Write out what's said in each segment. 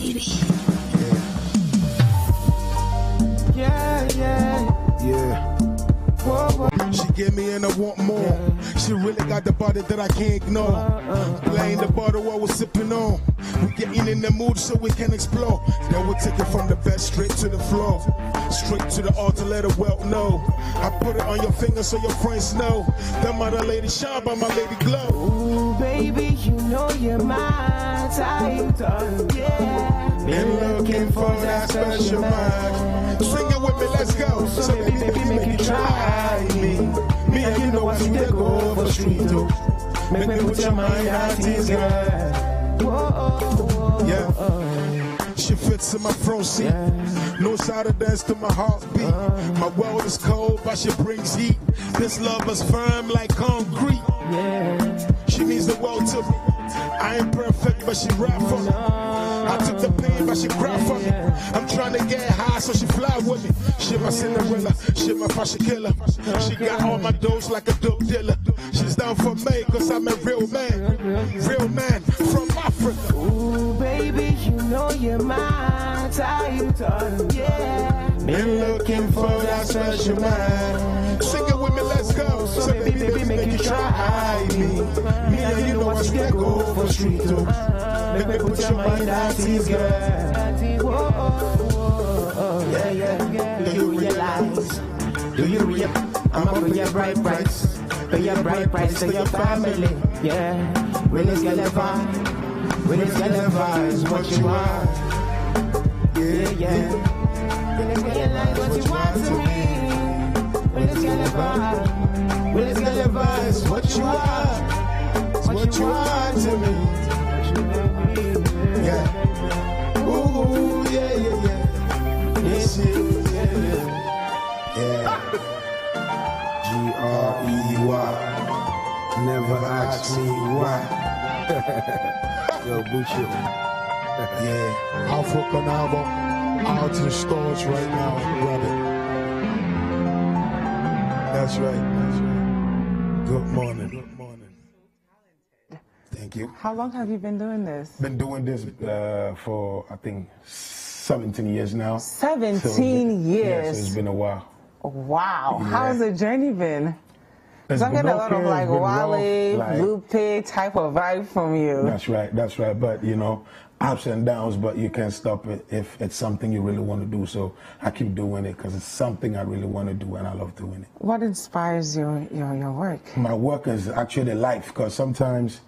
baby. Yeah. She give me and I want more. She really got the body that I can't ignore. Playing the bottle while we're sipping on. We getting in the mood so we can explore. Then we'll take it from the bed straight to the floor. Straight to the altar, let the world know. I put it on your finger so your friends know. That mother lady shine by my lady glow. Ooh, baby, you know you're my type. Yeah. Been looking for that special man. Sing it with me, let's go. So baby, make you try me. Me and you know what we go over the street too. Make me put your mind at ease, girl. Yeah. She fits in my front seat. Knows how to dance to my heartbeat. My world is cold, but she brings heat. This love is firm like concrete. She means the world to me. I ain't perfect, but she rap for me. I took the pain, but she cried for me. I'm trying to get high, so she fly with me. She my Cinderella, she my fashion killer. She got all my dose like a dope dealer. She's down for me, cause I'm a real man from Africa. Ooh, baby, you know you're my type. Yeah. Been looking for that special man. Sing it with me, let's go. So baby, make you try me. Me and you know what we go over the street too. Make me put your mind at ease, girl. Do you realize? Do you realize? I'm up for your bright price. For your bright price to your family. Yeah. When it's gonna vibe. When it's gonna vibe is what you want. Yeah. When it's realize what you want to me. When it's gonna vibe. When it's gonna vibe is what you want. What you want to me. Yeah. Ooh, yeah. Yes, yeah. G-R-E-Y. Never ask me why. Yo, Bucci. Yeah. African album out to the stores right now. Grab it. That's right. Good morning. Thank you. How long have you been doing this? Been doing this for, I think, 17 years now. 17 years? Yeah, so it's been a while. Wow. Yeah. How's the journey been? Because I'm getting a lot of like Wale, Lupe type of vibe from you. That's right. But, you know, ups and downs, but you can't stop it if it's something you really want to do. So I keep doing it because it's something I really want to do and I love doing it. What inspires your work? My work is actually life, because sometimes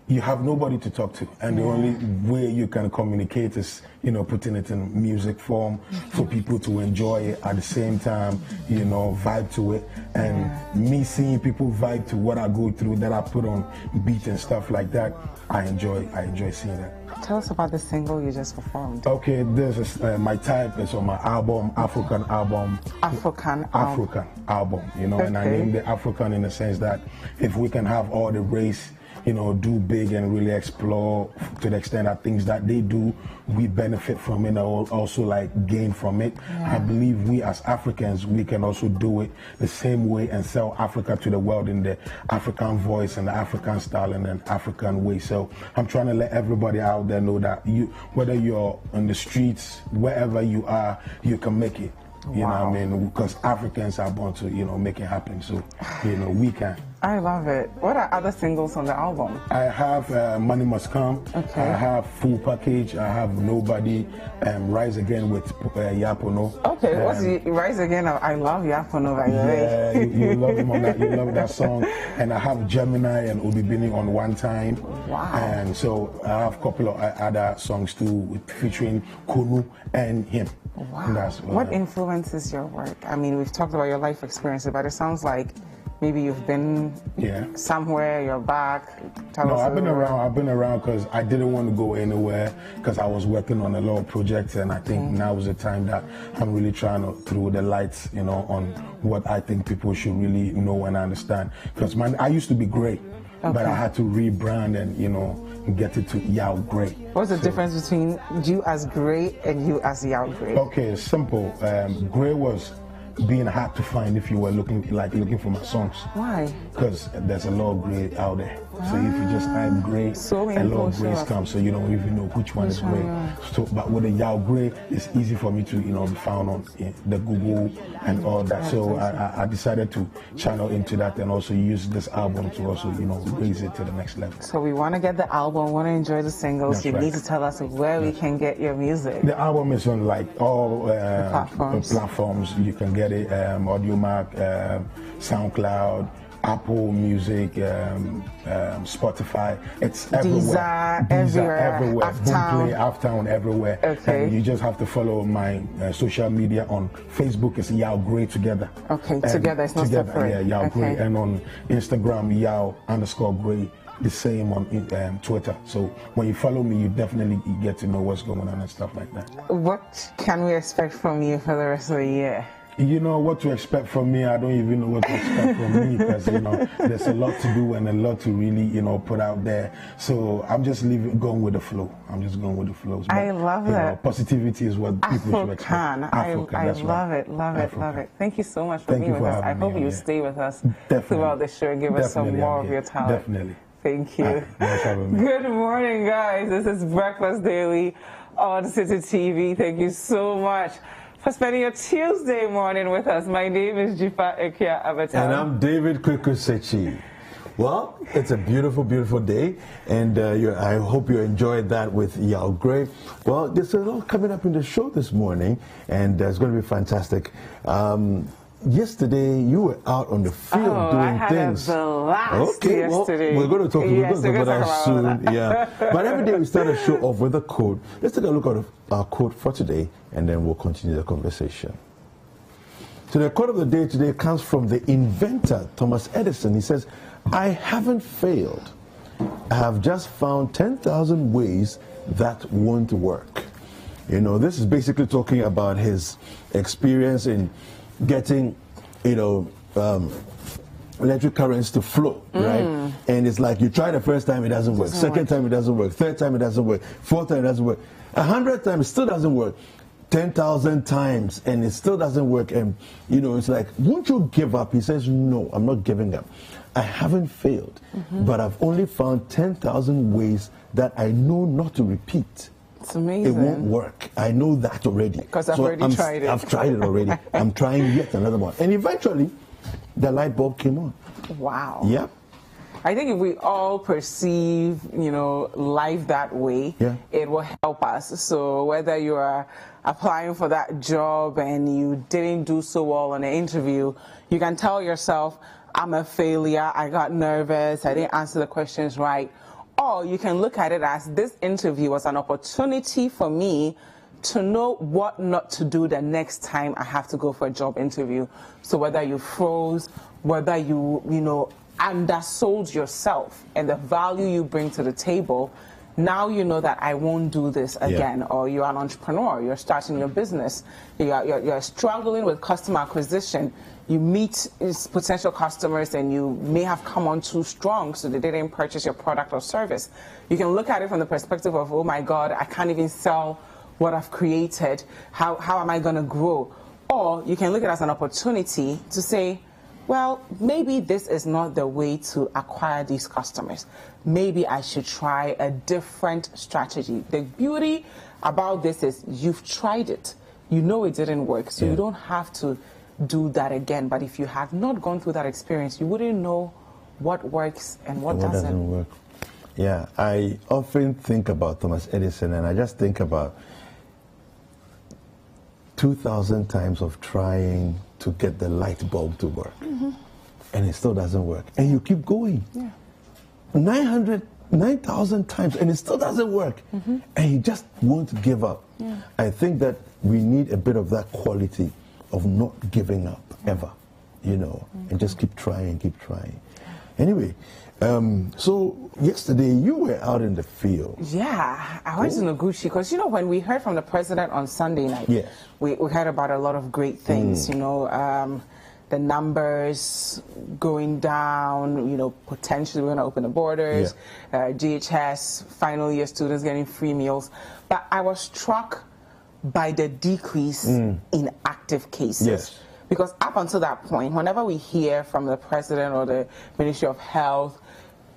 you have nobody to talk to, and the only way you can communicate is, you know, putting it in music form for people to enjoy it at the same time, you know, vibe to it. And me seeing people vibe to what I go through, that I put on beat and stuff like that, I enjoy seeing that. Tell us about the single you just performed. Okay, this is my type. It's on my album, African album, you know, and I named it African in the sense that if we can have all the race, you know, do big and really explore to the extent that things that they do, we benefit from it and also like gain from it. I believe we as Africans, we can also do it the same way and sell Africa to the world in the African voice and the African style and an African way. So I'm trying to let everybody out there know that whether you're on the streets, wherever you are, you can make it. You know what I mean? Because Africans are born to, you know, make it happen. So, you know, we can. I love it. What are other singles on the album? I have Money Must Come. Okay. I have Full Package. I have Nobody. Rise Again with Yapono. Okay, what's Rise Again? I love Yapono, by the way. Yeah, you love him on that. You love that song. And I have Gemini and Obibini on One Time. Wow. And so I have a couple of other songs too, featuring Kunu and him. Wow. What influences your work? I mean, we've talked about your life experiences, but it sounds like maybe you've been somewhere, you're back. I've been around because I didn't want to go anywhere because I was working on a lot of projects, and I think now is the time that I'm really trying to throw the lights, you know, on what I think people should really know and understand. Because I used to be great, but I had to rebrand and, you know, get it to Yao Great. What's the difference between you as Great and you as Yao Great? Okay, it's simple. Great was being hard to find if you were looking for my songs. Why? Because there's a lot of great out there. So if you just type Grey, a lot of Greys come, so you don't even know which one is Grey. So, but with the Yao Grey, it's easy for me to, be found on the Google and all that. So I decided to channel into that and also use this album to also, raise it to the next level. So we want to get the album, want to enjoy the singles. That's you need to tell us where we can get your music. The album is on like all platforms. You can get it, AudioMac, SoundCloud, Apple Music, Spotify. It's everywhere. Everywhere. AfTown, everywhere. Okay. And you just have to follow my social media on Facebook. It's Yao Grey together. Okay, together. It's not separate. Yeah, Yao Grey. And on Instagram, Yao_Grey. The same on Twitter. So when you follow me, you definitely get to know what's going on and stuff like that. What can we expect from you for the rest of the year? What to expect from me, I don't even know what to expect from me because, there's a lot to do and a lot to really, put out there. So I'm just going with the flow. I'm just going with the flow. But, I love that. Positivity is what people should expect. I love it. Thank you so much for being with us. I hope you stay with us throughout the show and give us some more of your talent. Definitely. Thank you. Good morning, guys. This is Breakfast Daily on City TV. Thank you so much for spending your Tuesday morning with us. My name is Dziffa and And I'm David Kwekusechi. Well, it's a beautiful, beautiful day, and I hope you enjoyed that with Yao Grey. Well, there's a lot coming up in the show this morning, and it's going to be fantastic. Yesterday, you were out on the field doing things. I had a blast yesterday. Well, we're going to talk about that soon. Yeah. But every day we start a show off with a quote. Let's take a look at our quote for today, and then we'll continue the conversation. So the quote of the day today comes from the inventor, Thomas Edison. He says, "I haven't failed. I have just found 10,000 ways that won't work." This is basically talking about his experience in getting, electric currents to flow, right? And it's like you try the first time, it doesn't work. Second time, it doesn't work. Third time, it doesn't work. Fourth time, it doesn't work. 100 times, it still doesn't work. 10,000 times, and it still doesn't work. And, it's like, won't you give up? He says, no, I'm not giving up. I haven't failed, but I've only found 10,000 ways that I know not to repeat. It's amazing. It won't work. I know that already. Because I've already tried it. I've tried it already. I'm trying yet another one. And eventually, the light bulb came on. Wow. Yep. I think if we all perceive, life that way, it will help us. So whether you are applying for that job and you didn't do so well on an interview, you can tell yourself, I'm a failure, I got nervous, I didn't answer the questions right. Or you can look at it as this interview was an opportunity for me to know what not to do the next time I have to go for a job interview. So whether you froze, whether you undersold yourself and the value you bring to the table, now you know that I won't do this again. Or you're an entrepreneur, you're starting your business, you're struggling with customer acquisition. You meet potential customers and you may have come on too strong so they didn't purchase your product or service. You can look at it from the perspective of, oh my God, I can't even sell what I've created. How am I going to grow? Or you can look at it as an opportunity to say, well, maybe this is not the way to acquire these customers. Maybe I should try a different strategy. The beauty about this is you've tried it. You know it didn't work, so you don't have to do that again. But if you have not gone through that experience, you wouldn't know what works and what doesn't work. Yeah, I often think about Thomas Edison, and I just think about 2,000 times of trying to get the light bulb to work, and it still doesn't work, and you keep going. 9,000 times, and it still doesn't work, and you just won't give up. I think that we need a bit of that quality of not giving up ever, and just keep trying. Anyway, so yesterday you were out in the field. Yeah, I went to Noguchi because, when we heard from the president on Sunday night, we heard about a lot of great things, the numbers going down, potentially we're going to open the borders, GHS, final year students getting free meals. But I was struck by the decrease in active cases. Because up until that point, whenever we hear from the president or the Ministry of Health,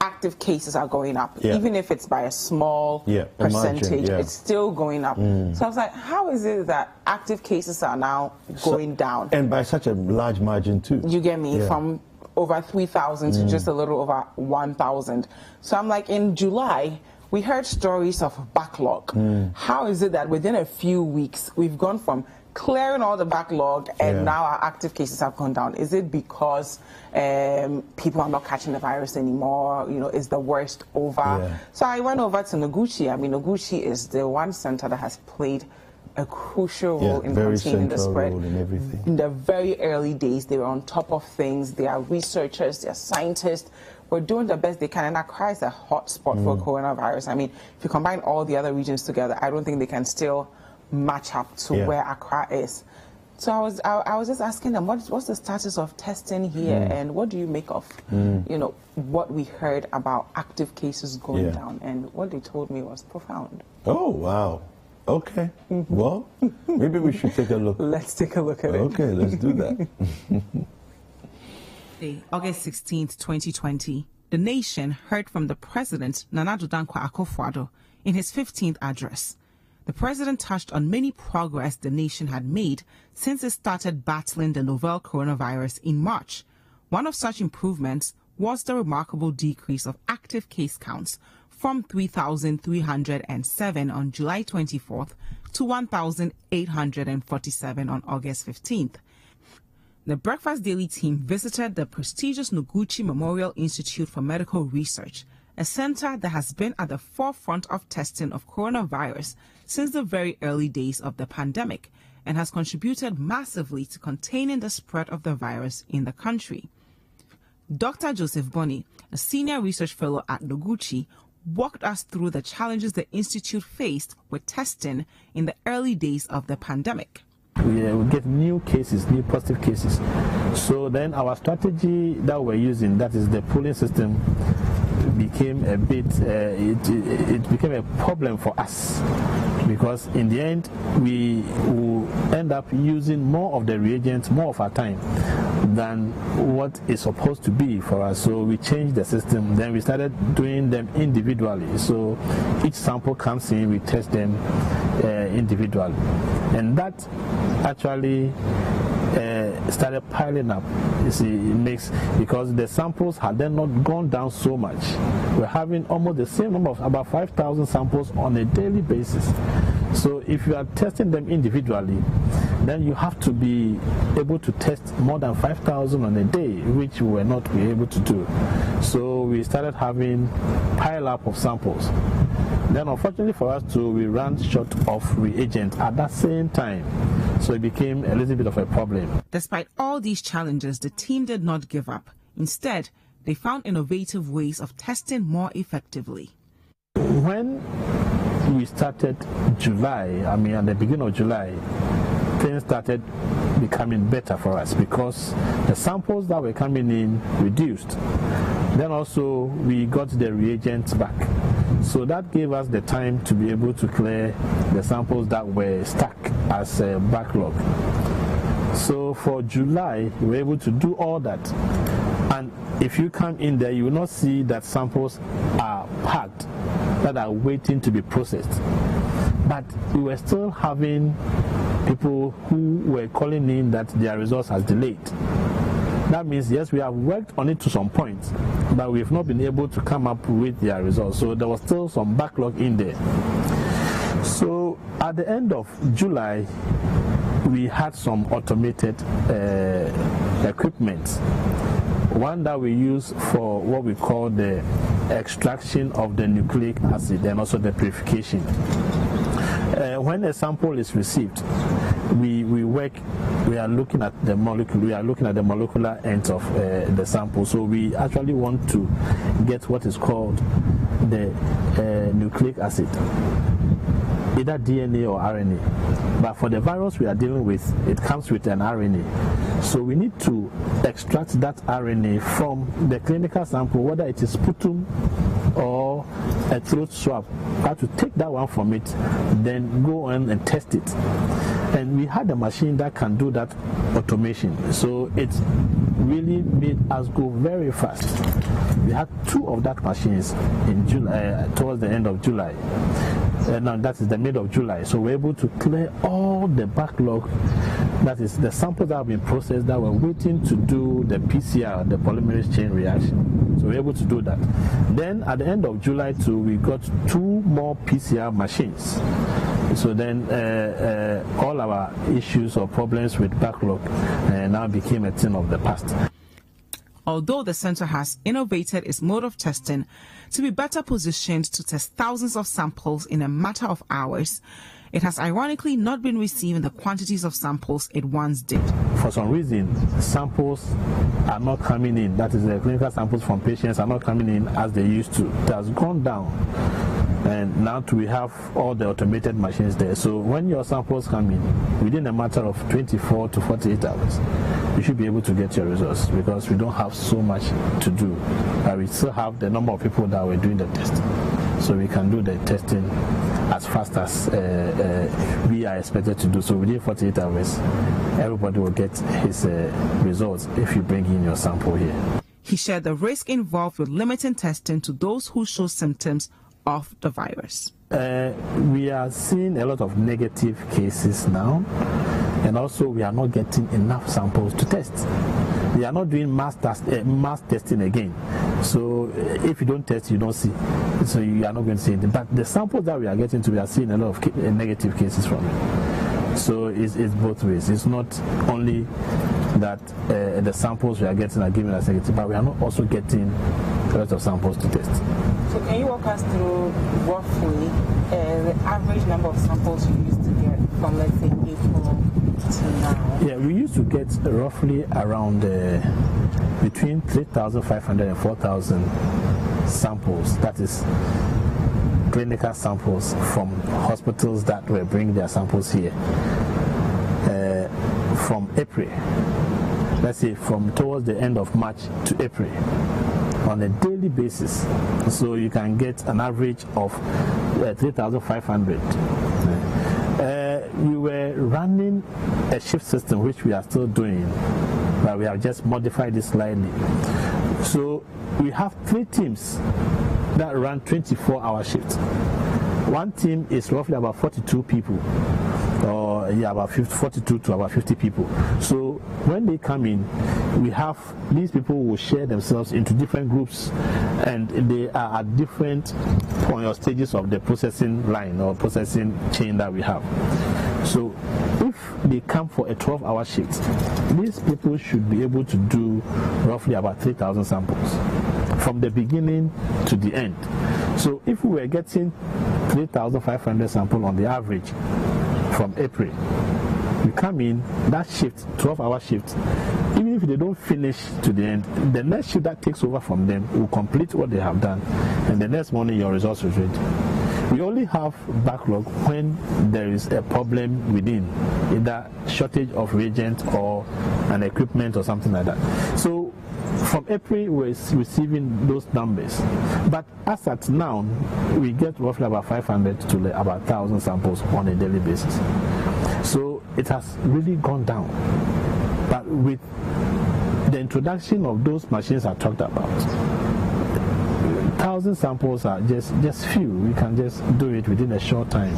active cases are going up, even if it's by a small percentage, it's still going up. So I was like, how is it that active cases are now going down? And by such a large margin too. You get me? From over 3,000 to just a little over 1,000. So I'm like, in July, we heard stories of backlog. How is it that within a few weeks, we've gone from clearing all the backlog and now our active cases have gone down? Is it because people are not catching the virus anymore? You know, is the worst over? So I went over to Noguchi. I mean, Noguchi is the one center that has played a crucial role in containing the spread. In the very early days, they were on top of things. They are researchers, they are scientists. We're doing the best they can, and Accra is a hot spot for coronavirus. I mean, if you combine all the other regions together, I don't think they can still match up to where Accra is. So I was just asking them, what's the status of testing here, and what do you make of, you know, what we heard about active cases going down? And what they told me was profound. Oh, wow. Okay. Well, maybe we should take a look. Let's take a look at it. Okay, let's do that. August 16th, 2020, the nation heard from the President, Nana Addo Dankwa Akufo-Addo, in his 15th address. The President touched on many progress the nation had made since it started battling the novel coronavirus in March. One of such improvements was the remarkable decrease of active case counts from 3,307 on July 24th to 1,847 on August 15th. The Breakfast Daily team visited the prestigious Noguchi Memorial Institute for Medical Research, a center that has been at the forefront of testing of coronavirus since the very early days of the pandemic and has contributed massively to containing the spread of the virus in the country. Dr. Joseph Boni, a senior research fellow at Noguchi, walked us through the challenges the institute faced with testing in the early days of the pandemic. We get new cases, new positive cases. So then our strategy that we're using, that is the pooling system, became a bit, it became a problem for us, because in the end we will end up using more of the reagents, more of our time than what is supposed to be for us. So we changed the system. Then we started doing them individually. So each sample comes in, we test them individually, and that actually started piling up. You see, it makes, because the samples had then not gone down so much. We're having almost the same number of about 5,000 samples on a daily basis. So if you are testing them individually, then you have to be able to test more than 5,000 on a day, which we were not able to do. So we started having pile up of samples. Then unfortunately for us too, we ran short of reagents at that same time. So it became a little bit of a problem. Despite all these challenges, the team did not give up. Instead, they found innovative ways of testing more effectively. When we started July, at the beginning of July, things started becoming better for us because the samples that were coming in reduced. Then also we got the reagents back. So that gave us the time to be able to clear the samples that were stuck as a backlog. So for July, we were able to do all that. And if you come in there, you will not see that samples are packed, that are waiting to be processed. But we were still having people who were calling in that their results has delayed. That means, yes, we have worked on it to some point, but we have not been able to come up with their results. So there was still some backlog in there. So at the end of July, we had some automated equipment. One that we use for what we call the extraction of the nucleic acid and also the purification. When a sample is received, we are looking at the molecular end of the sample. So we actually want to get what is called the nucleic acid, either DNA or RNA. But for the virus we are dealing with, it comes with an RNA. So we need to extract that RNA from the clinical sample, whether it is sputum or a throat swab. We have to take that one from it, then go on and test it. And we had a machine that can do that automation. So it really made us go very fast. We had 2 of that machines in July, towards the end of July. Now that is the mid of July. So we're able to clear all the backlog, that is the samples that have been processed that were waiting to do the PCR, the polymerase chain reaction. So we're able to do that. Then at the end of July too, we got 2 more PCR machines. So then all our issues or problems with backlog now became a thing of the past. Although the center has innovated its mode of testing to be better positioned to test thousands of samples in a matter of hours, it has ironically not been receiving the quantities of samples it once did. For some reason, samples are not coming in. That is, the clinical samples from patients are not coming in as they used to. It has gone down. And now we have all the automated machines there. So when your samples come in, within a matter of 24 to 48 hours, you should be able to get your results, because we don't have so much to do. But we still have the number of people that were doing the testing. So we can do the testing as fast as we are expected to do. So within 48 hours, everybody will get his results if you bring in your sample here. He shared the risk involved with limiting testing to those who show symptoms of the virus. We are seeing a lot of negative cases now, and also we are not getting enough samples to test. We are not doing mass testing again. So if you don't test, you don't see. So you are not going to see it. But the samples that we are getting to, we are seeing a lot of negative cases from it. So it's both ways. It's not only that the samples we are getting are giving us negative, but we are not also getting a lot of samples to test. So can you walk us through roughly the average number of samples you used to get from, let's say, April to now? Yeah, we used to get roughly around between 3,500 and 4,000 samples. That is clinical samples from hospitals that were bringing their samples here from April. Let's say from towards the end of March to April, on a daily basis. So you can get an average of 3,500. We were running a shift system, which we are still doing, but we have just modified it slightly. So we have 3 teams that run 24-hour shifts. One team is roughly about 42 people, or about 42 to about 50 people. So when they come in, we have these people will share themselves into different groups, and they are at different points or stages of the processing line or processing chain that we have. So if they come for a 12-hour shift, these people should be able to do roughly about 3,000 samples from the beginning to the end. So if we were getting 3,500 samples on the average from April, we come in, that shift, 12-hour shift, even if they don't finish to the end, the next shift that takes over from them will complete what they have done, and the next morning your results is ready. We only have backlog when there is a problem within, either shortage of reagent or an equipment or something like that. So from April, we're receiving those numbers. But as at now, we get roughly about 500 to about 1,000 samples on a daily basis. So it has really gone down. But with the introduction of those machines I talked about, 1,000 samples are just few. We can just do it within a short time.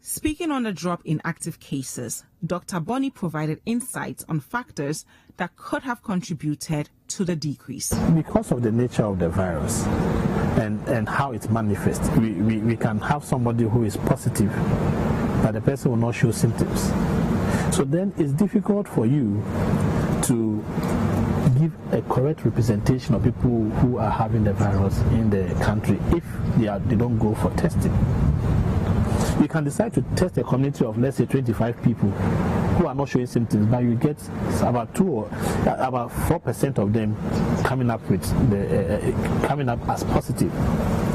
Speaking on the drop in active cases, Dr. Bonnie provided insights on factors that could have contributed to the decrease. Because of the nature of the virus and how it manifests, we can have somebody who is positive, but the person will not show symptoms. So then it's difficult for you to give a correct representation of people who are having the virus in the country if they don't go for testing. You can decide to test a community of, let's say, 25 people who are not showing symptoms, but you get about 4% of them coming up with coming up as positive.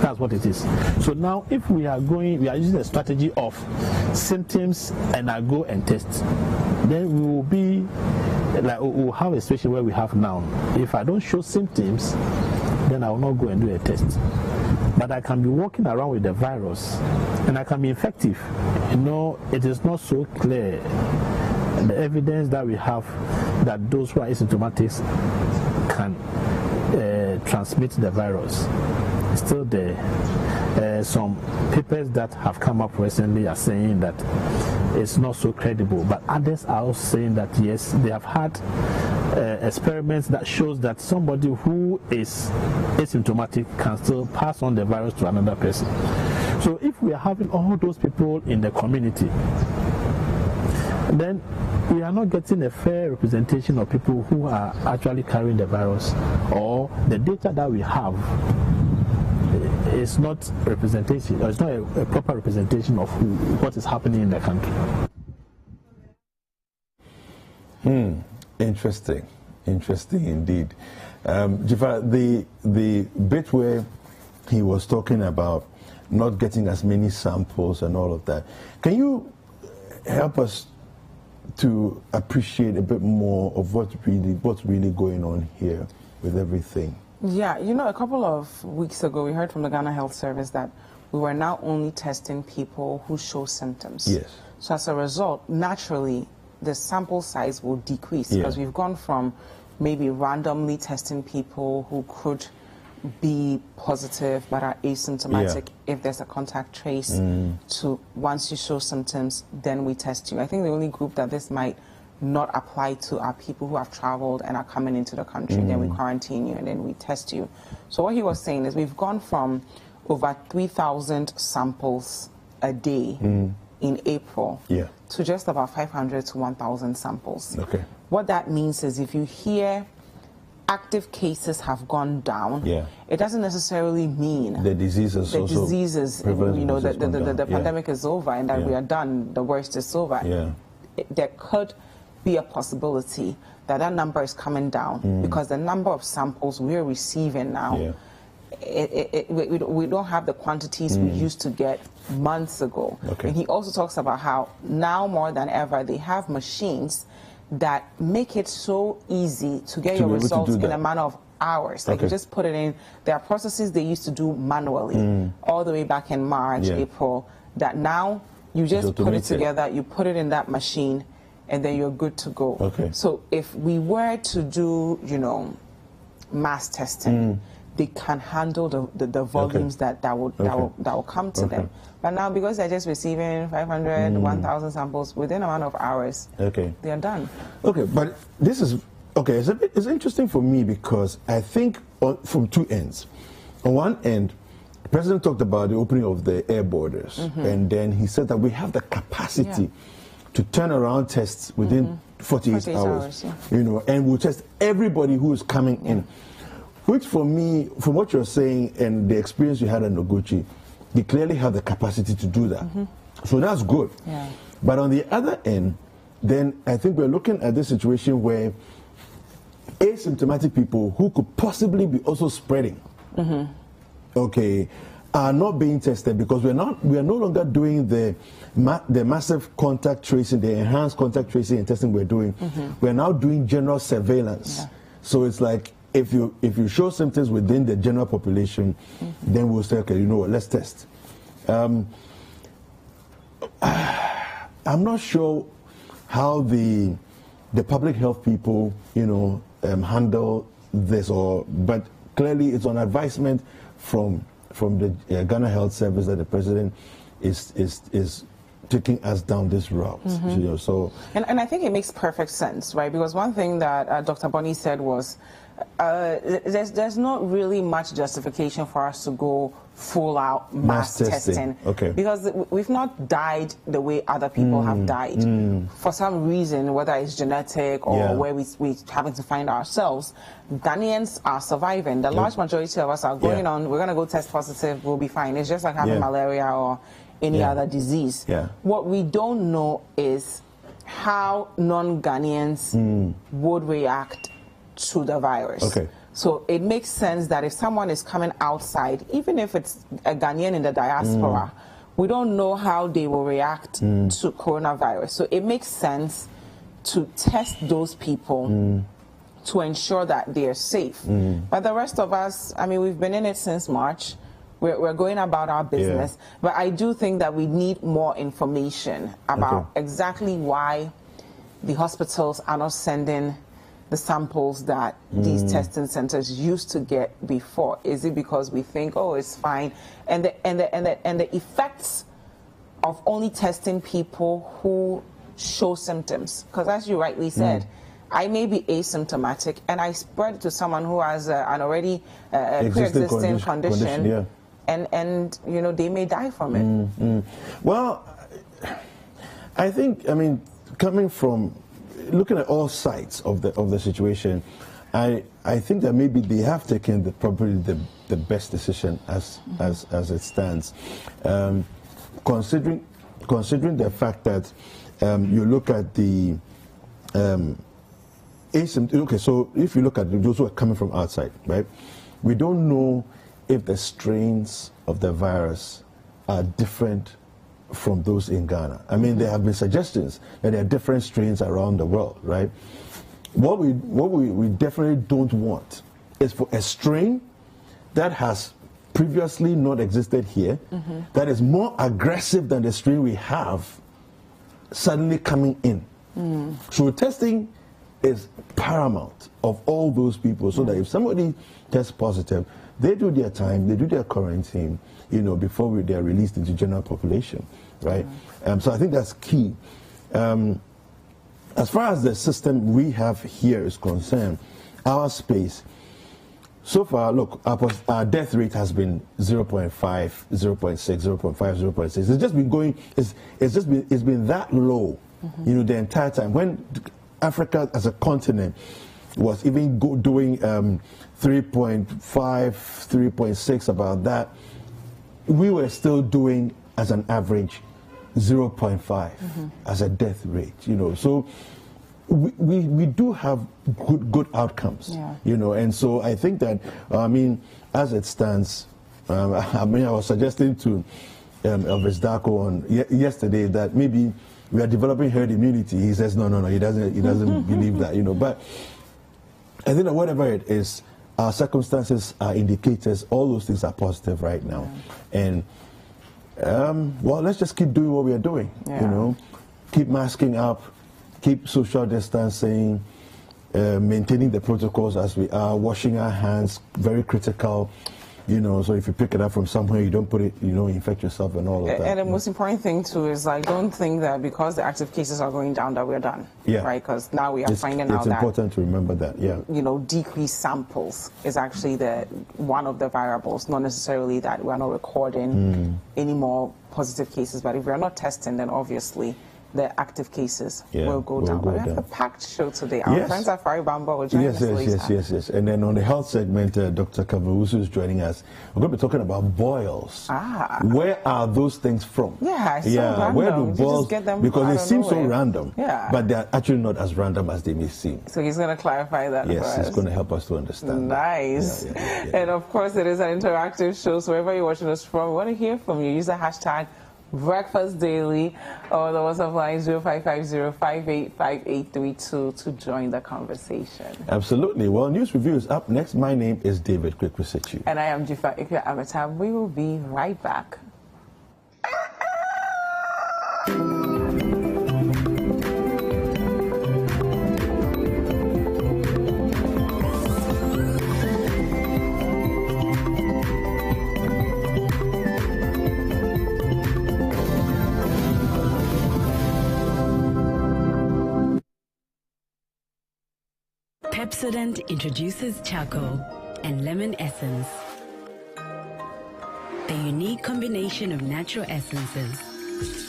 That's what it is. So now, if we are using a strategy of symptoms and I go and test, then we will be like we'll have a situation where we have now. If I don't show symptoms, then I will not go and do a test. but I can be walking around with the virus and I can be effective. You know, it is not so clear. The evidence that we have that those who are asymptomatic can transmit the virus is still there. Some papers that have come up recently are saying that it's not so credible, but others are also saying that yes, they have had experiments that shows that somebody who is asymptomatic can still pass on the virus to another person. So if we are having all those people in the community, then we are not getting a fair representation of people who are actually carrying the virus, or the data that we have is not representation, or it's not a proper representation of what is happening in the country. Interesting indeed. Dziffa, the bit where he was talking about not getting as many samples and all of that, can you help us to appreciate a bit more of what's really going on here with everything? Yeah, you know, a couple of weeks ago, we heard from the Ghana Health Service that we were now only testing people who show symptoms. Yes. So as a result, naturally, the sample size will decrease because we've gone from maybe randomly testing people who could be positive but are asymptomatic if there's a contact trace to once you show symptoms, then we test you. I think the only group that this might not apply to are people who have traveled and are coming into the country. Then we quarantine you and then we test you. So what he was saying is we've gone from over 3,000 samples a day in April to just about 500 to 1,000 samples. Okay. What that means is if you hear active cases have gone down, it doesn't necessarily mean the diseases, you know, the pandemic is over and that we are done, the worst is over. There could be a possibility that that number is coming down because the number of samples we're receiving now, we don't have the quantities we used to get months ago. And he also talks about how now more than ever they have machines that make it so easy to get your results in a matter of hours. Like you just put it in. There are processes they used to do manually all the way back in March, April, that now you just put it together, you put it in that machine, and then you're good to go. So if we were to do, you know, mass testing, they can handle the volumes that will come to them. But now because they're just receiving 500, 1,000 samples within a matter of hours, they are done. But this is it's interesting for me because I think from two ends. On one end, the president talked about the opening of the air borders, and then he said that we have the capacity to turn around tests within 48 hours, you know, and we'll test everybody who is coming in. Which for me, from what you're saying and the experience you had at Noguchi, they clearly have the capacity to do that. So that's good. But on the other end, then I think we're looking at this situation where asymptomatic people who could possibly be also spreading, are not being tested because we are no longer doing the massive contact tracing, the enhanced contact tracing and testing we're doing. We're now doing general surveillance. So it's like, if you show symptoms within the general population, then we'll say, okay, you know what, let's test. I'm not sure how the public health people, you know, handle this, but clearly it's on advisement from the Ghana Health Service that the president is taking us down this route. You know, so and I think it makes perfect sense, right? Because one thing that Dr. Bonnie said was there's not really much justification for us to go full out mass testing. Because we've not died the way other people have died. For some reason, whether it's genetic or where we having to find ourselves, Ghanaians are surviving. The large majority of us are going on, we're going to go test positive, we'll be fine. It's just like having malaria or any other disease. What we don't know is how non-Ghanaians would react to the virus. So it makes sense that if someone is coming outside, even if it's a Ghanaian in the diaspora, we don't know how they will react to coronavirus. So it makes sense to test those people to ensure that they are safe. But the rest of us, I mean, we've been in it since March. we're going about our business. Yeah. But I do think that we need more information about exactly why the hospitals are not sending the samples that these testing centers used to get before. Is it because we think, oh, it's fine, and the effects of only testing people who show symptoms? Because as you rightly said, I may be asymptomatic and I spread to someone who has an already pre-existing condition, and you know, they may die from it. Well, I think, I mean, coming from looking at all sides of the situation, I think that maybe they have taken probably the best decision as it stands, considering the fact that you look at the okay, so if you look at those who are coming from outside, right, we don't know if the strains of the virus are different from those in Ghana. I mean, there have been suggestions that there are different strains around the world, right? What we definitely don't want is for a strain that has previously not existed here, that is more aggressive than the strain we have, suddenly coming in. So testing is paramount of all those people, so that if somebody tests positive, they do their time, they do their quarantine, you know, before they are released into general population, right? So I think that's key. As far as the system we have here is concerned, our space, so far, look, our death rate has been 0.5, 0.6, 0.5, 0.6. It's just been going, it's been that low, you know, the entire time. When Africa as a continent was even doing 3.5, 3.6, about that, we were still doing as an average 0.5 as a death rate, you know. So we do have good outcomes, you know. And so I think that, I mean, as it stands, I mean, I was suggesting to Elvis Darko on yesterday that maybe we are developing herd immunity. He says no, he doesn't believe that, you know. But I think that whatever it is, our circumstances, our indicators, all those things are positive right now. And well, let's just keep doing what we are doing, you know. Keep masking up, keep social distancing, maintaining the protocols as we are, washing our hands, very critical. You know, so if you pick it up from somewhere, you don't put it, you know, infect yourself and all of that. And the most important thing too is, like, don't think that because the active cases are going down that we're done. Right? Because now we are finding out that it's important to remember that. You know, decreased samples is actually one of the variables, not necessarily that we're not recording any more positive cases. But if we're not testing, then obviously the active cases will go down. But we have a packed show today. Our friends at Fari Bamba will join us later. Yes. And then on the health segment, Dr. Kavawusu is joining us. We're going to be talking about boils. Where are those things from? So where do boils get them? Because they seem so random. But they're actually not as random as they may seem. So he's going to clarify that for us. Yes, he's going to help us to understand. Nice. And of course, it is an interactive show. So wherever you're watching us from, we want to hear from you. Use the hashtag Breakfast Daily or the WhatsApp line 0550-585832 to join the conversation. Absolutely. Well, news review is up next. My name is David Kwekwesetu. And I am Dziffa and David. We will be right back. Pepsodent introduces charcoal and lemon essence. The unique combination of natural essences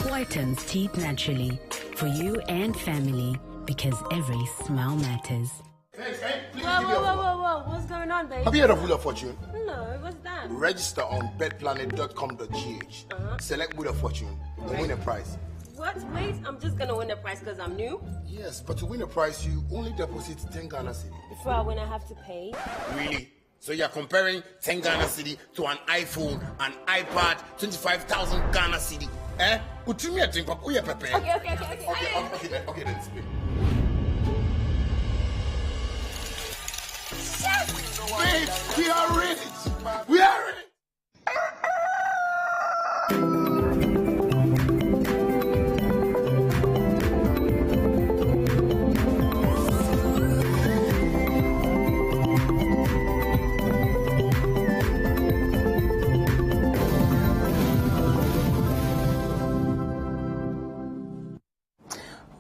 whitens teeth naturally for you and family, because every smile matters. Whoa, what's going on, babe? Have you heard of Wheel of Fortune? No, what's that? Register on betplanet.com.gh. Select Wheel of Fortune and win a prize. What? Wait, I'm just gonna win a prize because I'm new? Yes, but to win a prize, you only deposit 10 Ghana cedi. Before I win, I have to pay? Really? So you're comparing 10 Ghana cedi to an iPhone, an iPad, 25,000 Ghana cedi? Eh? Put me a drink up. Okay, Okay, then spin. Yes! Wait, we are ready. We are ready.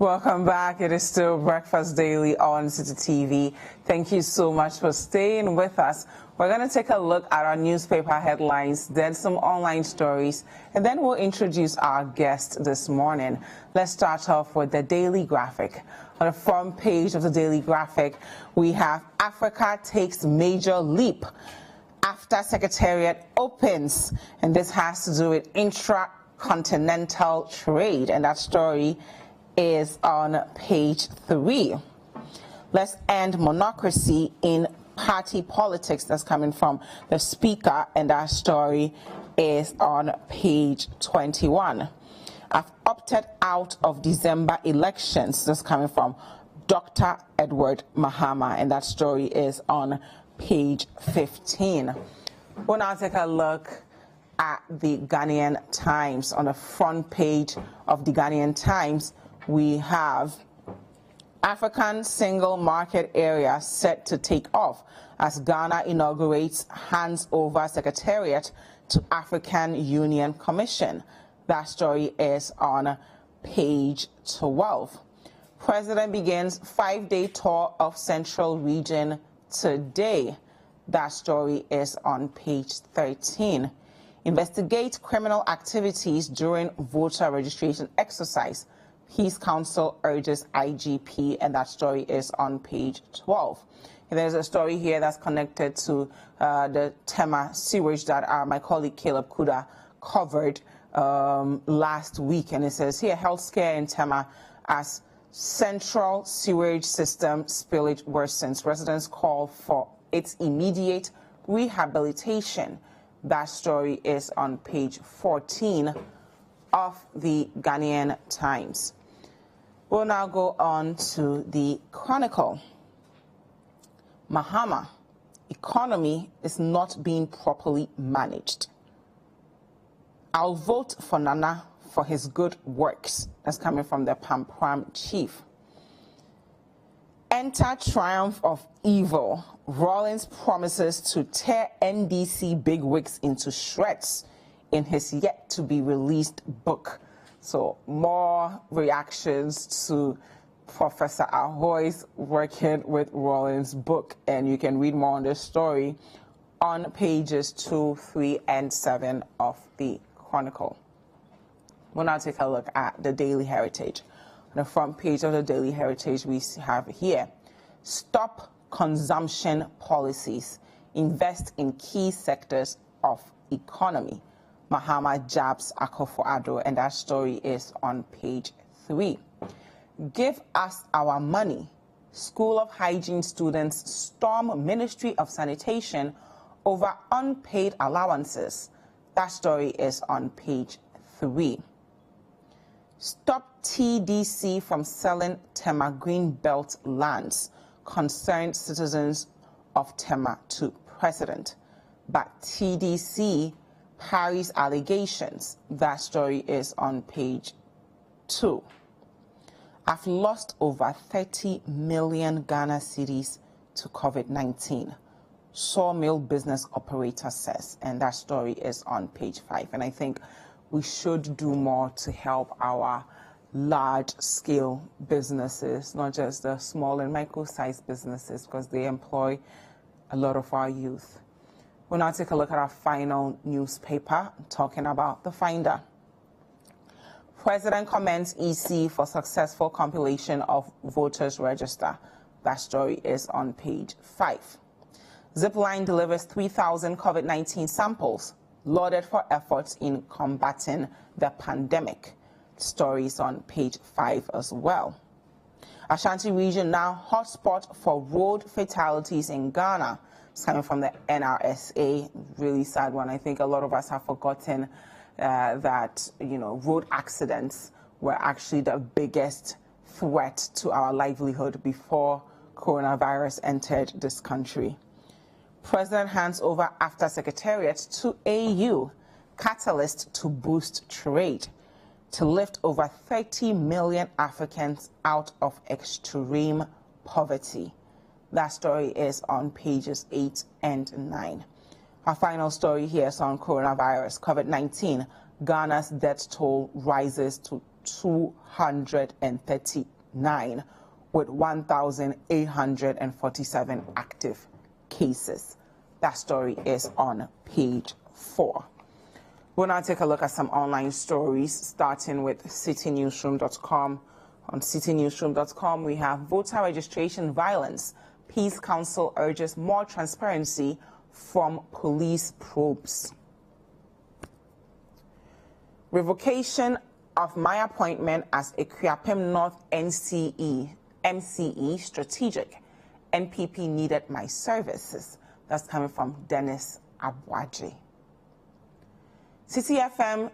Welcome back. It is still Breakfast Daily on City TV. Thank you so much for staying with us. We're going to take a look at our newspaper headlines, then some online stories, and then we'll introduce our guest this morning. Let's start off with the Daily Graphic. On the front page of the Daily Graphic, we have Africa takes major leap after secretariat opens, and this has to do with intra-continental trade, and that story is on page 3. Let's end monocracy in party politics. That's coming from the Speaker, and that story is on page 21. I've opted out of December elections. That's coming from Dr. Edward Mahama, and that story is on page 15. We'll now take a look at the Ghanaian Times. On the front page of the Ghanaian Times, we have African single market area set to take off as Ghana inaugurates hands-over secretariat to African Union Commission. That story is on page 12. President begins 5-day tour of Central Region today. That story is on page 13. Investigate criminal activities during voter registration exercise. Peace Council urges IGP, and that story is on page 12. And there's a story here that's connected to the Tema sewage that my colleague Caleb Kuda covered last week, and it says here, health scare in Tema as central sewage system spillage worsens. Residents call for its immediate rehabilitation. That story is on page 14 of the Ghanaian Times. We'll now go on to the Chronicle. Mahama, economy is not being properly managed. I'll vote for Nana for his good works. That's coming from the Pampram chief. Enter triumph of evil. Rawlings promises to tear NDC bigwigs into shreds in his yet-to-be-released book. So more reactions to Professor Ahoy's working with Rawlings' book, and you can read more on this story on pages 2, 3, and 7 of the Chronicle. We'll now take a look at the Daily Heritage. On the front page of the Daily Heritage, we have here, stop consumption policies, invest in key sectors of economy. Mahama jabs Akufo-Addo, and that story is on page 3. Give us our money. School of Hygiene students storm Ministry of Sanitation over unpaid allowances. That story is on page 3. Stop TDC from selling Tema Greenbelt lands. Concerned citizens of Tema to President. But TDC parries allegations. That story is on page 2. I've lost over 30 million Ghana cedis to COVID-19. Sawmill business operator says, and that story is on page 5. And I think we should do more to help our large-scale businesses, not just the small and micro-sized businesses, because they employ a lot of our youth. We'll now take a look at our final newspaper, talking about The Finder. President commends EC for successful compilation of voters' register. That story is on page 5. Zipline delivers 3,000 COVID-19 samples, lauded for efforts in combating the pandemic. Stories on page 5 as well. Ashanti region now hotspot for road fatalities in Ghana. It's coming from the NRSA. Really sad one. I think a lot of us have forgotten that road accidents were actually the biggest threat to our livelihood before coronavirus entered this country. President hands over after secretariat to AU, catalyst to boost trade, to lift over 30 million Africans out of extreme poverty. That story is on pages 8 and 9. Our final story here is on coronavirus, COVID-19. Ghana's death toll rises to 1,239 with 1,847 active cases. That story is on page 4. We'll now take a look at some online stories, starting with citynewsroom.com. On citynewsroom.com, we have voter registration violence. Peace Council urges more transparency from police probes. Revocation of my appointment as Akuapem North MCE strategic. NPP needed my services. That's coming from Dennis Abwaji. City FM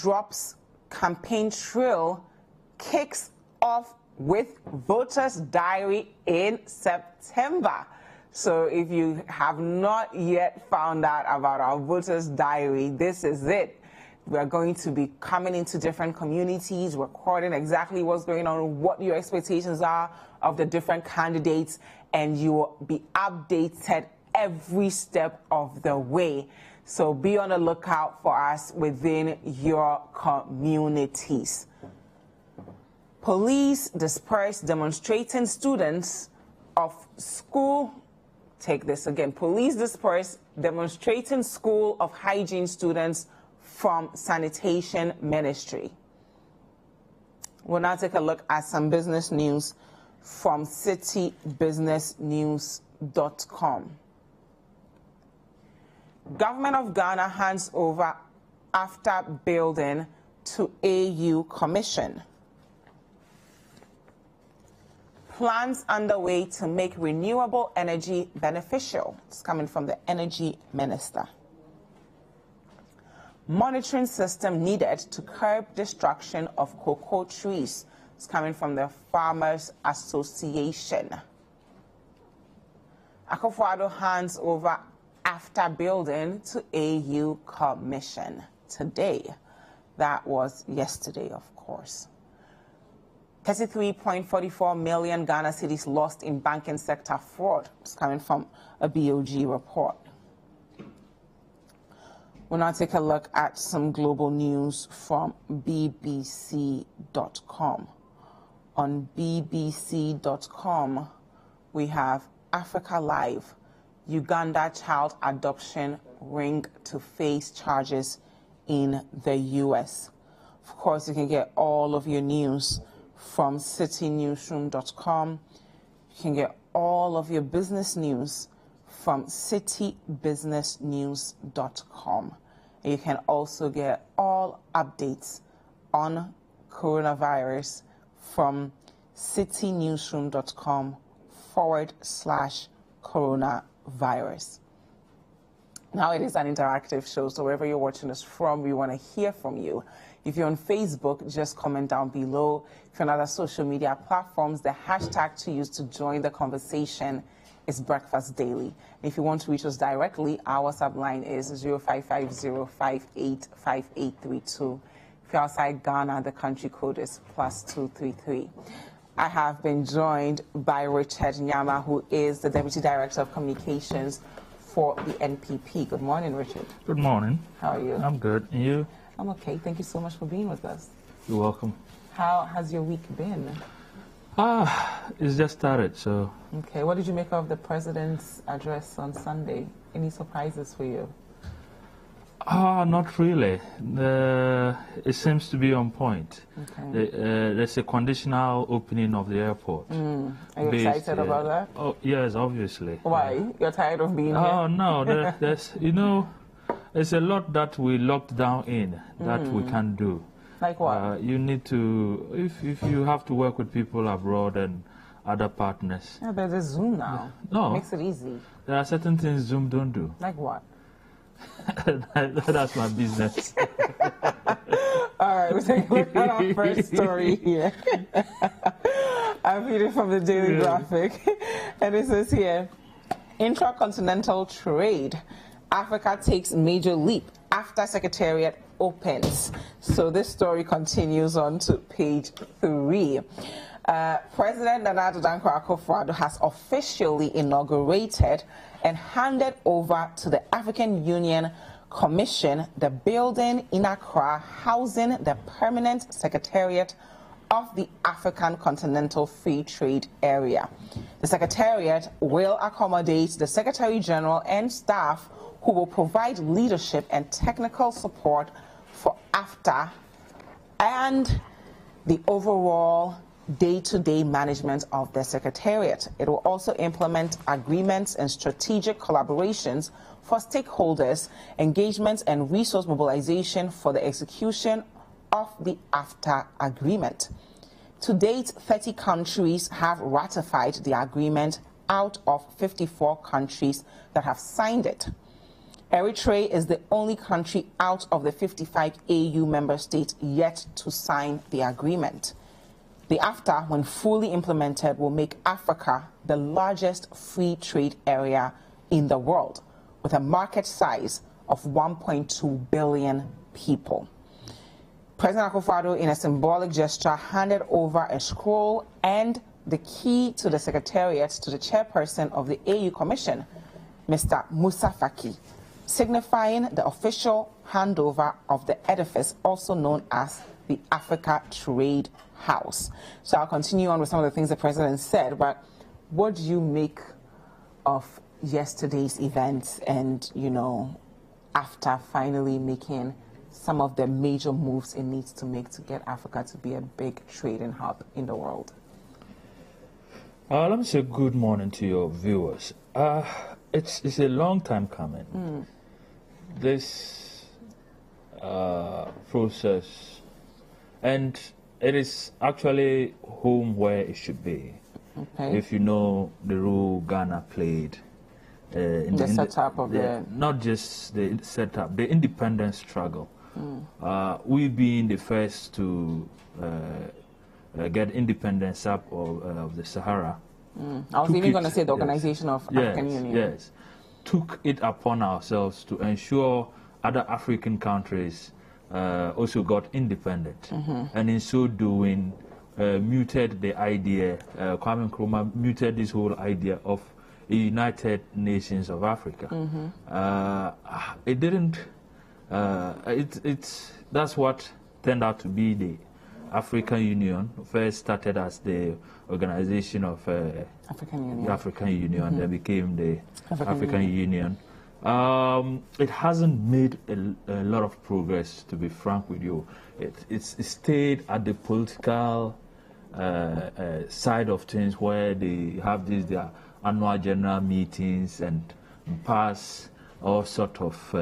drops campaign trail, kicks off with voters' diary in September. So if you have not yet found out about our voters' diary, this is it. We are going to be coming into different communities, recording exactly what's going on, what your expectations are of the different candidates, and you will be updated every step of the way. So be on the lookout for us within your communities. Police disperse demonstrating students of school. Take this again. Police disperse demonstrating School of Hygiene students from Sanitation Ministry. We'll now take a look at some business news from citybusinessnews.com. Government of Ghana hands over AfCFTA building to AU Commission. Plans underway to make renewable energy beneficial. It's coming from the Energy Minister. Monitoring system needed to curb destruction of cocoa trees. It's coming from the Farmers Association. Akufo-Addo hands over AfCFTA building to AU Commission today. That was yesterday, of course. 33.44 million Ghana cedis lost in banking sector fraud. It's coming from a BOG report. We'll now take a look at some global news from BBC.com. On BBC.com, we have Africa Live. Uganda child adoption ring to face charges in the U.S. Of course, you can get all of your news from citynewsroom.com. You can get all of your business news from citybusinessnews.com. You can also get all updates on coronavirus from citynewsroom.com/coronavirus. Now it is an interactive show, so wherever you're watching us from, we want to hear from you. If you're on Facebook, just comment down below. If you're on other social media platforms, the hashtag to use to join the conversation is Breakfast Daily. If you want to reach us directly, our WhatsApp line is 0550585832. If you're outside Ghana, the country code is +233. I have been joined by Richard Nyama, who is the Deputy Director of Communications for the NPP. Good morning, Richard. Good morning. How are you? I'm good. And you? I'm okay. Thank you so much for being with us. You're welcome. How has your week been? It's just started, so. Okay. What did you make of the president's address on Sunday? Any surprises for you? Not really. It seems to be on point. Okay. There's a conditional opening of the airport. Are you excited about that? Oh, yes, obviously. Why? You're tired of being here? Oh, no. There's, there's a lot that we locked down in that we can't do. Like what? You need to, if you have to work with people abroad and other partners. Yeah, but there's Zoom now. No. It makes it easy. There are certain things Zoom don't do. Like what? That's my business. All right, we'll take a look at our first story here. I'm reading from the Daily Graphic, and it says here, intracontinental trade. Africa takes major leap after secretariat opens. So this story continues on to page 3. President Nana Addo Dankwa Akufo-Addo has officially inaugurated and handed over to the African Union commission the building in Accra housing the permanent secretariat of the African Continental Free Trade Area. The secretariat will accommodate the Secretary General and staff who will provide leadership and technical support for AfCFTA and the overall day-to-day management of the secretariat. It will also implement agreements and strategic collaborations for stakeholders, engagements and resource mobilization for the execution of the AfCFTA agreement. To date, 30 countries have ratified the agreement out of 54 countries that have signed it. Eritrea is the only country out of the 55 AU member states yet to sign the agreement. The AfCFTA, when fully implemented, will make Africa the largest free trade area in the world, with a market size of 1.2 billion people. President Akufo-Addo, in a symbolic gesture, handed over a scroll and the key to the secretariat to the chairperson of the AU Commission, Mr. Musa Faki, signifying the official handover of the edifice, also known as the Africa Trade House. So I'll continue on with some of the things the president said, but what do you make of yesterday's events and, you know, after finally making some of the major moves it needs to make to get Africa to be a big trading hub in the world? Let me say good morning to your viewers. It's a long time coming. This process, and it is actually home where it should be. Okay. If you know the role Ghana played in the setup of the not just the setup, the independence struggle. We being the first to get independence up of the Sahara. I was even going to say the Organization of African Union. Yes, took it upon ourselves to ensure other African countries also got independent, and in so doing muted the idea, Kwame Nkrumah muted this whole idea of a United Nations of Africa. It didn't. That's what turned out to be the African Union. First started as the Organization of African Union, then became the African Union. It hasn't made a lot of progress, to be frank with you. It stayed at the political side of things, where they have their annual general meetings and pass all sort of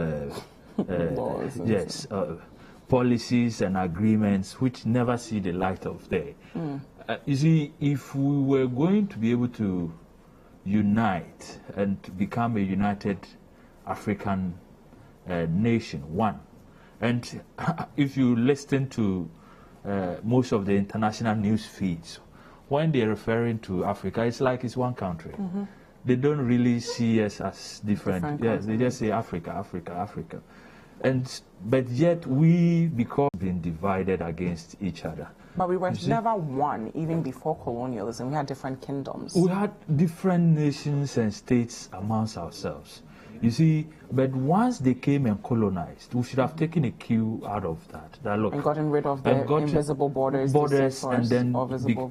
policies and agreements which never see the light of day. You see, if we were going to be able to unite and to become a united African nation, one, and if you listen to most of the international news feeds, when they're referring to Africa, it's like it's one country. They don't really see us as different. Yes, they just say Africa, Africa, Africa. But yet we, because being divided against each other. But we were never one, even before colonialism. We had different kingdoms. We had different nations and states amongst ourselves. You see, but once they came and colonized, we should have taken a cue out of that. Look, and gotten rid of the invisible borders, and then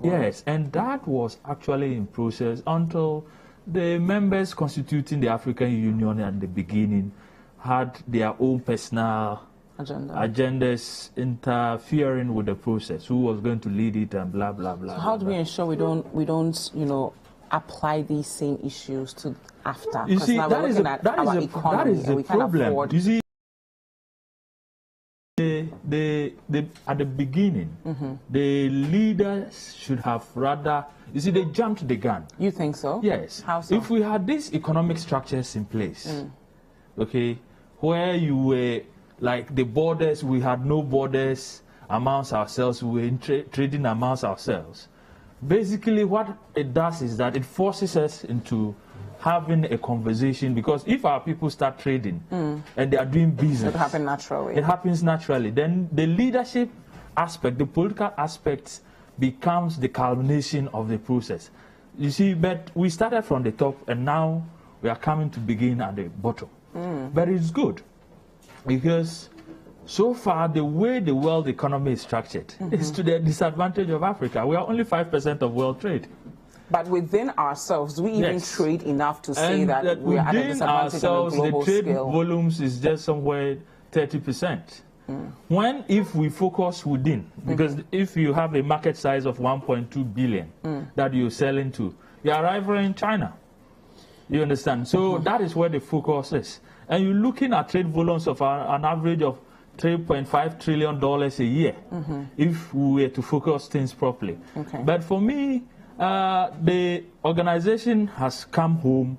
yes, and that was actually in process until the members constituting the African Union at the beginning had their own personal agendas interfering with the process. Who was going to lead it and blah blah blah. So how do we ensure we don't apply these same issues to AfCFTA? You see, that is the problem. You see, at the beginning, the leaders should have rather. You see, they jumped the gun. You think so? Yes. How so? If we had these economic structures in place, okay, where you were like the borders, we had no borders amongst ourselves, we were trading amongst ourselves. Basically, what it does is that it forces us into having a conversation, because if our people start trading and they are doing business, it happens naturally. It happens naturally. Then the leadership aspect, the political aspect, becomes the culmination of the process. You see, but we started from the top and now we are coming to begin at the bottom. But it's good. Because so far, the way the world economy is structured is to the disadvantage of Africa. We are only 5% of world trade. But within ourselves, do we even trade enough to say that we are at a disadvantage on a global the trade scale? volumes is just somewhere 30%. When, if we focus within, because if you have a market size of 1.2 billion that you sell into, you are arriving in China. You understand? So that is where the focus is. And you're looking at trade volumes of an average of $3.5 trillion a year if we were to focus things properly. But for me, the organization has come home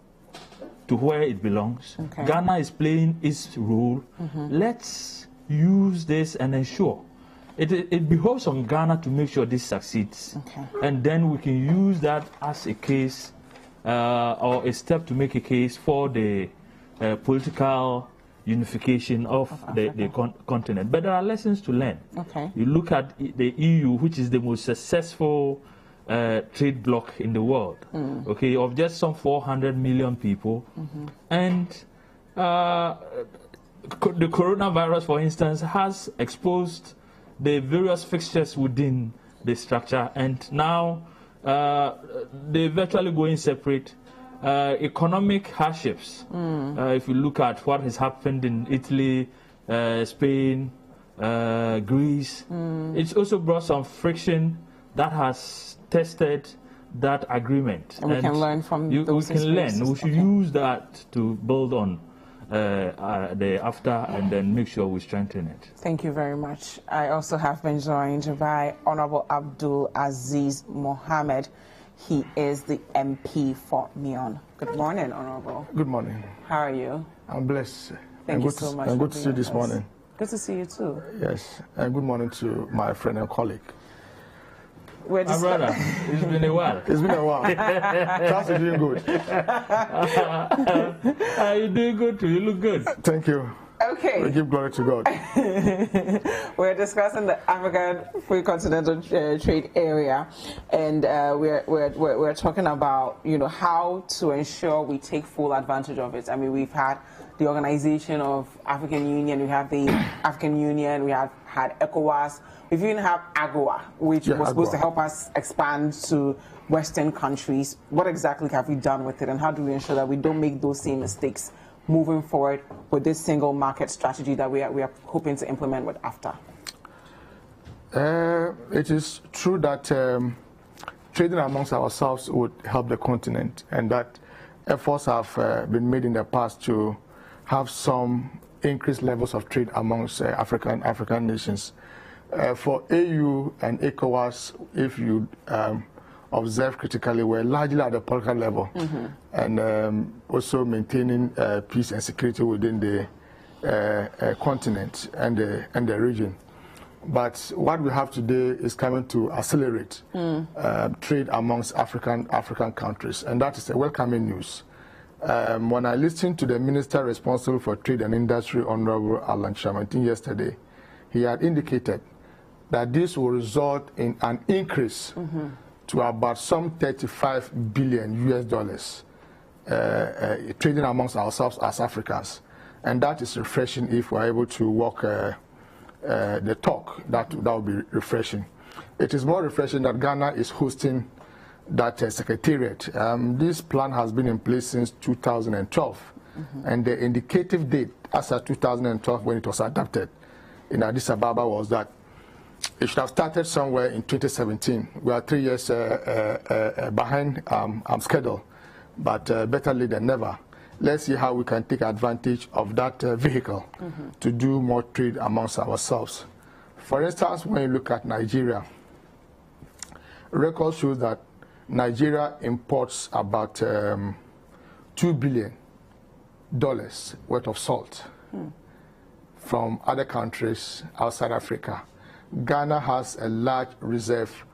to where it belongs. Ghana is playing its role. Let's use this and ensure. It behoves on Ghana to make sure this succeeds. And then we can use that as a case or a step to make a case for the political unification of the continent. But there are lessons to learn. You look at the EU, which is the most successful trade bloc in the world, of just some 400 million people. And the coronavirus, for instance, has exposed the various fixtures within the structure, and now they're virtually going separate. Economic hardships, if you look at what has happened in Italy, Spain, Greece, it's also brought some friction that has tested that agreement. And we can learn from those experiences. We should use that to build on the AfCFTA and then make sure we strengthen it. Thank you very much. I also have been joined by Honorable Abdul Aziz Mohammed. He is the MP for Mion. Good morning, Honorable. Good morning. How are you? I'm blessed. Thank you so much. And good to see you this morning. Good to see you too. Yes, and good morning to my friend and colleague. My brother, it's been a while. It's been a while. Trust you're doing good. You're doing good too. You look good. Thank you. Okay. We give glory to God. We're discussing the African Free Continental Trade Area, and we're talking about how to ensure we take full advantage of it. I mean, we've had the Organization of African Union, we have the African Union, we have had ECOWAS, we even have AGOA, which was supposed to help us expand to Western countries. What exactly have we done with it, and how do we ensure that we don't make those same mistakes moving forward with this single market strategy that we are hoping to implement with AfCFTA? It is true that trading amongst ourselves would help the continent, and that efforts have been made in the past to have some increased levels of trade amongst African nations. For AU and ECOWAS, if you observe critically, we're largely at the political level, and also maintaining peace and security within the continent and the region. But what we have today is coming to accelerate trade amongst African countries, and that is a welcoming news. When I listened to the minister responsible for trade and industry, Honorable Alan Shamantin, yesterday, he had indicated that this will result in an increase to about some $35 billion US trading amongst ourselves as Africans. And that is refreshing. If we're able to walk the talk, that would be refreshing. It is more refreshing that Ghana is hosting that secretariat. This plan has been in place since 2012, and the indicative date as of 2012 when it was adopted in Addis Ababa was that it should have started somewhere in 2017. We are 3 years behind schedule, but better late than never. Let's see how we can take advantage of that vehicle to do more trade amongst ourselves. For instance, when you look at Nigeria, record shows that Nigeria imports about $2 billion worth of salt from other countries outside Africa. Ghana has a large reserve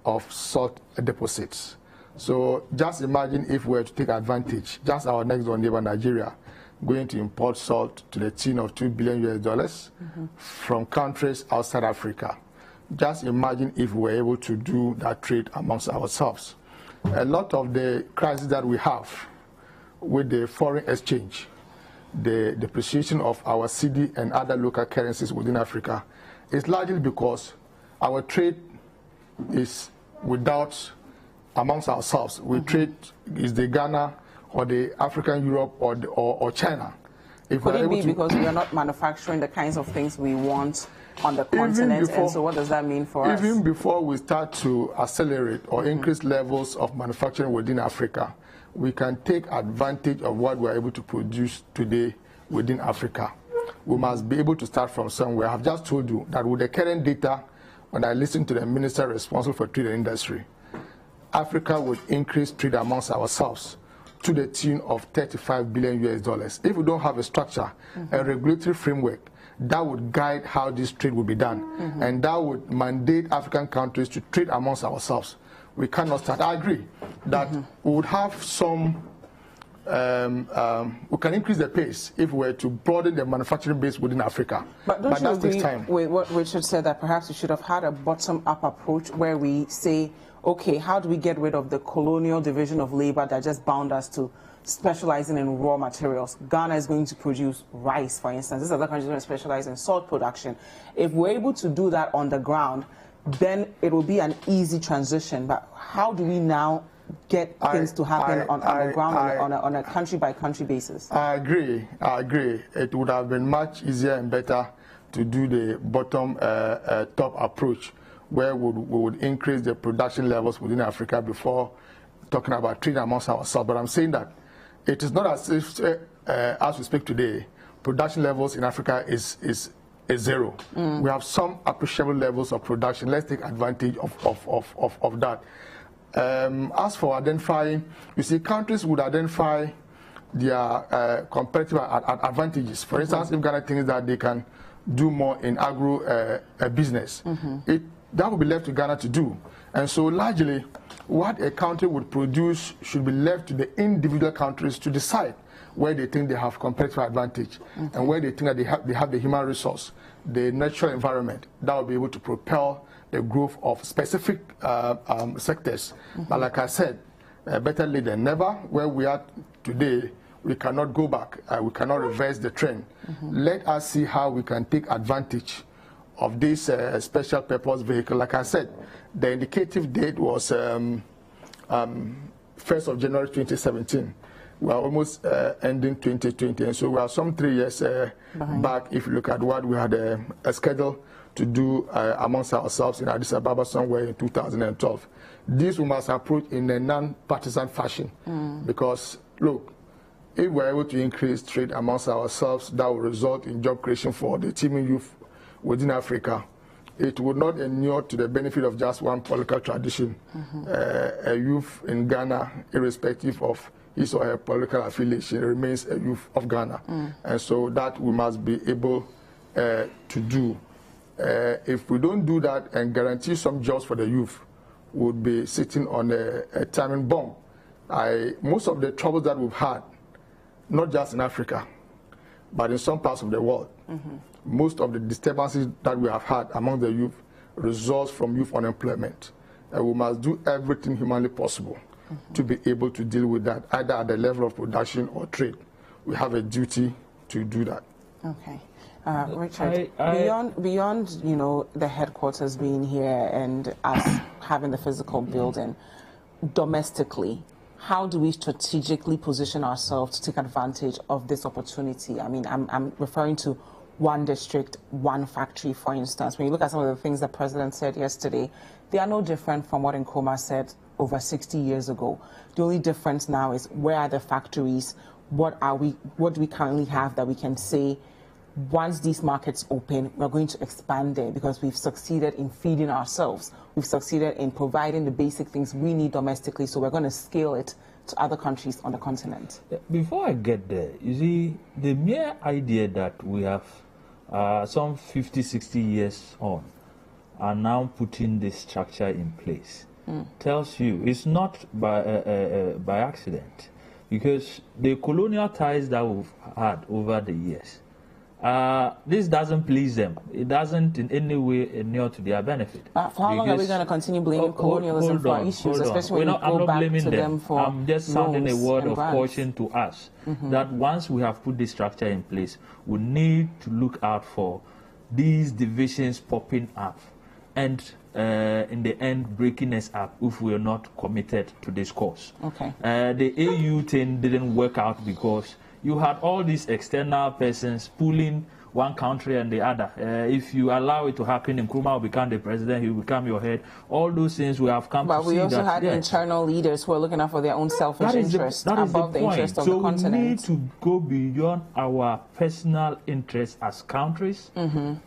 of salt deposits. So just imagine if we were to take advantage, just our next door neighbor Nigeria, going to import salt to the tune of $2 billion US from countries outside Africa. Just imagine if we were able to do that trade amongst ourselves. A lot of the crisis that we have with the foreign exchange the depreciation of our cedi and other local currencies within Africa is largely because our trade is without amongst ourselves. We trade is the Ghana or the African Europe or China. If could it be because we are not manufacturing the kinds of things we want on the continent, and so what does that mean for us? Even before we start to accelerate or increase levels of manufacturing within Africa, we can take advantage of what we are able to produce today within Africa. We must be able to start from somewhere. I have just told you that with the current data, when I listen to the minister responsible for trade and industry, Africa would increase trade amongst ourselves to the tune of $35 billion US. If we don't have a structure, a regulatory framework, that would guide how this trade will be done. And that would mandate African countries to trade amongst ourselves. We cannot start. I agree that we would have some, we can increase the pace if we were to broaden the manufacturing base within Africa. But don't you agree with what Richard said, that perhaps we should have had a bottom-up approach where we say, okay, how do we get rid of the colonial division of labor that just bound us to specializing in raw materials? Ghana is going to produce rice, for instance. This other country is going to specialize in salt production. If we're able to do that on the ground, then it will be an easy transition. But how do we now get things to happen on the ground on a country-by-country basis? I agree. It would have been much easier and better to do the bottom-top approach, where we would increase the production levels within Africa before talking about trade amongst ourselves. But I'm saying that it is not as if, as we speak today, production levels in Africa is zero. We have some appreciable levels of production. Let's take advantage of that. As for identifying, you see, countries would identify their competitive advantages. For instance, if Ghana thinks that they can do more in agro business, that would be left to Ghana to do. And so largely, what a country would produce should be left to the individual countries to decide where they think they have competitive advantage and where they think that they have the human resource, the natural environment that will be able to propel the growth of specific sectors. But like I said, better late than never. Where we are today, we cannot go back. We cannot reverse the trend. Let us see how we can take advantage of this special purpose vehicle. Like I said, the indicative date was 1st of January 2017. We are almost ending 2020, and so we are some 3 years back if you look at what we had a schedule to do amongst ourselves in Addis Ababa somewhere in 2012. This we must approach in a non-partisan fashion, because look, if we are able to increase trade amongst ourselves, that will result in job creation for the teeming youth within Africa. It would not inure to the benefit of just one political tradition. A youth in Ghana, irrespective of his or her political affiliation, remains a youth of Ghana. And so that we must be able to do. If we don't do that and guarantee some jobs for the youth, we would be sitting on a timing bomb. Most of the troubles that we've had, not just in Africa, but in some parts of the world, most of the disturbances that we have had among the youth results from youth unemployment. And we must do everything humanly possible to be able to deal with that, either at the level of production or trade. We have a duty to do that. Okay. Richard, beyond the headquarters being here and us having the physical building, domestically, how do we strategically position ourselves to take advantage of this opportunity? I mean, I'm referring to one district, one factory, for instance. When you look at some of the things the president said yesterday, they are no different from what Nkrumah said over 60 years ago. The only difference now is where are the factories? What do we currently have that we can say, once these markets open, we're going to expand there because we've succeeded in feeding ourselves. We've succeeded in providing the basic things we need domestically, so we're going to scale it to other countries on the continent. Before I get there, you see, the mere idea that we have some 50, 60 years on are now putting this structure in place tells you it's not by accident, because the colonial ties that we've had over the years this doesn't please them. It doesn't in any way inure to their benefit. For how long are we going to continue blaming colonialism for issues, especially when I'm go not back blaming to them for I'm just sounding a word of grants. caution to us that once we have put this structure in place, we need to look out for these divisions popping up and in the end breaking us up if we are not committed to this cause. Okay. The AU thing didn't work out because you had all these external persons pulling one country and the other. If you allow it to happen, Nkrumah will become the president, he will become your head. All those things we have come to see. But we also had internal leaders who are looking out for their own selfish interest above the interest of the continent. So we need to go beyond our personal interests as countries,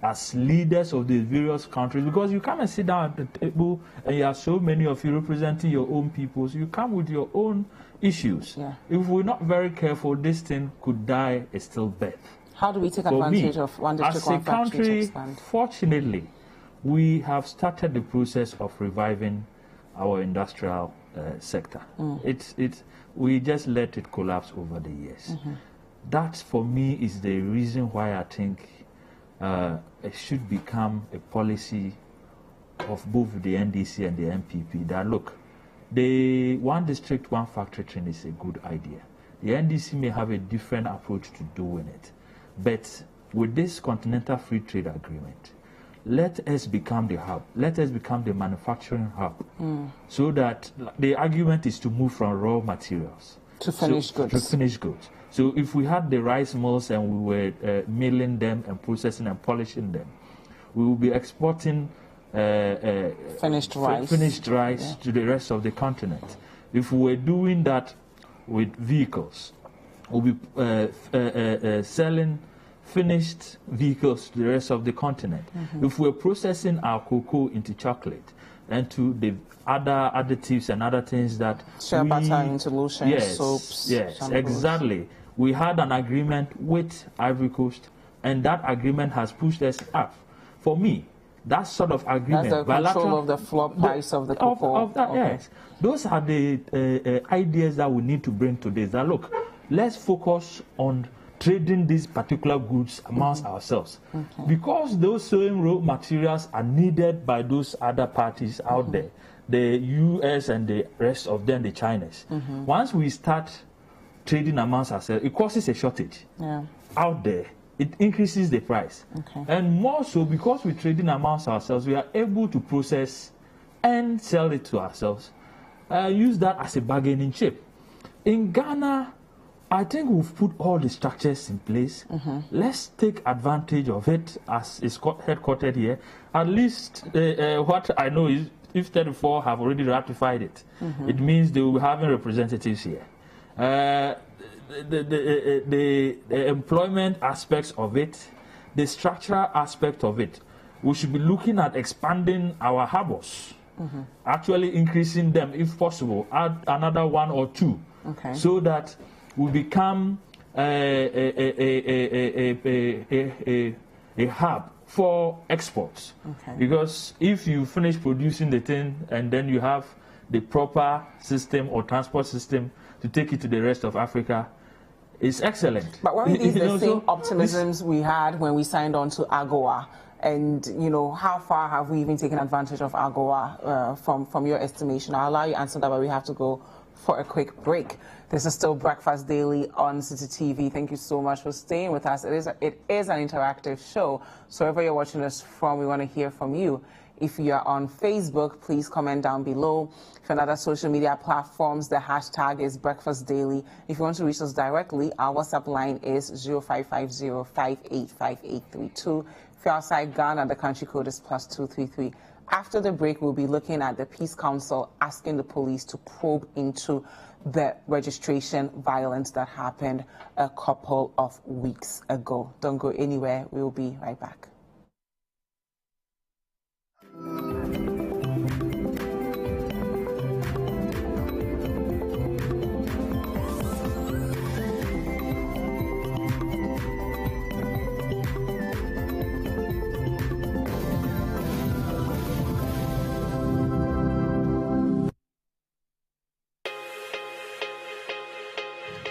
as leaders of the various countries, because you come and sit down at the table and you have so many of you representing your own peoples. You come with your own issues. Yeah. If we're not very careful, this thing could die a stillbirth. How do we take advantage of one district, one factory to expand? Fortunately, we have started the process of reviving our industrial sector. We just let it collapse over the years. That, for me, is the reason why I think it should become a policy of both the NDC and the MPP that, look, the one district, one factory thing is a good idea. The NDC may have a different approach to doing it. But with this Continental Free Trade Agreement, let us become the hub. Let us become the manufacturing hub. So that the argument is to move from raw materials to finished goods. To finished goods. So if we had the rice mills and we were milling them and processing and polishing them, we will be exporting finished rice to the rest of the continent. If we were doing that with vehicles, we'll be selling finished vehicles to the rest of the continent. If we're processing our cocoa into chocolate and to the other additives and other things that shea butter into lotion, soaps. Yes, exactly. We had an agreement with Ivory Coast, and that agreement has pushed us up. For me, that sort of agreement, that's the control of the floor price of the cocoa. Yes, those are the ideas that we need to bring to this. That look, let's focus on trading these particular goods amongst ourselves. Because those same raw materials are needed by those other parties out there, the US and the rest of them, the Chinese. Once we start trading amongst ourselves, it causes a shortage out there. It increases the price. And more so, because we're trading amongst ourselves, we are able to process and sell it to ourselves, use that as a bargaining chip. In Ghana, I think we've put all the structures in place. Let's take advantage of it as it's headquartered here. At least what I know is if 34 have already ratified it, it means they will be having representatives here. The employment aspects of it, the structural aspect of it, we should be looking at expanding our harbors, actually increasing them if possible, add another one or two, so that we become a hub for exports. Because if you finish producing the thing and then you have the proper system or transport system to take it to the rest of Africa, it's excellent. But weren't these the same optimisms we had when we signed on to AGOA? And, you know, how far have we even taken advantage of AGOA from your estimation? I'll allow you to answer that, but we have to go for a quick break. This is still Breakfast Daily on City TV. Thank you so much for staying with us. It is an interactive show, so wherever you're watching us from, we want to hear from you. If you're on Facebook, please comment down below. If you're on other social media platforms, the hashtag is Breakfast Daily. If you want to reach us directly, our WhatsApp line is 0550-585832. If you're outside Ghana, the country code is +233. After the break, we'll be looking at the Peace Council asking the police to probe into the registration violence that happened a couple of weeks ago. Don't go anywhere. We'll be right back.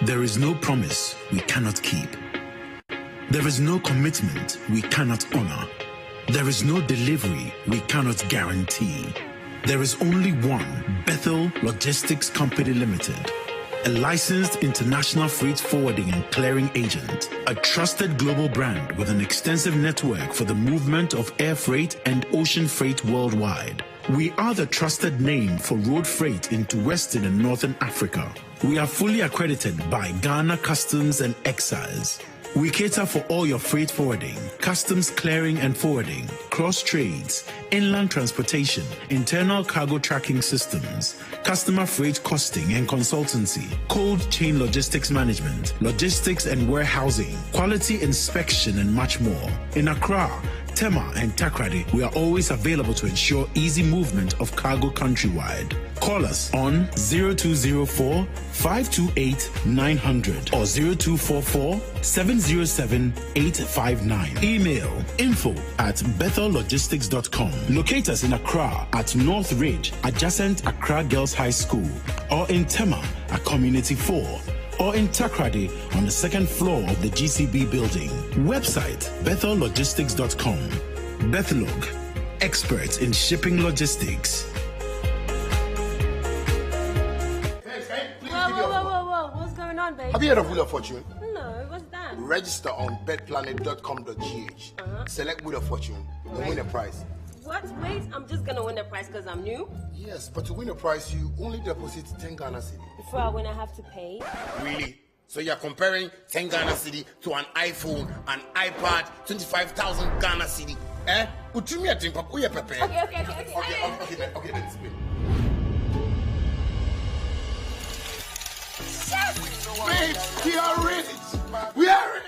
There is no promise we cannot keep. There is no commitment we cannot honor. There is no delivery we cannot guarantee. There is only one Bethel Logistics Company Limited, a licensed international freight forwarding and clearing agent, a trusted global brand with an extensive network for the movement of air freight and ocean freight worldwide. We are the trusted name for road freight into Western and Northern Africa. We are fully accredited by Ghana Customs and Excise. We cater for all your freight forwarding, customs clearing and forwarding, cross trades, inland transportation, internal cargo tracking systems, customer freight costing and consultancy, cold chain logistics management, logistics and warehousing, quality inspection, and much more. In Accra, Tema, and Takrady, we are always available to ensure easy movement of cargo countrywide. Call us on 0204 528 900 or 0244 707 859. Email info@bethellogistics.com. Locate us in Accra at North Ridge, adjacent Accra Girls High School, or in Tema at Community 4, or in Takrady on the second floor of the GCB building. Website bethellogistics.com. Bethelog, experts in shipping logistics. Whoa, what's going on, babe? Have you heard of Wheel of Fortune? No, what's that? Register on betplanet.com.gh. Select Wheel of Fortune and win a prize. What? Wait, I'm just gonna win a prize because I'm new? Yes, but to win a prize, you only deposit 10 Ghana cedi. Before I win, I have to pay? Really? So you're comparing 10 Ghana cedi to an iPhone, an iPad, 25,000 Ghana cedi. Eh? Okay, let me spin. Yes! Babe, we are rich! We are rich!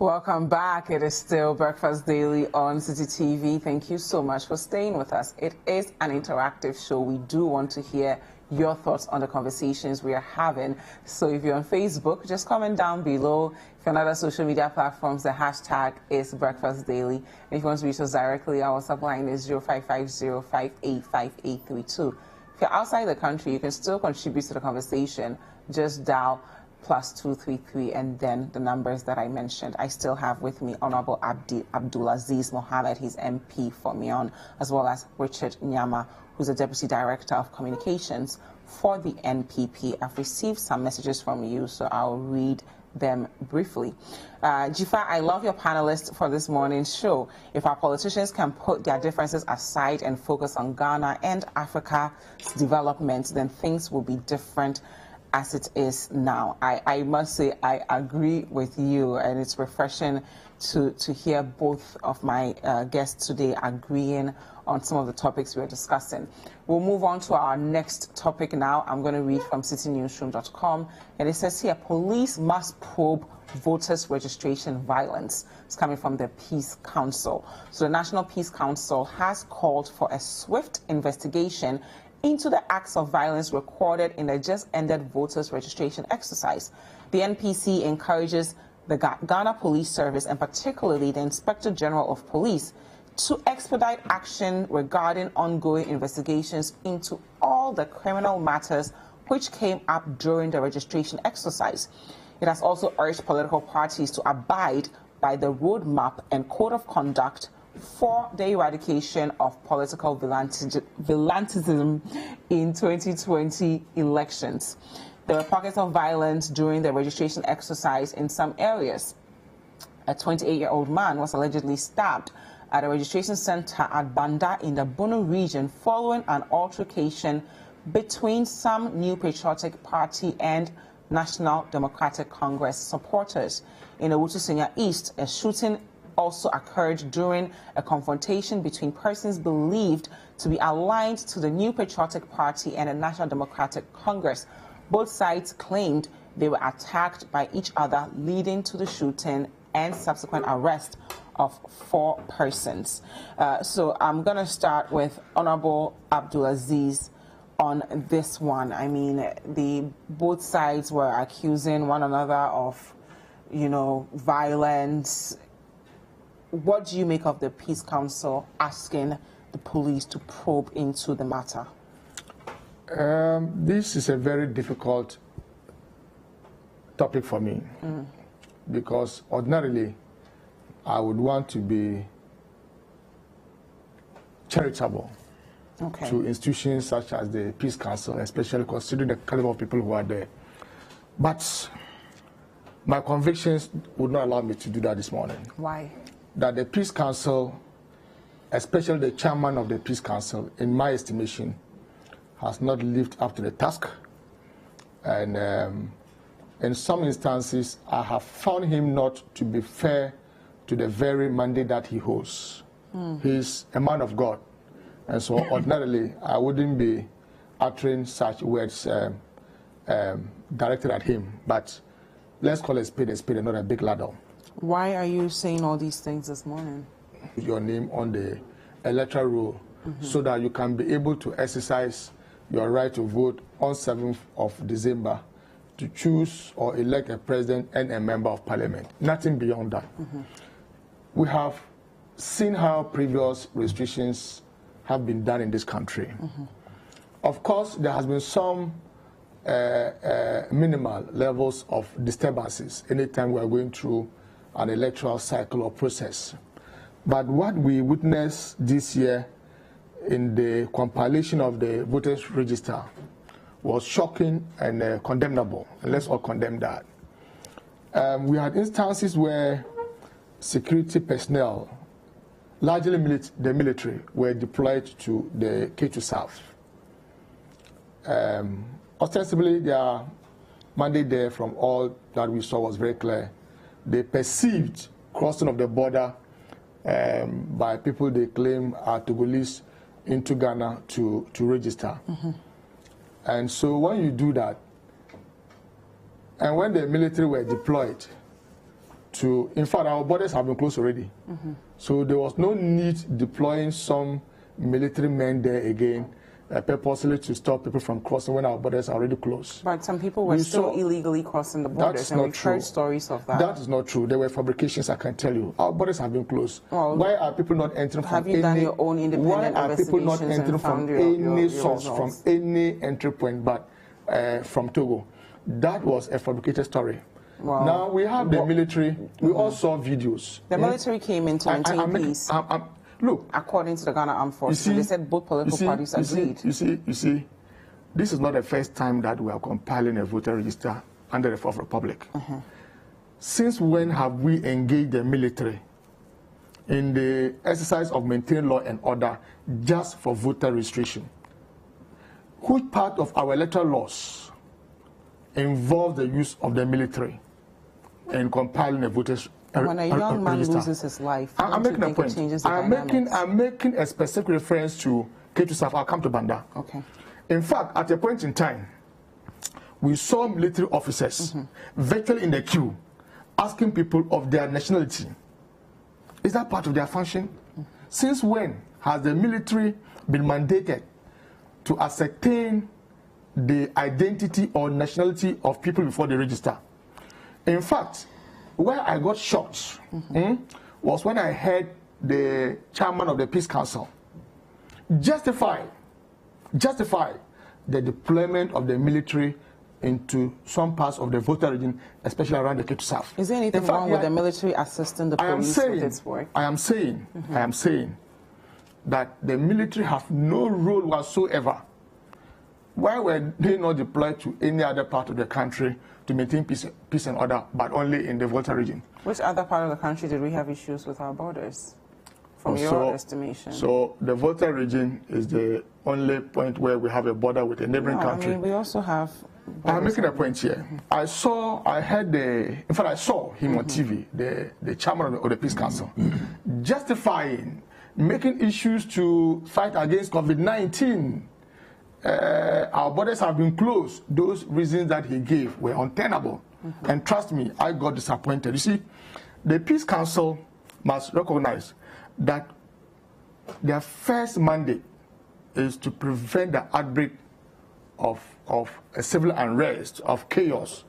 Welcome back. It is still Breakfast Daily on City TV. Thank you so much for staying with us. It is an interactive show. We do want to hear your thoughts on the conversations we are having. So if you're on Facebook, just comment down below. If you're on other social media platforms, the hashtag is Breakfast Daily. And if you want to reach us directly, our WhatsApp line is 0550585832. If you're outside the country, you can still contribute to the conversation. Just dial +233 and then the numbers that I mentioned. I still have with me Honorable Abdulaziz Mohammed, he's MP for Mion, as well as Richard Nyama, who's the Deputy Director of Communications for the NPP. I've received some messages from you, so I'll read them briefly. Dziffa, I love your panelists for this morning's show. If our politicians can put their differences aside and focus on Ghana and Africa's development, then things will be different as it is now. I must say I agree with you, and it's refreshing to hear both of my guests today agreeing on some of the topics we're discussing. We'll move on to our next topic now. I'm going to read from citynewsroom.com, and it says here, police must probe voters' registration violence. It's coming from the Peace Council. So the National Peace Council has called for a swift investigation into the acts of violence recorded in the just-ended voters' registration exercise. The NPC encourages the Ghana Police Service, and particularly the Inspector General of Police, to expedite action regarding ongoing investigations into all the criminal matters which came up during the registration exercise. It has also urged political parties to abide by the roadmap and code of conduct for the eradication of political vigilantism in 2020 elections. There were pockets of violence during the registration exercise in some areas. A 28-year-old man was allegedly stabbed at a registration center at Banda in the Bono region following an altercation between some New Patriotic Party and National Democratic Congress supporters. In Owutu-Senya East, a shooting also occurred during a confrontation between persons believed to be aligned to the New Patriotic Party and the National Democratic Congress. Both sides claimed they were attacked by each other, leading to the shooting and subsequent arrest of 4 persons. So I'm going to start with Honorable Abdulaziz on this one? I mean, both sides were accusing one another of, violence. What do you make of the Peace Council asking the police to probe into the matter? This is a very difficult topic for me because ordinarily I would want to be charitable to institutions such as the Peace Council, especially considering the caliber of people who are there. But my convictions would not allow me to do that this morning. Why? That the Peace Council, especially the chairman of the Peace Council, in my estimation, has not lived up to the task. And in some instances, I have found him not to be fair to the very mandate that he holds. He's a man of God. And so ordinarily, I wouldn't be uttering such words directed at him. But let's call a spade and not a big ladder. Why are you saying all these things this morning? Your name on the electoral roll so that you can be able to exercise your right to vote on 7th of December to choose or elect a president and a member of parliament. Nothing beyond that. We have seen how previous restrictions have been done in this country. Of course, there has been some minimal levels of disturbances anytime we are going through an electoral cycle or process. But what we witnessed this year in the compilation of the voters register was shocking and condemnable. And let's all condemn that. We had instances where security personnel, largely the military, were deployed to the K2 South. Ostensibly, their mandate there from all that we saw was very clear. They perceived crossing of the border by people they claim are Togolese into Ghana to register. And so when you do that, and when the military were deployed to, in fact, our borders have been closed already. So there was no need deploying some military men there again, purposely to stop people from crossing when our borders are already closed. But some people were still illegally crossing the borders, and we've heard stories of that. That is not true. There were fabrications, I can tell you. Our borders have been closed. Well, why are people not entering from any... Have you done your own independent Why are people not entering from any source, from any entry point, but from Togo? That was a fabricated story. Wow. Now we have the military. We all saw videos. The military came in to maintain peace. Look, according to the Ghana Armed Forces, they said both political parties agreed. You see, this is not the first time that we are compiling a voter register under the Fourth Republic. Since when have we engaged the military in the exercise of maintaining law and order just for voter registration? Which part of our electoral laws involve the use of the military in compiling a voter's when a young man loses his life, I'm making a point. I'm making a specific reference to K2 South. I'll come to Banda. Okay. In fact, at a point in time, we saw military officers virtually in the queue asking people of their nationality. Is that part of their function? Since when has the military been mandated to ascertain the identity or nationality of people before they register? In fact, where I got shocked was when I heard the chairman of the Peace Council justify the deployment of the military into some parts of the voter region, especially around the K2 South. Is there anything wrong with the military assisting the police with its work? I am saying that the military have no role whatsoever. Why were they not deployed to any other part of the country to maintain peace and order, but only in the Volta region? Which other part of the country did we have issues with our borders, from your estimation? So the Volta region is the only point where we have a border with a neighboring country. I mean, we also have... I'm making a point here. I saw him on TV, the chairman of the Peace Council, justifying making issues to fight against COVID-19. Our borders have been closed. Those reasons that he gave were untenable. And trust me, I got disappointed. You see, the Peace Council must recognize that their first mandate is to prevent the outbreak a civil unrest, of chaos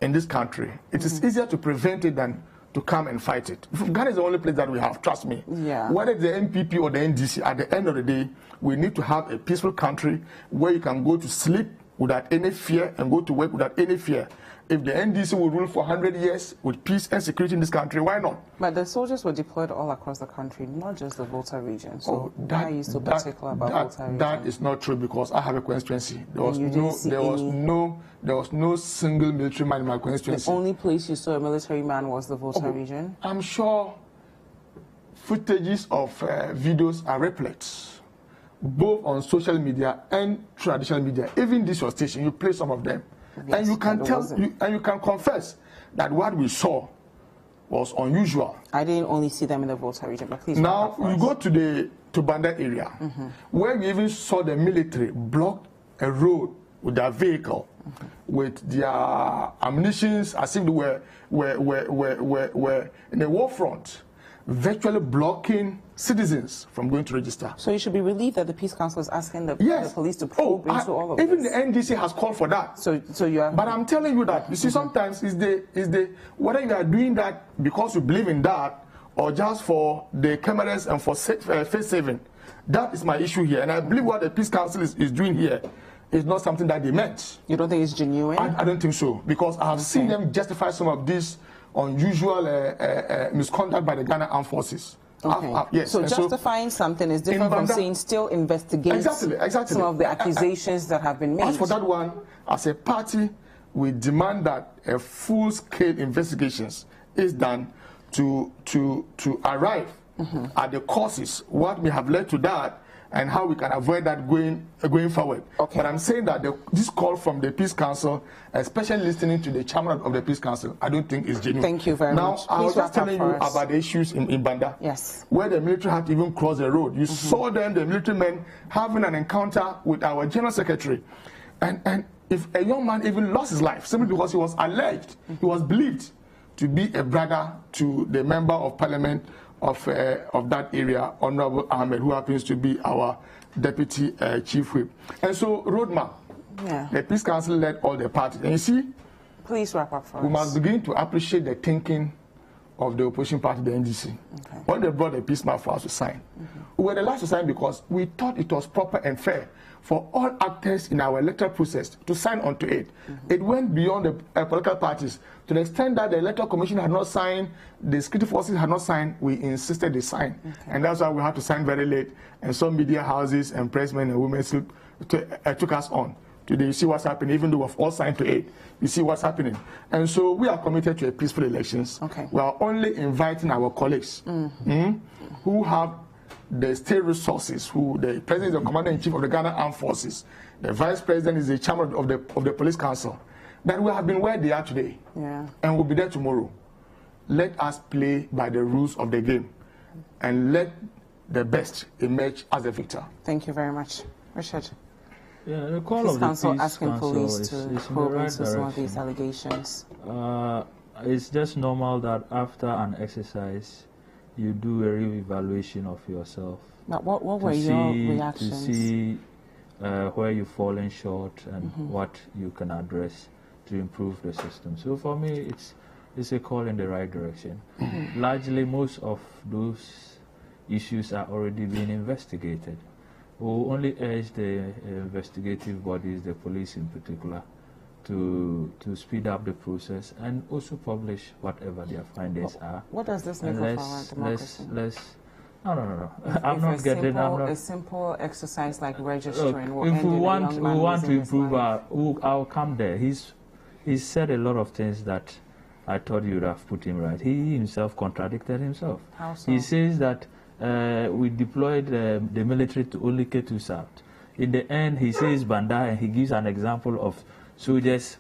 in this country, it is easier to prevent it than to come and fight it. Ghana is the only place that we have, trust me. Yeah. Whether it's the MPP or the NDC, at the end of the day, we need to have a peaceful country where you can go to sleep without any fear and go to work without any fear. If the NDC will rule for 100 years with peace and security in this country, why not? But the soldiers were deployed all across the country, not just the Volta region. So why are you so particular about Volta region? That is not true, because I have a constituency. There was no single military man in my constituency. The only place you saw a military man was the Volta region? I'm sure footages of videos are replete, both on social media and traditional media. Even this your station, you play some of them. Yes, and you can you can confess that what we saw was unusual. I didn't only see them in the Volta region, but please. Now you go to Banda area, where we even saw the military block a road with their vehicle, with their ammunitions, as if they were in the war front, virtually blocking citizens from going to register. So you should be relieved that the Peace Council is asking the police to probe into all of even this. Even the NDC has called for that. So you are. But I'm telling you that, you see, sometimes is the whether you are doing that because you believe in that or just for the cameras and for face saving. That is my issue here, and I believe what the Peace Council is doing here is not something that they meant. You don't think it's genuine? I don't think so, because I have seen them justify some of this unusual misconduct by the Ghana Armed Forces. Okay. Yes. So justifying something is different from saying still investigate exactly. some of the accusations that have been made. As for that one, as a party, we demand that a full-scale investigations is done to arrive at the causes, what may have led to that, and how we can avoid that going forward. Okay. But I'm saying that this call from the Peace Council, especially listening to the chairman of the Peace Council, I don't think is genuine. Thank you very much. Now, I was just telling you about the issues in Banda, where the military had to even cross the road. You saw them, the military men, having an encounter with our General Secretary. And if a young man even lost his life, simply because he was alleged, he was believed to be a brother to the member of parliament of that area, Honorable Ahmed, who happens to be our deputy chief whip. And so, roadmap. The Peace Council led all the parties. And you see, please wrap up for us. We must begin to appreciate the thinking of the opposition party, the NDC. Okay. When they brought the peace map for us to sign, we were the last to sign because we thought it was proper and fair for all actors in our electoral process to sign onto it. It went beyond the political parties to the extent that the Electoral Commission had not signed, the security forces had not signed. We insisted they sign, and that's why we had to sign very late. And some media houses and pressmen and women took us on. Today, you see what's happening. Even though we've all signed to it, you see what's happening. And so we are committed to a peaceful elections. Okay. We are only inviting our colleagues who have the state resources, who the president is the commander-in-chief of the Ghana Armed Forces, the vice president is the chairman of the police council, that we have been where they are today, and will be there tomorrow. Let us play by the rules of the game, and let the best emerge as the victor. Thank you very much. Richard. Yeah, the call of the Peace asking police to probe into some of these allegations. It's just normal that after an exercise, you do a re-evaluation of yourself. But what were your reactions? To see where you've fallen short and what you can address to improve the system. So for me, it's a call in the right direction. Largely, most of those issues are already being investigated. We will only urge the investigative bodies, the police in particular, to speed up the process and also publish whatever their findings are. What does this mean for our democracy? No. I'm not getting. A simple exercise like registering. Look, if we want to improve I'll come there. He's said a lot of things that I thought you would have put him right. He himself contradicted himself. How so? He says that we deployed the military to only Ketu South. In the end, he says Banda, and he gives an example of soldiers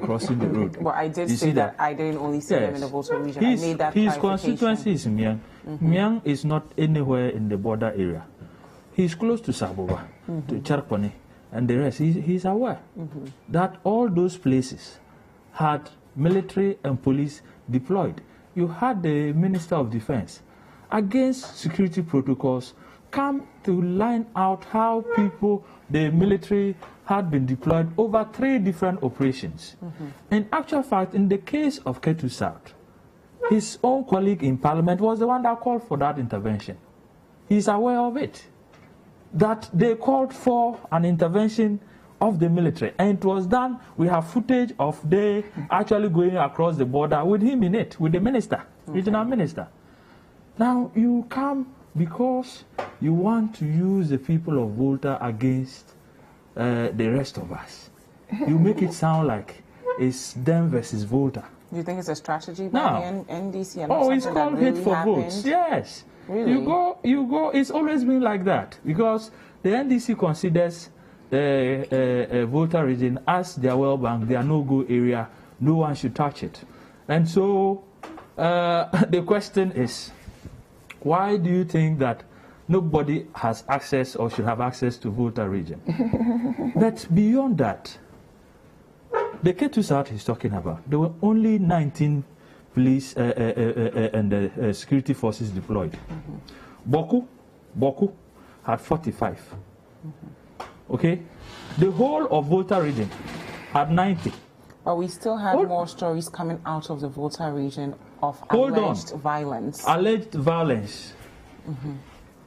crossing the road. Well, I did say that I didn't only see them in the Volta region. I made that his constituency is Miang. Miang is not anywhere in the border area. He's close to Saboba, to Charpone, and the rest. He's aware that all those places had military and police deployed. You had the Minister of Defense against security protocols come to line out how the military had been deployed over 3 different operations. In actual fact, in the case of Ketu South, his own colleague in parliament was the one that called for that intervention. He's aware of it, that they called for an intervention of the military, and it was done. We have footage of they actually going across the border with him in it, with the minister, regional minister. Now you come because you want to use the people of Volta against the rest of us. You make it sound like it's them versus Volta. Do you think it's a strategy by the NDC? And it's called hate for votes. Yes. Really? You go. It's always been like that because the NDC considers Volta region as their World Bank, their no-go area. No one should touch it. And so the question is, why do you think that nobody has access or should have access to Volta region? But beyond that, the Ketu South he's talking about, there were only 19 police and security forces deployed. Boku had 45. Okay? The whole of Volta region had 90. But we still have more stories coming out of the Volta region of alleged violence. Alleged violence.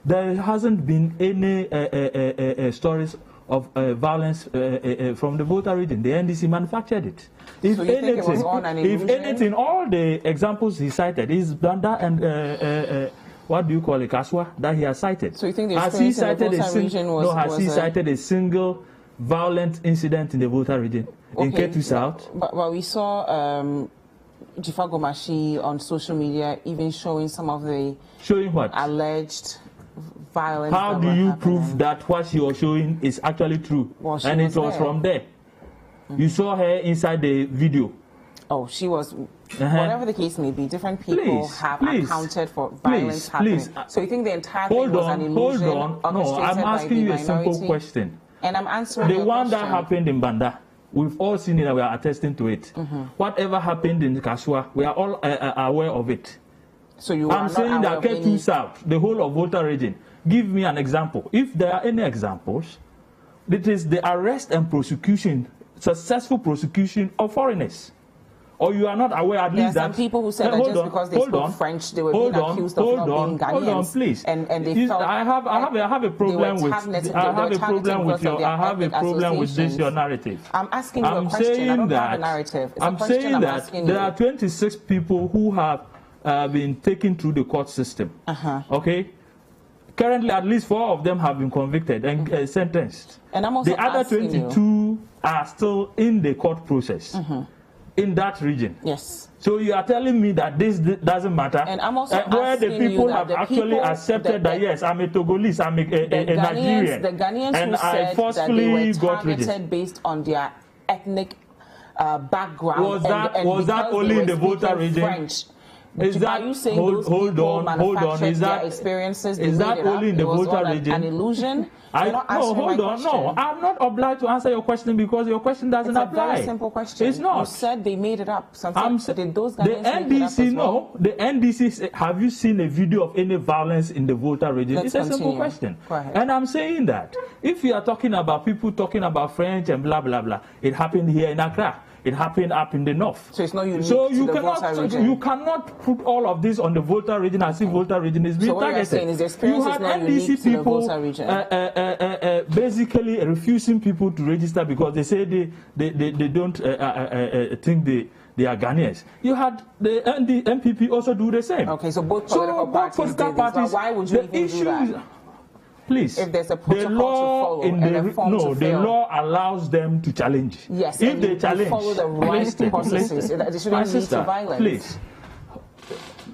There hasn't been any stories of violence from the Volta region. The NDC manufactured it. If anything, all the examples he cited is Blanda and what do you call it, Kaswa, that he has cited. So you think the experience in the Volta region was... has he cited a single violent incident in the Volta region in Ketu South? But we saw Dziffa Gomashi on social media even showing some of the... Showing what? Alleged violence. How do you prove that what she was showing is actually true? Well, and it was from there. You saw her inside the video. Oh, she was... Whatever the case may be, different people have accounted for violence happening. So you think the entire thing was an illusion? Hold on. No, I'm asking you a simple question. And I'm answering the one that happened in Banda. We've all seen it and we are attesting to it. Whatever happened in Kaswa, we are all aware of it. So you I'm saying that Ketu South, the whole of Volta region. Give me an example. If there are any examples, it is the arrest and prosecution, successful prosecution of foreigners. Or you are not aware at least that... There are some people who said that just because they spoke French, they were being accused of not being Ghanaians. Hold on, please. And they felt... I have a problem with this, your narrative. I'm asking you a question. I don't have a narrative. I'm saying that there are 26 people who have been taken through the court system. Okay? Currently, at least 4 of them have been convicted and sentenced. And I'm also the other 22 are still in the court process. In that region. Yes. So you are telling me that this doesn't matter? And I'm also where the people have actually accepted that yes, I'm a Togolese, I'm a Nigerian. The Ghanaians and who said I forcefully that they were targeted based on their ethnic background. Was that only in the Volta region? French. Is that, are you saying hold on, is that experiences? Is that only in the Volta region? An illusion? Hold on. No, I'm not obliged to answer your question because your question doesn't apply. It's a very simple question. It's not. You said they made it up. Did those the NDC, no. The NDC, have you seen a video of any violence in the Volta region? It's a simple question. Go ahead. And I'm saying that if you are talking about people talking about French and blah, blah, blah, it happened here in Accra. It happened up in the north. So it's not unique to the Volta region. You cannot put all of this on the Volta region as if Volta region is being targeted. So what you're saying is the experience is not unique to the Volta region. Basically refusing people to register because they say they don't think they are Ghanaians. You had the MPP also do the same. Okay, so both political parties did this. Why would you even do that? Please, if there's a protocol to follow, the law allows them to challenge. Yes, if they challenge, follow the right processes. It shouldn't lead to violence. Please,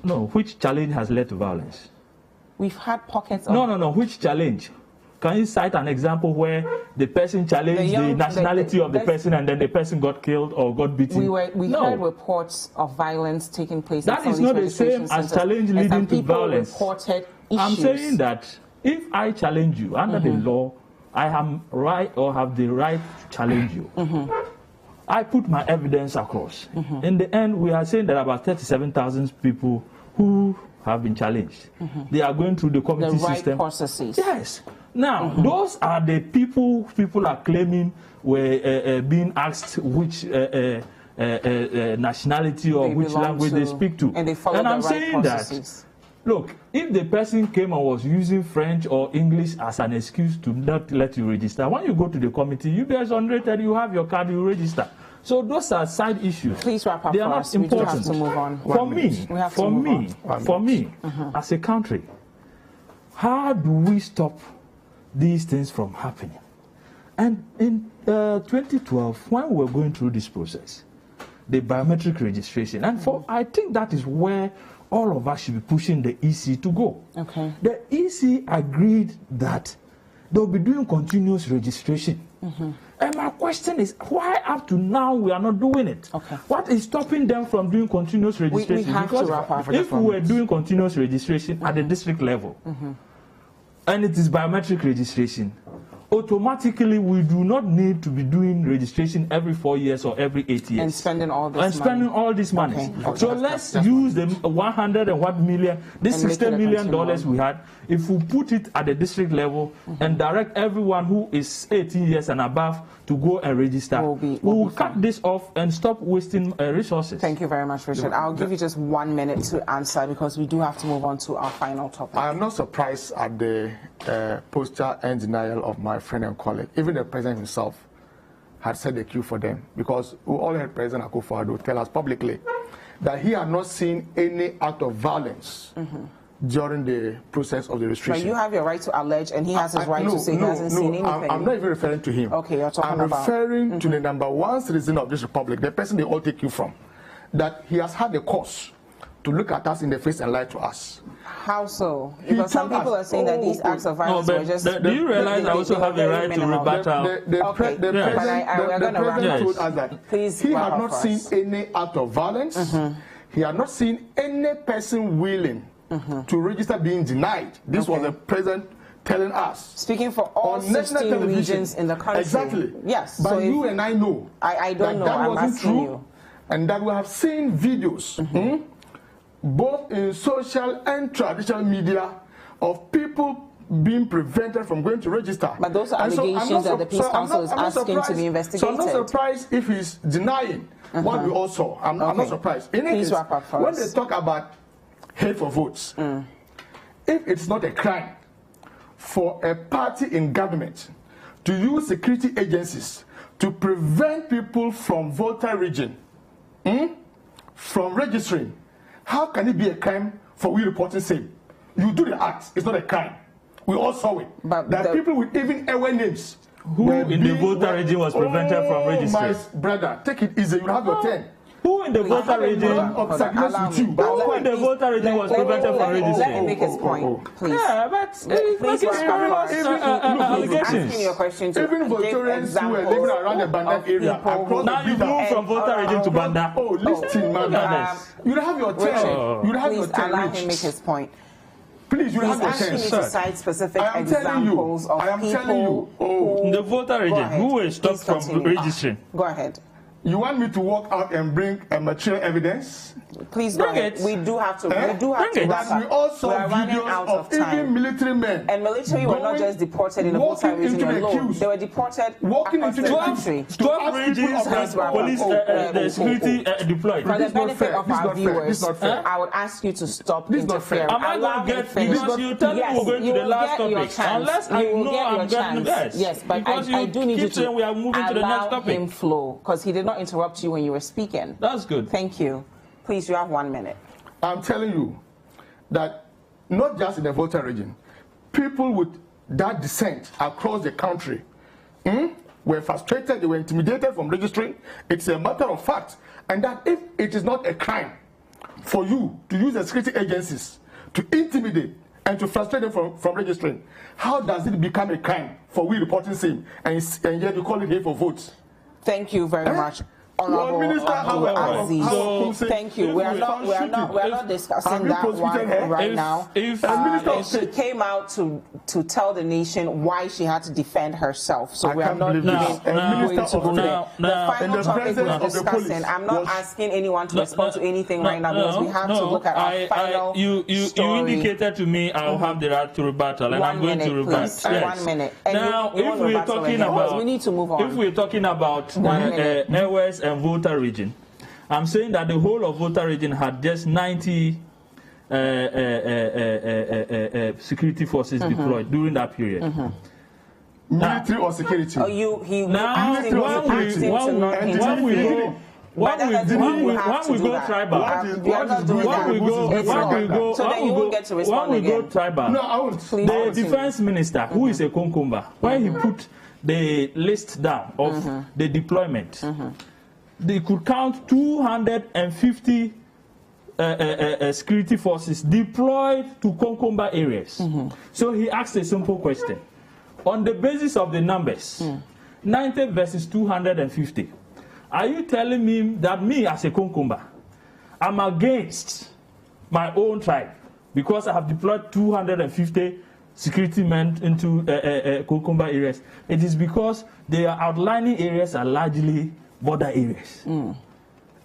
no. Which challenge has led to violence? We've had pockets of... No. Which challenge? Can you cite an example where the person challenged the nationality of the person and then the person got killed or got beaten? We heard reports of violence taking place. That is not the same as challenge leading to violence. Reported issues. I'm saying that if I challenge you under the law, I am right or have the right to challenge you. I put my evidence across. In the end, we are saying that about 37,000 people who have been challenged. They are going through the committee system. Processes. Yes. Now, those are the people are claiming were being asked which nationality or which language they speak to. And they follow and I'm the saying processes. that, look, if the person came and was using French or English as an excuse to not let you register, when you go to the committee, you guys unrated, you have your card, you register. So those are side issues. Please wrap up. They are not important. We do have to move on. For me, as a country, how do we stop these things from happening? And in 2012, when we were going through this process, the biometric registration, and I think that is where all of us should be pushing the EC to go. Okay. The EC agreed that they'll be doing continuous registration. And my question is, why up to now we are not doing it? Okay. What is stopping them from doing continuous registration? We have because to wrap up. if we were doing continuous registration at the district level, and it is biometric registration, automatically we do not need to be doing registration every 4 years or every 8 years. And spending all this money. Okay. So let's use the 100 and what million, this $60 million we had, if we put it at the district level and direct everyone who is 18 years and above to go and register, we will cut this off and stop wasting resources. Thank you very much, Richard. I'll give you just 1 minute to answer because we do have to move on to our final topic. I am not surprised at the posture and denial of my friend and colleague. Even the president himself had set the queue for them, because we all heard President Akufo-Addo tell us publicly that he had not seen any act of violence during the process of the restriction. But you have your right to allege, and he has his right to say he hasn't seen anything. I'm not even referring to him. Okay, you're talking about... I'm referring to the #1 citizen of this republic, the person they all take you from, that he has had the cause to look at us in the face and lie to us. How so? Because some people are saying that these acts of violence were just... Do you realize I also have the right to rebut The president told us that he had not seen any act of violence. He had not seen any person willing to register being denied. This was the president telling us. Speaking for all 16 regions in the country. Exactly. Yes. But so you and I know I don't know. That wasn't true. You. And that we have seen videos, both in social and traditional media, of people being prevented from going to register. But those are allegations that the Peace Council is asking to be investigated. So I'm not surprised if he's denying what we all saw. I'm not surprised. Please wrap up for when us. they talk about hate for votes, if it's not a crime for a party in government to use security agencies to prevent people from voter region from registering, how can it be a crime for we reporting same? You do the act, it's not a crime. We all saw it. But that people with even aware names who in the voter region was prevented from registering. My brother, take it easy, you have your 10. Who in the voter region was prevented from registering? Let me make his point, please. Yeah, but please asking your question to even Voterians who are living around the Banda area across now you move from voter region to Banda. Oh, listen, man. You have your 10. You have your 10. Please allow him make his point. Please, you have your 10. He's asking you to cite specific examples of people in the voter region who were stopped from registering. Go ahead. You want me to walk out and bring material evidence? Please go ahead. We do have to. We do have to. We also videos of even military men. And military were not just deported in the voter region alone. They were deported walking across into the the country. 12 regions has police the security deployed. For the benefit of our viewers, I would ask you to stop interfering. Am I going to get because you tell me we're going to the last topic unless I know I'm getting the best. Yes, but I do need you to we are moving to the next topic. Allow him flow because he did not interrupt you when you were speaking. That's good. Thank you. Please, you have 1 minute. I'm telling you that not just in the voter region, people with that descent across the country were frustrated, they were intimidated from registering. It's a matter of fact. And that if it is not a crime for you to use the security agencies to intimidate and to frustrate them from registering, how does it become a crime for we reporting same and yet you call it hate for votes? Thank you very much. Honorable Aziz. Thank you. We are not discussing that one right now. And she came out to tell the nation why she had to defend herself. So we are not going to go there. The final topic we're discussing, I'm not asking anyone to respond to anything right now because we have to look at our final You indicated to me I'll have the right to rebuttal, and I'm going to rebut. Yes. 1 minute. And now, if we're talking about, we need to move on. If we're talking about airways and Volta region, I'm saying that the whole of Volta region had just 90 security forces deployed during that period. Military or security? When we go tribal, the defense minister, who is a Konkumba, when he put the list down of the deployment, they could count 250 security forces deployed to Konkumba areas. So he asked a simple question. On the basis of the numbers, 90 versus 250, are you telling me that me as a Konkumba, I'm against my own tribe because I have deployed 250 security men into Konkumba areas? It is because their outlining areas are largely border areas.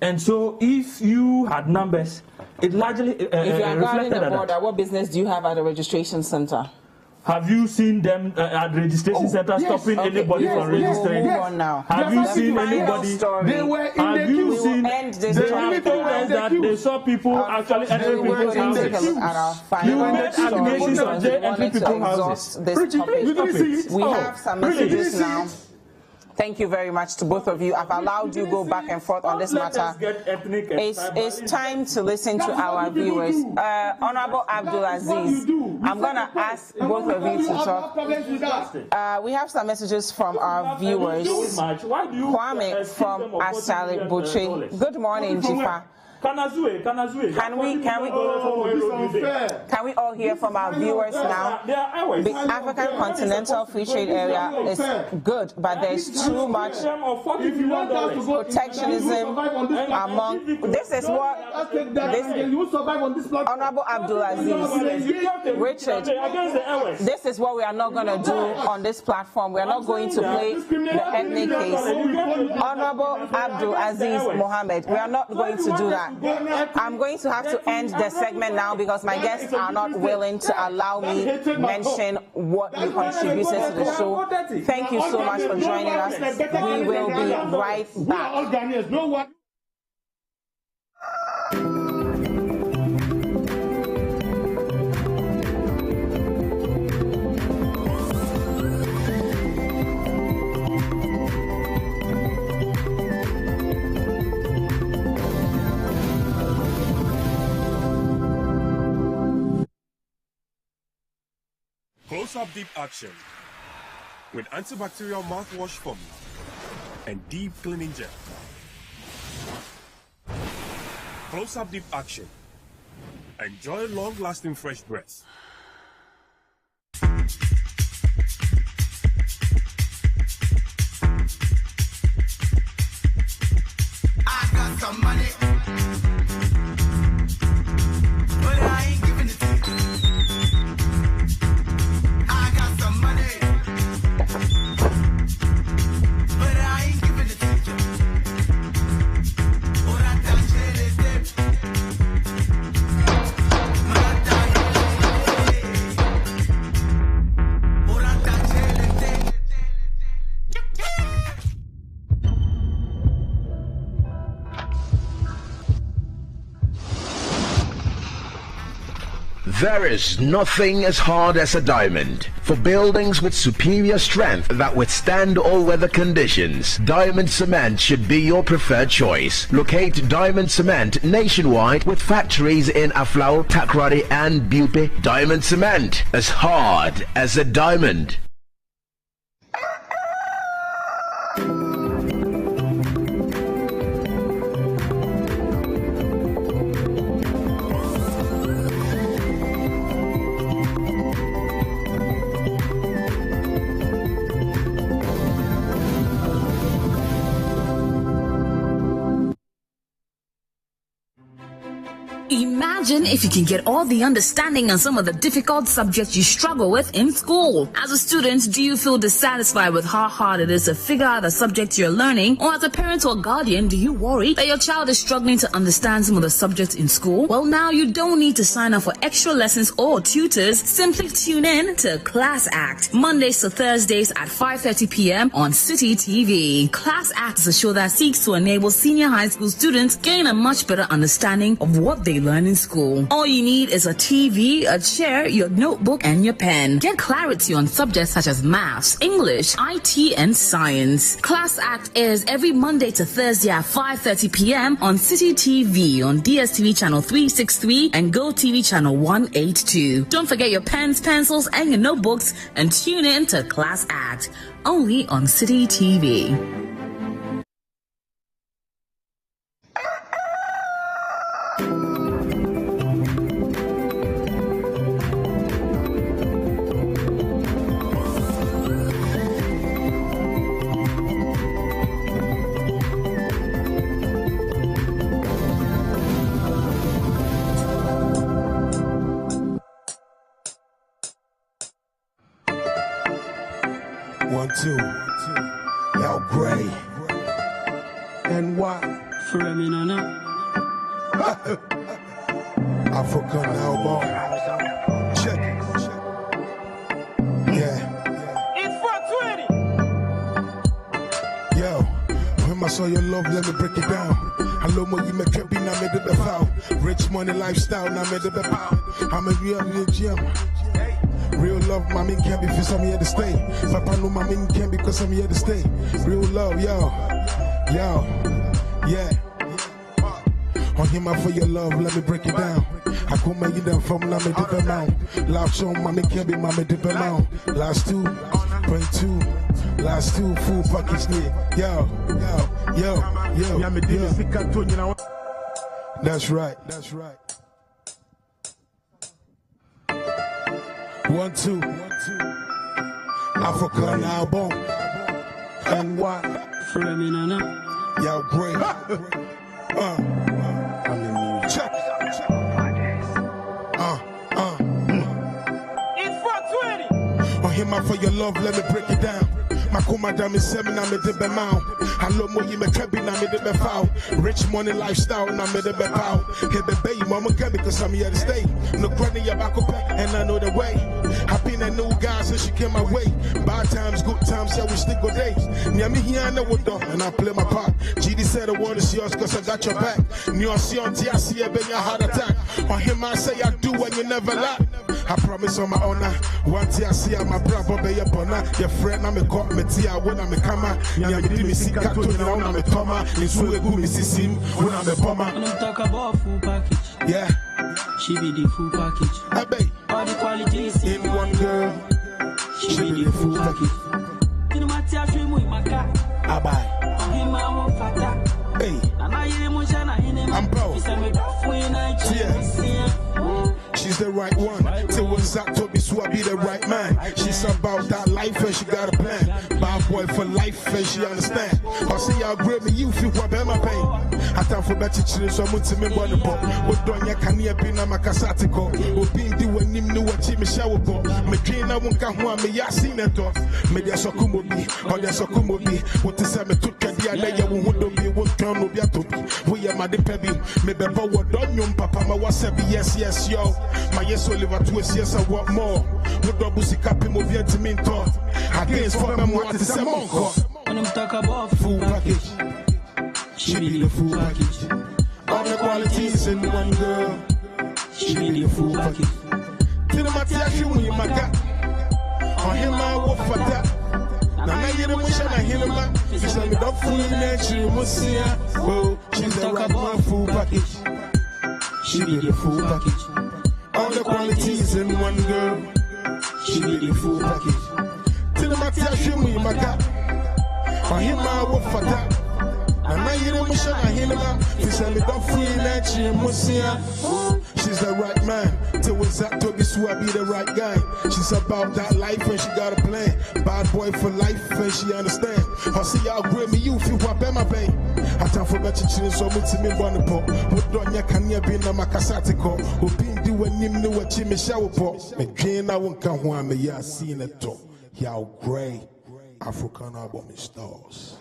And so if you had numbers, it largely if you are guarding the border, what business do you have at a registration center? Have you seen them at registration centers stopping anybody from registering? Have you seen anybody? They were in have you seen? They have told us that they saw people actually entering people's houses. You made allegations of they entering people's houses. We have some messages now. Thank you very much to both of you. I've allowed you go back and forth on this matter. It's time to listen to our viewers. Honorable Abdulaziz, I'm going to ask both of you to talk. We have some messages from our viewers. Kwame from Asali Buche. Good morning, Dziffa. Can we all hear from our viewers now? The African Continental Free Trade Area is good, but there's too much protectionism among. This is what Honorable Abdulaziz, Richard. This is what we are not going to do on this platform. We are not going to play the ethnic case. Honorable Abdulaziz Mohammed, we are not going to do that. I'm going to have to end the segment now because my guests are not willing to allow me to mention what you contributed to the show. Thank you so much for joining us. We will be right back. Close-up deep action with antibacterial mouthwash formula and deep cleaning gel. Close-up deep action. Enjoy long-lasting fresh breath. I got some money, but I ain't giving it to you. I got some money, but I ain't giving it to you. Ora tachelete, ora tachelete. There is nothing as hard as a diamond. For buildings with superior strength that withstand all weather conditions, Diamond Cement should be your preferred choice. Locate Diamond Cement nationwide with factories in Aflao, Takrady and Bupe. Diamond Cement, as hard as a diamond. Imagine if you can get all the understanding on some of the difficult subjects you struggle with in school. As a student, do you feel dissatisfied with how hard it is to figure out the subject you're learning? Or as a parent or guardian, do you worry that your child is struggling to understand some of the subjects in school? Well, now you don't need to sign up for extra lessons or tutors. Simply tune in to Class Act, Mondays to Thursdays at 5:30 p.m. on City TV. Class Act is a show that seeks to enable senior high school students gain a much better understanding of what they learn in school. All you need is a TV, a chair, your notebook, and your pen. Get clarity on subjects such as maths, English, IT, and science. Class Act airs every Monday to Thursday at 5:30 p.m. on City TV on DSTV channel 363 and GoTV channel 182. Don't forget your pens, pencils, and your notebooks and tune in to Class Act, only on City TV. One, two. Yo, Gray. And what? African album. Check it. Yeah. It's 420. Yo, when I saw your love, let me break it down. Hello, mo you make it be now made the foul. Rich money lifestyle, now made the power. I'm a real gem. Real love, my man can't be because I'm here to stay. Papa know my man can't be because I'm here to stay. Real love, yo, yeah. On him out for your love, let me break it down. I come and get them from now me dip them out. Love show, my man can't be my me dip them out. Last two, full package need. Yo. That's right. One, two. African album. And what? Yo, great. I'm in music. Check. It's 420. On him out for your love, let me break it down. Makuma dami seminar me de be mouth. Hello mo you me kebi na me de be foul. Rich money lifestyle na me de be pow. Hey baby, mama kebi because I'm here to stay. No granny ya back up and I know the way. I been a new guy since she came my way. Bad times, good times, yeah we stick good days. Near me here I know what though, and I play my part. GD said I want to see us cause I got your back. New I see on I see a been your heart attack. On him I say I do when you never lie. I promise on my honor. One day I see my brother be your bonner. Your friend I'm a cop me tia when I'm a camera. Yeah me me see cat to now I'm a toma. In so a good me see sim when I'm a bomber. When I'm talk about full package. Yeah. She be the full package. I bet. All the qualities in one girl. She be the full package. You know my tia free mu my car. I buy. Him I want fata. Hey. I'm proud. She's the right one. Till when Zach told me so I be the right man. She's about that life and she got a plan. Bad boy for life and she understand. I see how great me you feel what bear my pain. I time for better children so I'm to me body pop. What don't you can you be na makasatiko? What being do when him know what me shower pop. Me dream I won't come home me ya seen it off. Me there's a kumobi or there's a kumobi. What is that me took a dia lay you won't be won't turn no be a topi. We are my pebi. Me be what don't you papa my was yes yo. My yes Oliver to yes I want more. What double see capi move yet to me talk. Against for them what is a monk. When I'm talk about full package. She be the full package. All the qualities in one girl. She be the full package. Till the material when you my cat. On him I walk for that. Now I hear the motion, I hear the man. She said me don't fool in there, she must see her. Oh, she's the right one, full package. She be the full package. All the qualities in one girl. She be the full package. Till the material when you my cat. On him I walk for that. Now I hear the motion, I hear the man. She said me don't fool in there, she must see her. Oh, she's the right man. It was up to be so I be the right guy. She's about that life and she got a plan. Bad boy for life and she understand. I see y'all grab me, you feel what my pain. I time for better children, so me to me one pop. What don't ya can ya be na makasatiko? Who been doing him know what Jimmy shower pop. Me gain I won't come one me ya seen it top. Y'all gray African album stars.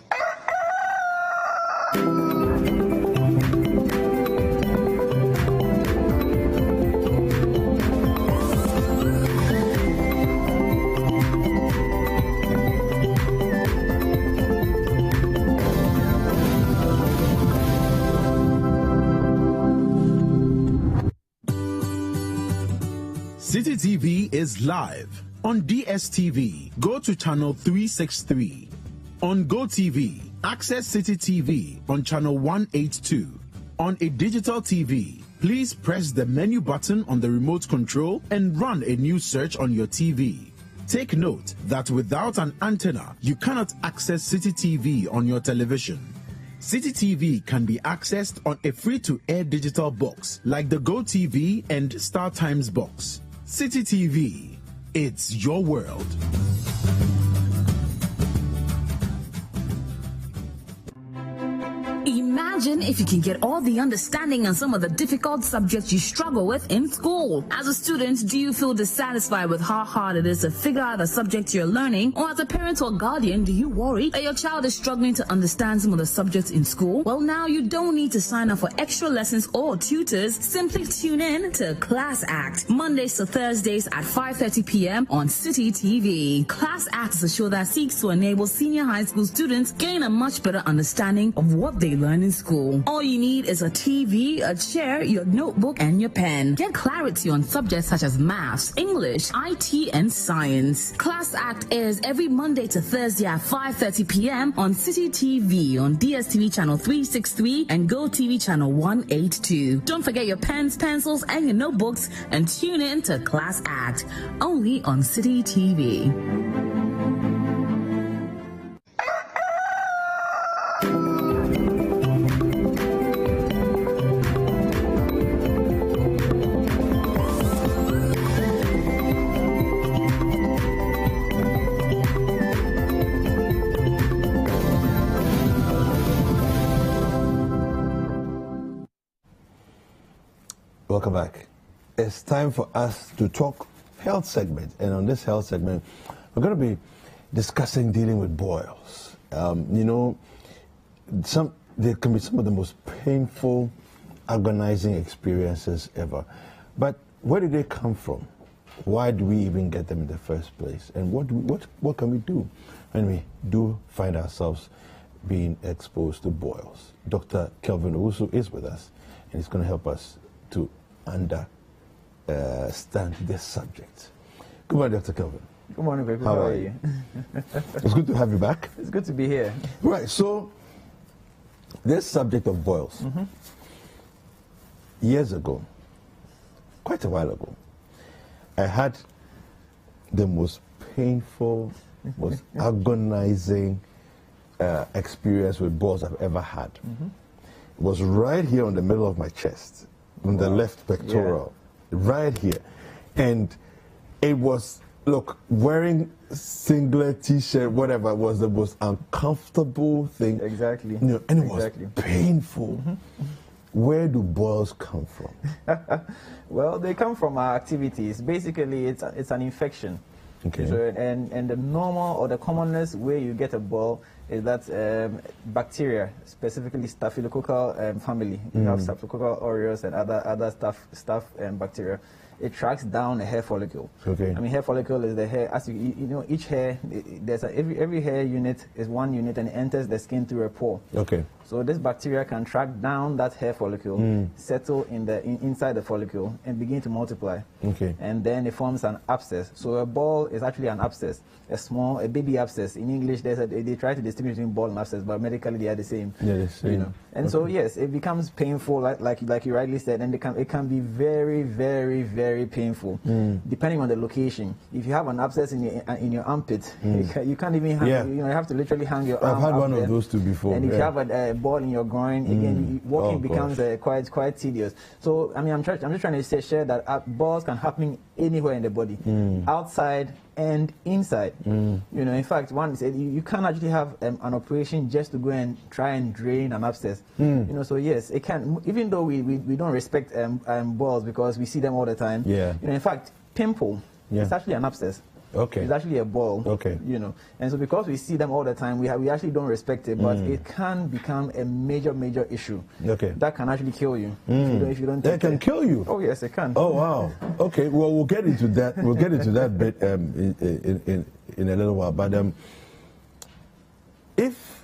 City TV is live on DSTV. Go to channel 363. On GoTV, access City TV on channel 182. On a digital TV, please press the menu button on the remote control and run a new search on your TV. Take note that without an antenna, you cannot access City TV on your television. City TV can be accessed on a free-to-air digital box like the GoTV and StarTimes box. City TV, it's your world. Imagine if you can get all the understanding on some of the difficult subjects you struggle with in school. As a student, do you feel dissatisfied with how hard it is to figure out a subject you're learning? Or as a parent or guardian, do you worry that your child is struggling to understand some of the subjects in school? Well, now you don't need to sign up for extra lessons or tutors. Simply tune in to Class Act, Mondays to Thursdays at 5:30 p.m. on City TV. Class Act is a show that seeks to enable senior high school students gain a much better understanding of what they learn in school. All you need is a TV, a chair, your notebook, and your pen. Get clarity on subjects such as maths, English, IT, and science. Class Act airs every Monday to Thursday at 5:30 p.m. on City TV on DSTV channel 363 and GoTV channel 182. Don't forget your pens, pencils, and your notebooks and tune in to Class Act only on City TV. Welcome back. It's time for us to talk health segment, and on this health segment, we're going to be discussing dealing with boils. You know, there can be some of the most painful, agonizing experiences ever. But where do they come from? Why do we even get them in the first place? And what can we do when we do find ourselves being exposed to boils? Dr. Kelvin Owusu is with us, and he's going to help us to understand this subject. Good morning, Dr. Kelvin. Good morning, baby. How are you? It's good to have you back. It's good to be here. Right, so this subject of boils, years ago, quite a while ago, I had the most painful, most agonizing experience with boils I've ever had. It was right here on the middle of my chest, on the left pectoral, right here. And it was, look, wearing singlet, t-shirt, whatever, was the most uncomfortable thing. Exactly. You know, and it was painful. Where do boils come from? Well, they come from our activities. Basically, it's an infection. Okay. So, and the normal or the commonest way you get a boil is that bacteria, specifically staphylococcal family. You have staphylococcal aureus and other staph bacteria. It tracks down a hair follicle. Okay. I mean, hair follicle is the hair. As you know, each hair, every hair unit is one unit and enters the skin through a pore. Okay. So this bacteria can track down that hair follicle, settle inside the follicle, and begin to multiply. Okay. And then it forms an abscess. So a ball is actually an abscess, a baby abscess. In English, they try to distinguish between ball and abscess, but medically they are the same. Yeah, the same. You know. And so yes, it becomes painful, like you rightly said, and it can be very, very, very very painful, depending on the location. If you have an abscess in your armpit, you can't even hang, you have to literally hang your arm. I've had one there. of those too before. And if you have a ball in your groin, again, walking becomes quite tedious. So I mean, I'm just trying to share that balls can happen anywhere in the body, outside and inside. You know, in fact, one said you can't actually have an operation just to go and try and drain an abscess. You know, so yes, it can. Even though we don't respect balls because we see them all the time. You know, in fact, pimple is actually an abscess. It's actually a ball. You know, and so because we see them all the time, we actually don't respect it, but it can become a major issue. That can actually kill you if you don't. That can kill you. Oh yes, it can. Oh wow. Okay. Well, we'll get into that. We'll get into that bit in a little while. But if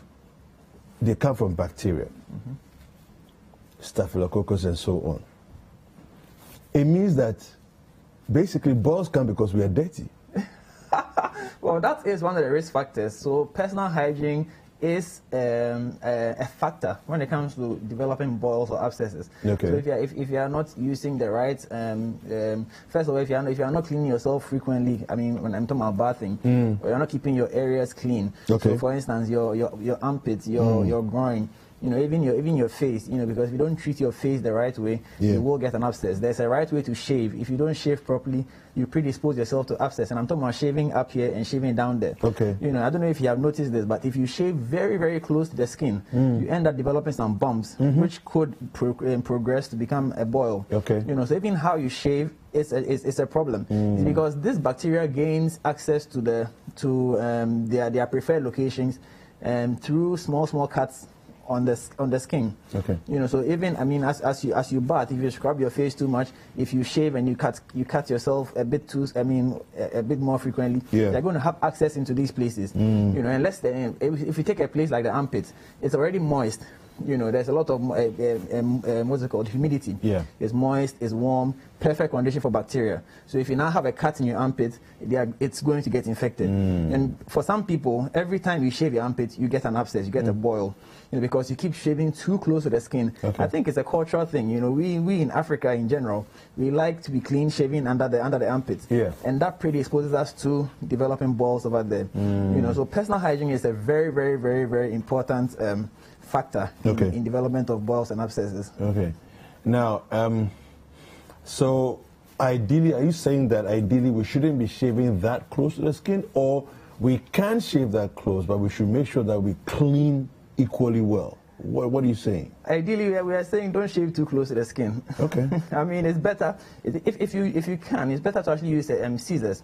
they come from bacteria, staphylococcus and so on, it means that basically balls come because we are dirty. Well, that is one of the risk factors. So personal hygiene is a factor when it comes to developing boils or abscesses. So if you are not using the right, first of all, if you are not cleaning yourself frequently, I mean, when I'm talking about bathing, or you're not keeping your areas clean. So for instance, your armpits, your groin, you know, even your face, you know, because if you don't treat your face the right way, you will get an abscess. There's a right way to shave. If you don't shave properly, you predispose yourself to abscess. And I'm talking about shaving up here and shaving down there. You know, I don't know if you have noticed this, but if you shave very close to the skin, you end up developing some bumps, which could progress to become a boil. You know, so even how you shave is a problem. It's because this bacteria gains access to their preferred locations through small cuts on the skin. You know, so even, I mean, as you bath, if you scrub your face too much, if you shave and you cut yourself a bit too, I mean, a bit more frequently, they're going to have access into these places. You know, unless if you take a place like the armpits, it's already moist. You know, there's a lot of what's it called, humidity. It's moist, it's warm, perfect condition for bacteria. So if you now have a cut in your armpit, it's going to get infected. And for some people, every time you shave your armpit, you get an abscess, you get a boil, you know, because you keep shaving too close to the skin. I think it's a cultural thing. You know, we in Africa in general, we like to be clean shaving under the armpits, and that predisposes us to developing boils over there. You know, so personal hygiene is a very important factor in development of boils and abscesses. Now, so ideally, are you saying that ideally we shouldn't be shaving that close to the skin, or we can shave that close, but we should make sure that we clean equally well? What are you saying? Ideally, we are saying don't shave too close to the skin. I mean, it's better if you can. It's better to actually use scissors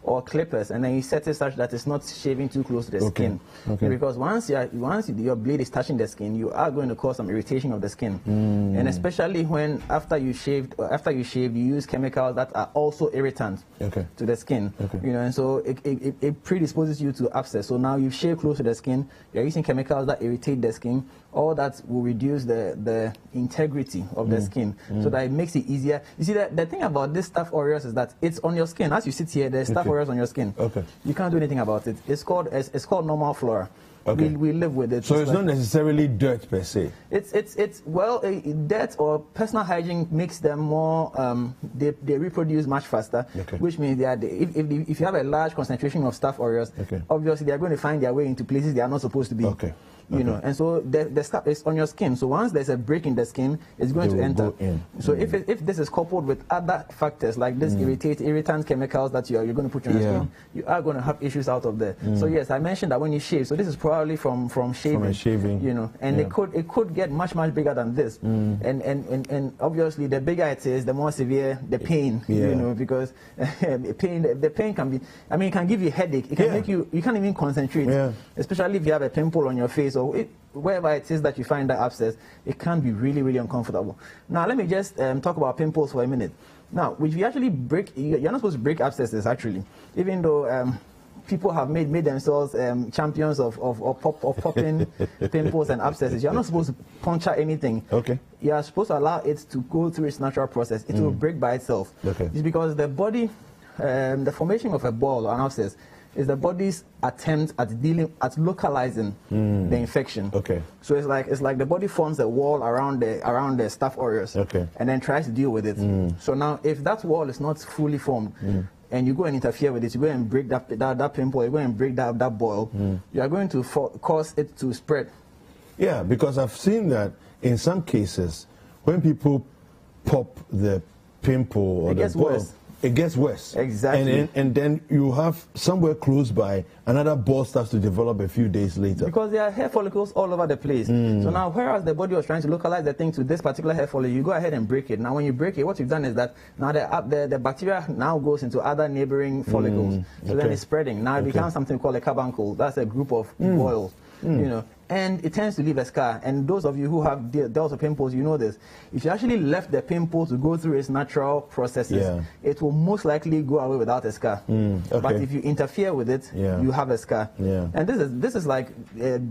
or clippers, and then you set it such that it's not shaving too close to the skin. Because once your blade is touching the skin, you are going to cause some irritation of the skin, and especially when after you shave, you use chemicals that are also irritants to the skin. You know, and so it predisposes you to abscess. So now you shave close to the skin, you're using chemicals that irritate the skin. All that will reduce the integrity of the skin, so that it makes it easier. You see, the thing about this staph aureus is that it's on your skin. As you sit here, there's staph aureus on your skin. You can't do anything about it. It's called normal flora. We live with it. So it's not necessarily dirt per se. It's well, dirt or personal hygiene makes them more. They reproduce much faster, which means if you have a large concentration of staph aureus, obviously they are going to find their way into places they are not supposed to be. You know, and so the stuff is on your skin. So once there's a break in the skin, it's going to enter. So if this is coupled with other factors like this irritant chemicals that you're going to put on your skin, you are going to have issues out of there. So yes, I mentioned that when you shave, so this is probably from shaving. You know, and it could get much bigger than this. And obviously the bigger it is, the more severe the pain. You know, because the pain can be, I mean, it can give you a headache. It can make you can't even concentrate, especially if you have a pimple on your face. So wherever it is that you find that abscess, it can be really uncomfortable. Now let me just talk about pimples for a minute. Now, if you actually you're not supposed to break abscesses actually, even though people have made themselves champions of popping pimples and abscesses. You're not supposed to puncture anything. You are supposed to allow it to go through its natural process. It will break by itself. It's because the body, the formation of a ball or an abscess is the body's attempt at localizing the infection. Okay. So it's like the body forms a wall around the staph aureus, and then tries to deal with it. So now, if that wall is not fully formed, and you go and interfere with it, you go and break that pimple, you go and break that boil, you are going to cause it to spread. Yeah, because I've seen that in some cases, when people pop the pimple or the boil, it gets worse. Exactly. And then you have somewhere close by, another ball starts to develop a few days later. Because there are hair follicles all over the place. So now, whereas the body was trying to localize the thing to this particular hair follicle, you go ahead and break it. Now, when you break it, what you've done is that now the bacteria now goes into other neighboring follicles. So then it's spreading. Now it becomes something called a carbuncle. That's a group of boils. You know, and it tends to leave a scar. And those of you who have dealt with pimples, you know this. If you actually left the pimple to go through its natural processes, it will most likely go away without a scar. But if you interfere with it, you have a scar. And this is like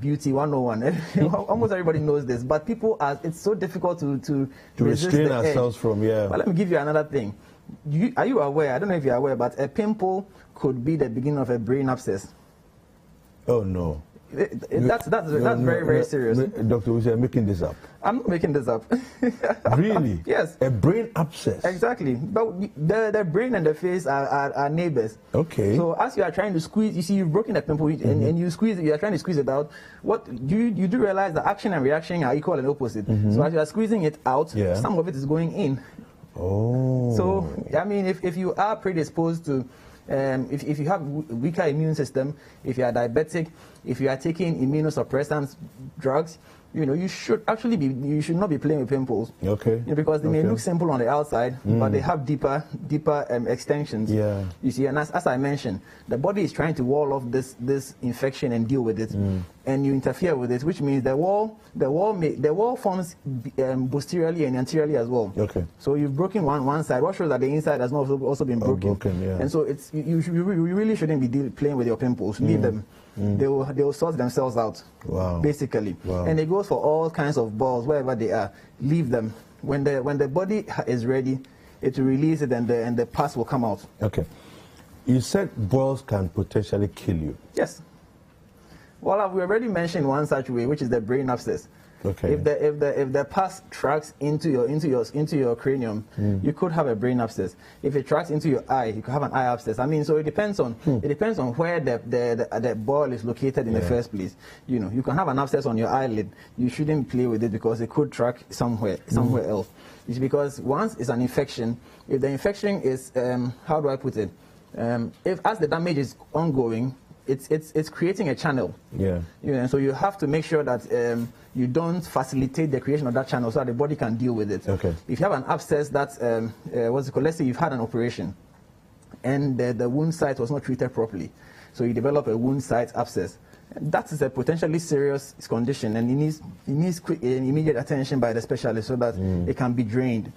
beauty 101. Almost everybody knows this, but it's so difficult to restrain ourselves from. But let me give you another thing. Are you aware? I don't know if you're aware, but a pimple could be the beginning of a brain abscess. Oh no. That's very, very serious. Dr. Uche, I'm making this up. I'm not making this up. Really? Yes. A brain abscess? Exactly. But the brain and the face are neighbors. Okay. So as you are trying to squeeze, you see you've broken a pimple and you squeeze it, you are trying to squeeze it out. What you do realize that action and reaction are equal and opposite. So as you are squeezing it out, some of it is going in. Oh. So, I mean, if you are predisposed to if you have weaker immune system, if you are diabetic, if you are taking immunosuppressant drugs, you know, you should not be playing with pimples. Okay. Because they may look simple on the outside, but they have deeper extensions. Yeah. You see, and as I mentioned, the body is trying to wall off this infection and deal with it, and you interfere with it, which means the wall forms posteriorly and anteriorly as well. Okay. So you've broken one side. What shows that the inside has not also been broken. And so you really shouldn't be playing with your pimples. Leave them. They will sort themselves out. Wow. Basically. Wow. And it goes for all kinds of balls, wherever they are. Leave them. When the body is ready, it will release it, and the pus will come out. Okay. You said boils can potentially kill you. Yes. Well, we already mentioned one such way, which is the brain abscess. Okay. If the pus tracks into your cranium, you could have a brain abscess. If it tracks into your eye, you could have an eye abscess. I mean, so it depends on where the boil is located in the first place. You know, you can have an abscess on your eyelid. You shouldn't play with it because it could track somewhere else. It's because once it's an infection, if the infection is how do I put it? As the damage is ongoing, it's creating a channel. Yeah. You know, and so you have to make sure that you don't facilitate the creation of that channel so that the body can deal with it. Okay. If you have an abscess that's let's say you've had an operation and the wound site was not treated properly, so you develop a wound site abscess. That is a potentially serious condition, and it needs quick and immediate attention by the specialist so that it can be drained.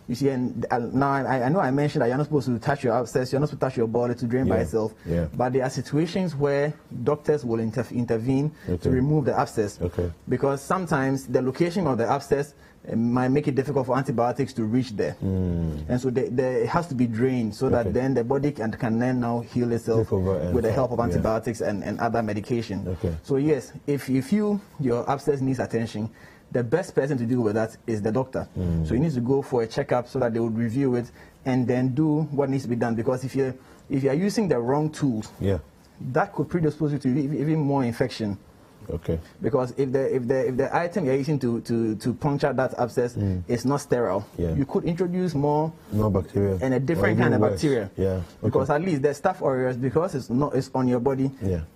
You see, and now I know I mentioned that you're not supposed to touch your abscess, you're not supposed to touch your body to drain by itself. Yeah. But there are situations where doctors will intervene to remove the abscess. Okay. Because sometimes the location of the abscess might make it difficult for antibiotics to reach there. And so it has to be drained so that then the body can then now heal itself with the help of antibiotics and other medication. Okay. So yes, if you feel your abscess needs attention, the best person to deal with that is the doctor. So you need to go for a checkup so that they would review it and then do what needs to be done. Because if you're using the wrong tools, that could predispose you to even more infection. Okay. Because if the item you're using to puncture that abscess is not sterile, you could introduce more bacteria and a different kind of bacteria. Yeah. Okay. Because at least the staph aureus, because it's on your body,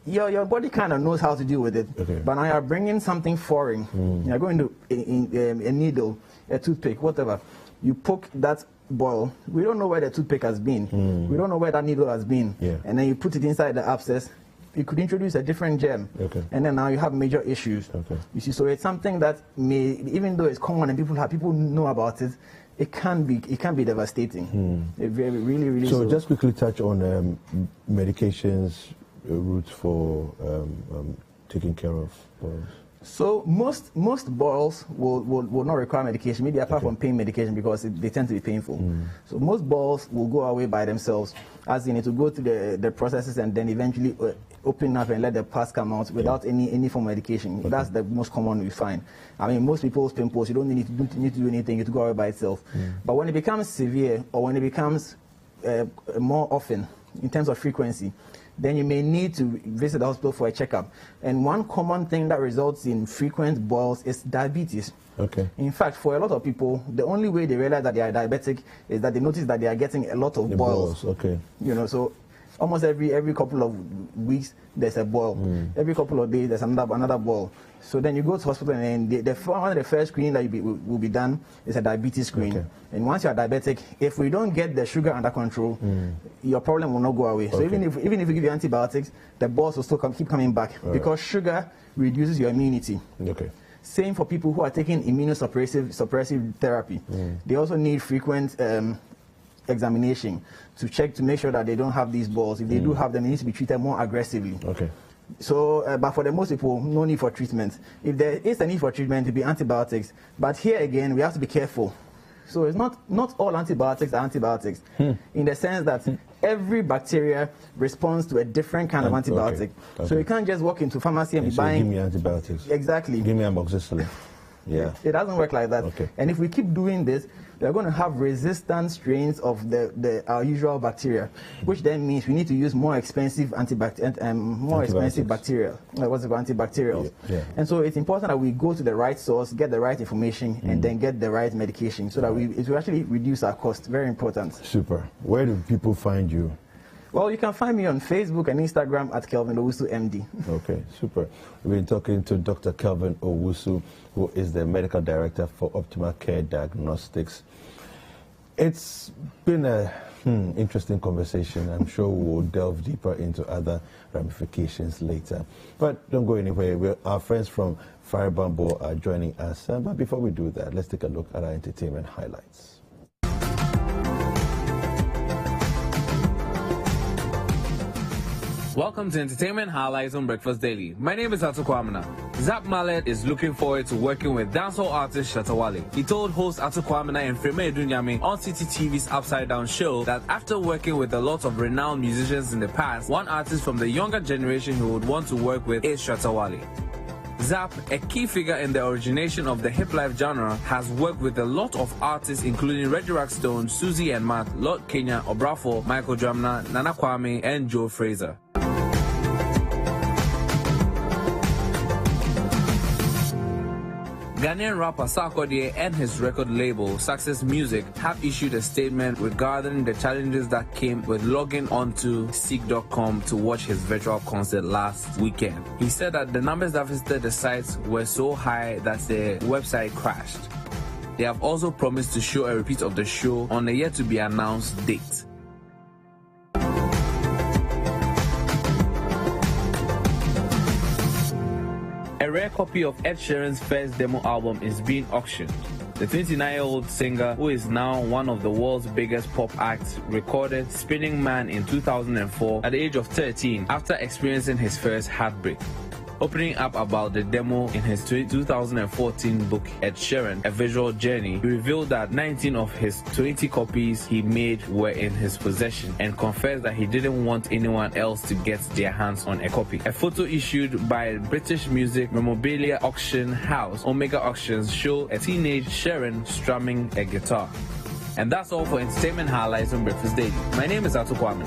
your body kind of knows how to deal with it. Okay. But now you're bringing something foreign. You're going to a needle, a toothpick, whatever. You poke that boil. We don't know where the toothpick has been. We don't know where that needle has been. And then you put it inside the abscess. You could introduce a different germ, and then now you have major issues. You see, so it's something that may, even though it's common and people know about it, it can be devastating. It really. So just quickly touch on medications, routes for taking care of boils. So most boils will not require medication, maybe apart from pain medication, because they tend to be painful. So most boils will go away by themselves, as you need to go through the processes and then eventually open up and let the pus come out without any form of medication. That's the most common we find. I mean, most people's pimples, you don't need to do anything, it will go away by itself. But when it becomes severe, or when it becomes more often in terms of frequency, then you may need to visit the hospital for a checkup. And one common thing that results in frequent boils is diabetes. Okay. In fact, for a lot of people, the only way they realize that they are diabetic is that they notice that they are getting a lot of boils. Okay. You know, so almost every couple of weeks there's a boil. Every couple of days there's another boil. So then you go to hospital, and one of the first screening that will be done is a diabetes screen. Okay. And once you are diabetic, if we don't get the sugar under control, your problem will not go away. So even if we give you antibiotics, the boils will still keep coming back because sugar reduces your immunity. Okay. Same for people who are taking immunosuppressive therapy. They also need frequent examination to make sure that they don't have these boils. If they do have them, they need to be treated more aggressively. Okay. So, but for the most people, no need for treatment. If there is a need for treatment, it will be antibiotics. But here again, we have to be careful. So it's not all antibiotics are antibiotics, in the sense that every bacteria responds to a different kind of antibiotic. Okay. So you can't just walk into pharmacy and be buying. Give me antibiotics. Exactly. Give me amoxicillin. Yeah. It doesn't work like that. Okay. And if we keep doing this, we're going to have resistant strains of our usual bacteria, which then means we need to use more expensive antibacterials. Yeah. And so it's important that we go to the right source, get the right information, and then get the right medication, so that it will actually reduce our cost. Very important. Super. Where do people find you? Well, you can find me on Facebook and Instagram at Kelvin Owusu MD. Okay, super. We've been talking to Dr. Kelvin Owusu, who is the Medical Director for Optimal Care Diagnostics. It's been an interesting conversation. I'm sure we'll delve deeper into other ramifications later. But don't go anywhere. Our friends from Fire Bamboo are joining us. But before we do that, let's take a look at our entertainment highlights. Welcome to Entertainment Highlights on Breakfast Daily. My name is Ato Kwamina. Zap Mallet is looking forward to working with dancehall artist Shatta Wale. He told host Ato Kwamina and Freme Edunyame on CTTV's Upside Down show that after working with a lot of renowned musicians in the past, one artist from the younger generation he would want to work with is Shatta Wale. Zap, a key figure in the origination of the hip life genre, has worked with a lot of artists including Reggie Rockstone, Susie and Matt, Lord Kenya, Obrafo, Michael Dramna, Nana Kwame and Joe Fraser. Ghanaian rapper Saiko and his record label, Success Music, have issued a statement regarding the challenges that came with logging onto seek.com to watch his virtual concert last weekend. He said that the numbers that visited the sites were so high that the website crashed. They have also promised to show a repeat of the show on a yet-to-be-announced date. A rare copy of Ed Sheeran's first demo album is being auctioned. The 29-year-old singer, who is now one of the world's biggest pop acts, recorded Spinning Man in 2004 at the age of 13 after experiencing his first heartbreak. Opening up about the demo in his 2014 book, Ed Sheeran, A Visual Journey, he revealed that 19 of his 20 copies he made were in his possession and confessed that he didn't want anyone else to get their hands on a copy. A photo issued by British music memorabilia auction house Omega Auctions show a teenage Sheeran strumming a guitar. And that's all for Entertainment Highlights on Breakfast Daily. My name is Ato Kwamina.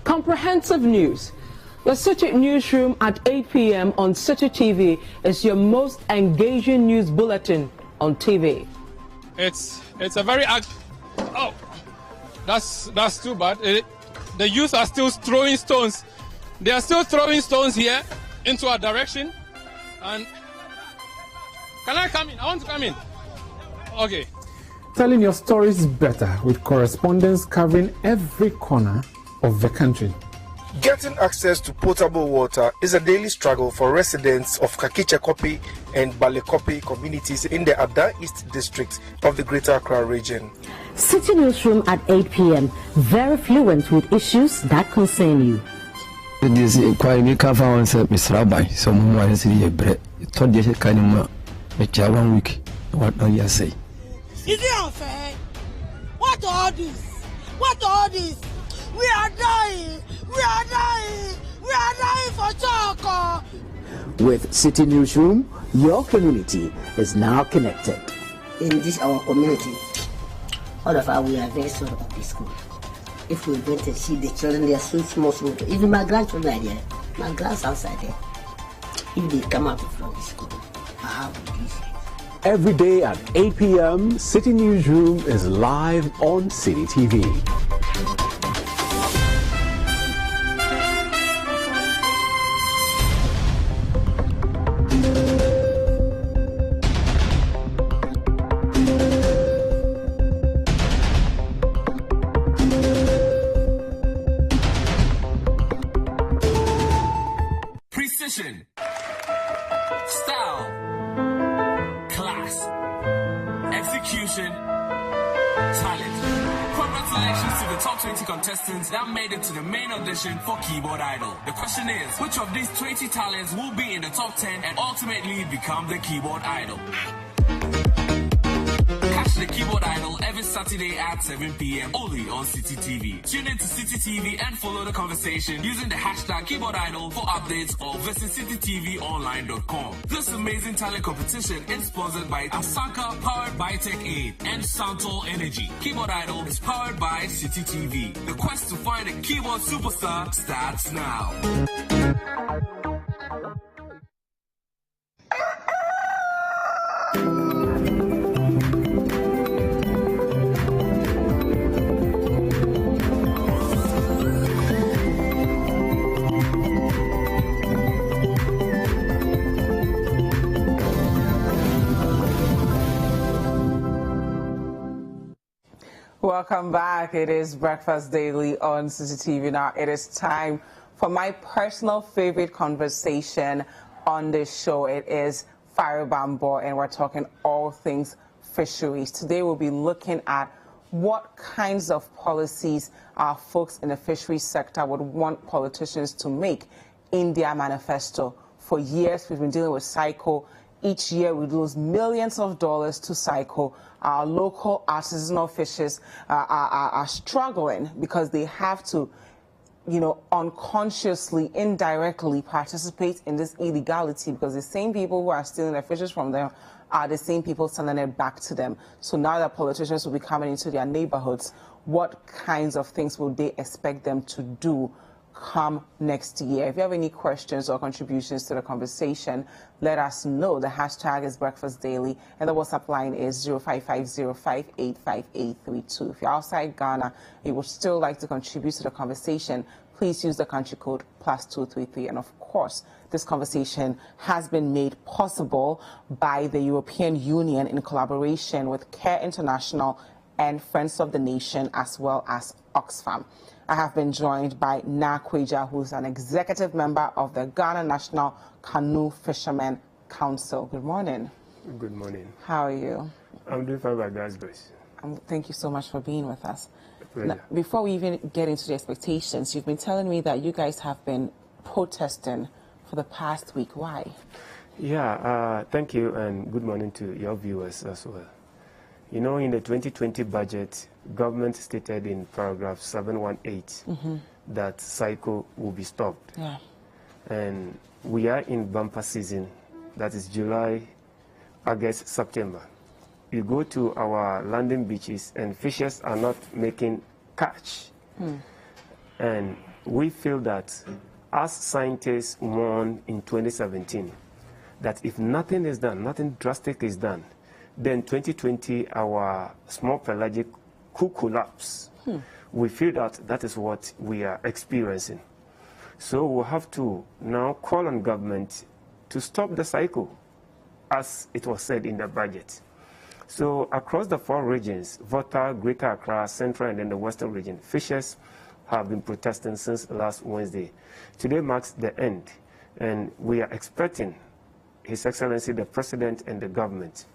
Comprehensive news. The City Newsroom at 8 p.m. on City TV is your most engaging news bulletin on TV. It's a very oh, that's too bad. The youth are still throwing stones. They are still throwing stones here into our direction. And can I come in? I want to come in. Okay. Telling your stories better with correspondence covering every corner of the country. Getting access to potable water is a daily struggle for residents of Kakichekopi and Balekopi communities in the Ada East district of the Greater Accra region. City Newsroom at 8 p.m. Very fluent with issues that concern you. This inquiry may come from Mr. Rabbi. Someone is here. Told you kind of a 1 week. What do you say? Is it unfair? What all this? What all this? We are dying! We are dying! We are dying for Choco! With City Newsroom, your community is now connected. In this our community, all of us we are very sorry of this school. If we went to see the children, they are so small. Even my grandchildren are there. My grandsons are there. If they come out from the school, I have this. Every day at 8 p.m., City Newsroom is live on City TV. Precision, style, class, execution, talent. Congratulations to the top 20 contestants that made it to the main audition for Keyboard Idol. The question is, which of these 20 talents will be in the top 10 and ultimately become the Keyboard Idol? Catch the Keyboard Idol every Saturday at 7 p.m. only on City TV. Tune in to City TV and follow the conversation using the hashtag Keyboard Idol for updates or visit citytvonline.com. This amazing talent competition is sponsored by Asaka, powered by Tech Aid, and Santal Energy. Keyboard Idol is powered by City TV. The quest to find a keyboard superstar starts now. Welcome back. It is Breakfast Daily on CCTV. Now it is time for my personal favorite conversation on this show. It is Firebambo, and we're talking all things fisheries. Today we'll be looking at what kinds of policies our folks in the fisheries sector would want politicians to make in their manifesto. For years we've been dealing with Saiko. Each year we lose millions of dollars to Saiko. Our local artisanal fishers are struggling because they have to, unconsciously, indirectly participate in this illegality, because the same people who are stealing their fishes from them are the same people selling it back to them. So now that politicians will be coming into their neighborhoods, what kinds of things will they expect them to do come next year? If you have any questions or contributions to the conversation, let us know. The hashtag is Breakfast Daily, and the WhatsApp line is 0550585832. If you're outside Ghana, you would still like to contribute to the conversation, please use the country code +233. And of course, this conversation has been made possible by the European Union in collaboration with CARE International and Friends of the Nation, as well as Oxfam. I have been joined by Nakweja, who's an executive member of the Ghana National Canoe Fishermen Council. Good morning. Good morning. How are you? I'm doing fine by God's grace. Thank you so much for being with us. Now, before we even get into the expectations, you've been telling me that you guys have been protesting for the past week. Why? Yeah, thank you, and good morning to your viewers as well. In the 2020 budget, government stated in paragraph 718 that Saiko will be stopped. Yeah. And we are in bumper season, that is July, August, September. You go to our landing beaches and fishers are not making catch. And we feel that as scientists warned in 2017, that if nothing is done, nothing drastic is done, then 2020, our small pelagic could collapse. We feel that that is what we are experiencing. So we'll have to now call on government to stop the cycle, as it was said in the budget. So across the 4 regions, Volta, Greater Accra, Central, and then the Western region, fishers have been protesting since last Wednesday. Today marks the end, and we are expecting His Excellency the President and the government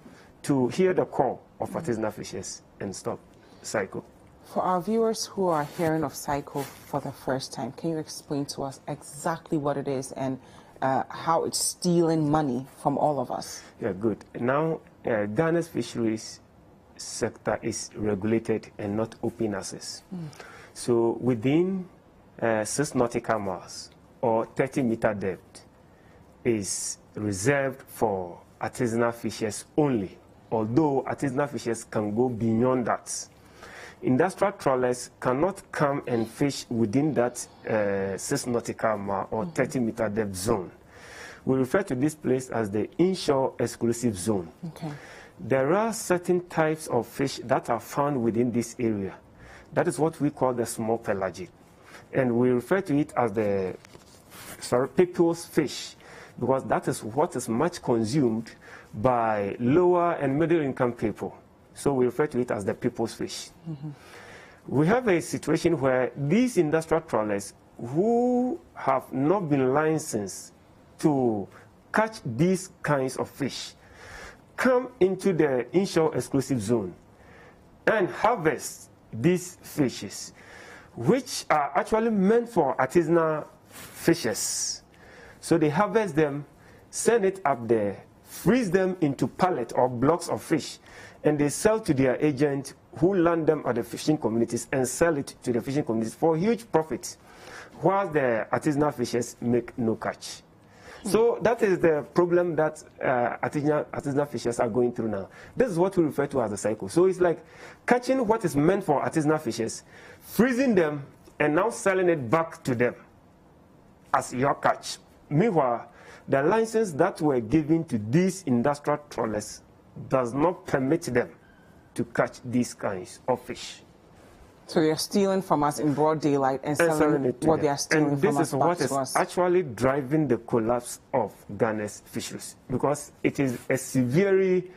to hear the call of artisanal fishers and stop Saiko. For our viewers who are hearing of Saiko for the first time, can you explain to us exactly what it is and how it's stealing money from all of us? Yeah, good. Now, Ghana's fisheries sector is regulated and not open access. So within 6 nautical miles or 30-meter depth is reserved for artisanal fishers only, although artisanal fishers can go beyond that. Industrial trawlers cannot come and fish within that 6 nautical mile or 30-meter depth zone. We refer to this place as the inshore exclusive zone. Okay. There are certain types of fish that are found within this area. That is what we call the small pelagic. And we refer to it as the people's fish, because that is what is much consumed by lower and middle income people. So we refer to it as the people's fish. We have a situation where these industrial trawlers who have not been licensed to catch these kinds of fish come into the inshore exclusive zone and harvest these fishes, which are actually meant for artisanal fishers. So they harvest them, send it up there, freeze them into pallets or blocks of fish, and they sell to their agent who land them at the fishing communities and sell it to the fishing communities for huge profits, while the artisanal fishers make no catch. So that is the problem that artisanal fishers are going through now. This is what we refer to as the cycle. So it's like catching what is meant for artisanal fishers, freezing them, and now selling it back to them as your catch. Meanwhile, the license that were given to these industrial trawlers does not permit them to catch these kinds of fish. So they are stealing from us in broad daylight and selling it what they are stealing from us back to us. And this is what is actually driving the collapse of Ghana's fisheries, because it is a severely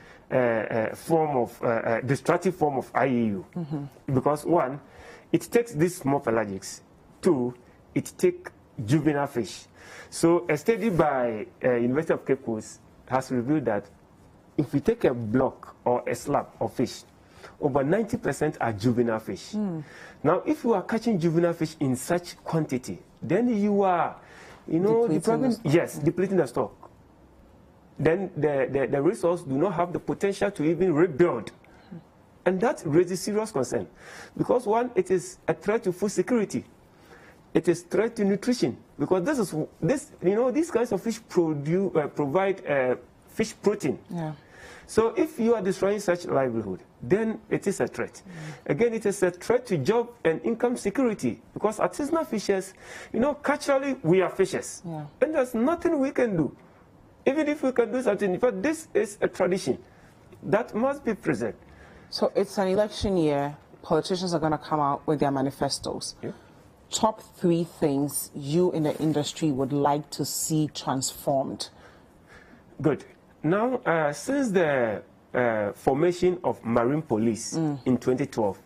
destructive form of IEU. Because 1, it takes these small pelagics. 2, it takes juvenile fish. So a study by University of Cape Coast has revealed that if we take a block or a slab of fish, over 90% are juvenile fish. Now, if you are catching juvenile fish in such quantity, then you are, depleting the stock. Then the resource do not have the potential to even rebuild. And that raises serious concern. Because 1, it is a threat to food security. It is a threat to nutrition. Because these kinds of fish provide fish protein. Yeah. So if you are destroying such livelihood, then it is a threat. Again, it is a threat to job and income security, because artisanal fishers, culturally we are fishers. Yeah. And there's nothing we can do. Even if we can do something, but this is a tradition that must be preserved. So it's an election year. Politicians are going to come out with their manifestos. Yeah. Top 3 things you in the industry would like to see transformed. Good. Now, since the formation of Marine Police in 2012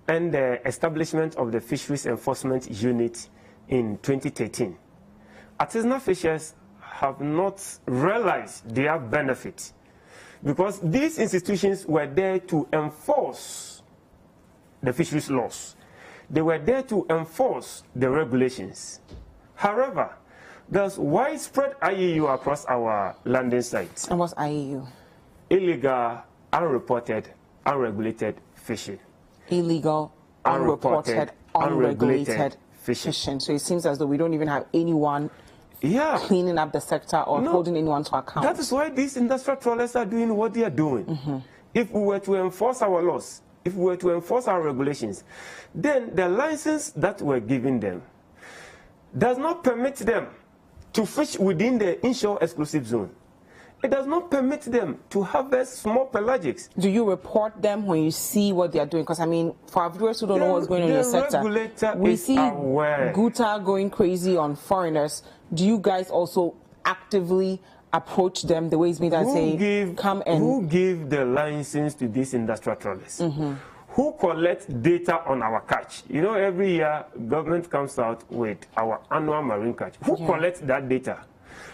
and the establishment of the Fisheries Enforcement Unit in 2013, artisanal fishers have not realized their benefit, because these institutions were there to enforce the fisheries laws. They were there to enforce the regulations. However, there's widespread IEU across our landing sites. And what's IEU? Illegal, unreported, unregulated fishing. Illegal, unreported, unregulated fishing. So it seems as though we don't even have anyone cleaning up the sector or holding anyone to account. That is why these industrial trawlers are doing what they are doing. If we were to enforce our laws, if we were to enforce our regulations, then the license that we're giving them does not permit them to fish within the inshore exclusive zone. It does not permit them to harvest small pelagics. Do you report them when you see what they are doing? Because, I mean, for our viewers who don't know what's going on in the sector, we see Guta going crazy on foreigners. Do you guys also actively approach them the way it's been and say, come and... Who give the license to these industrial trawlers? Who collects data on our catch? You know, every year, government comes out with our annual marine catch. Who collects that data?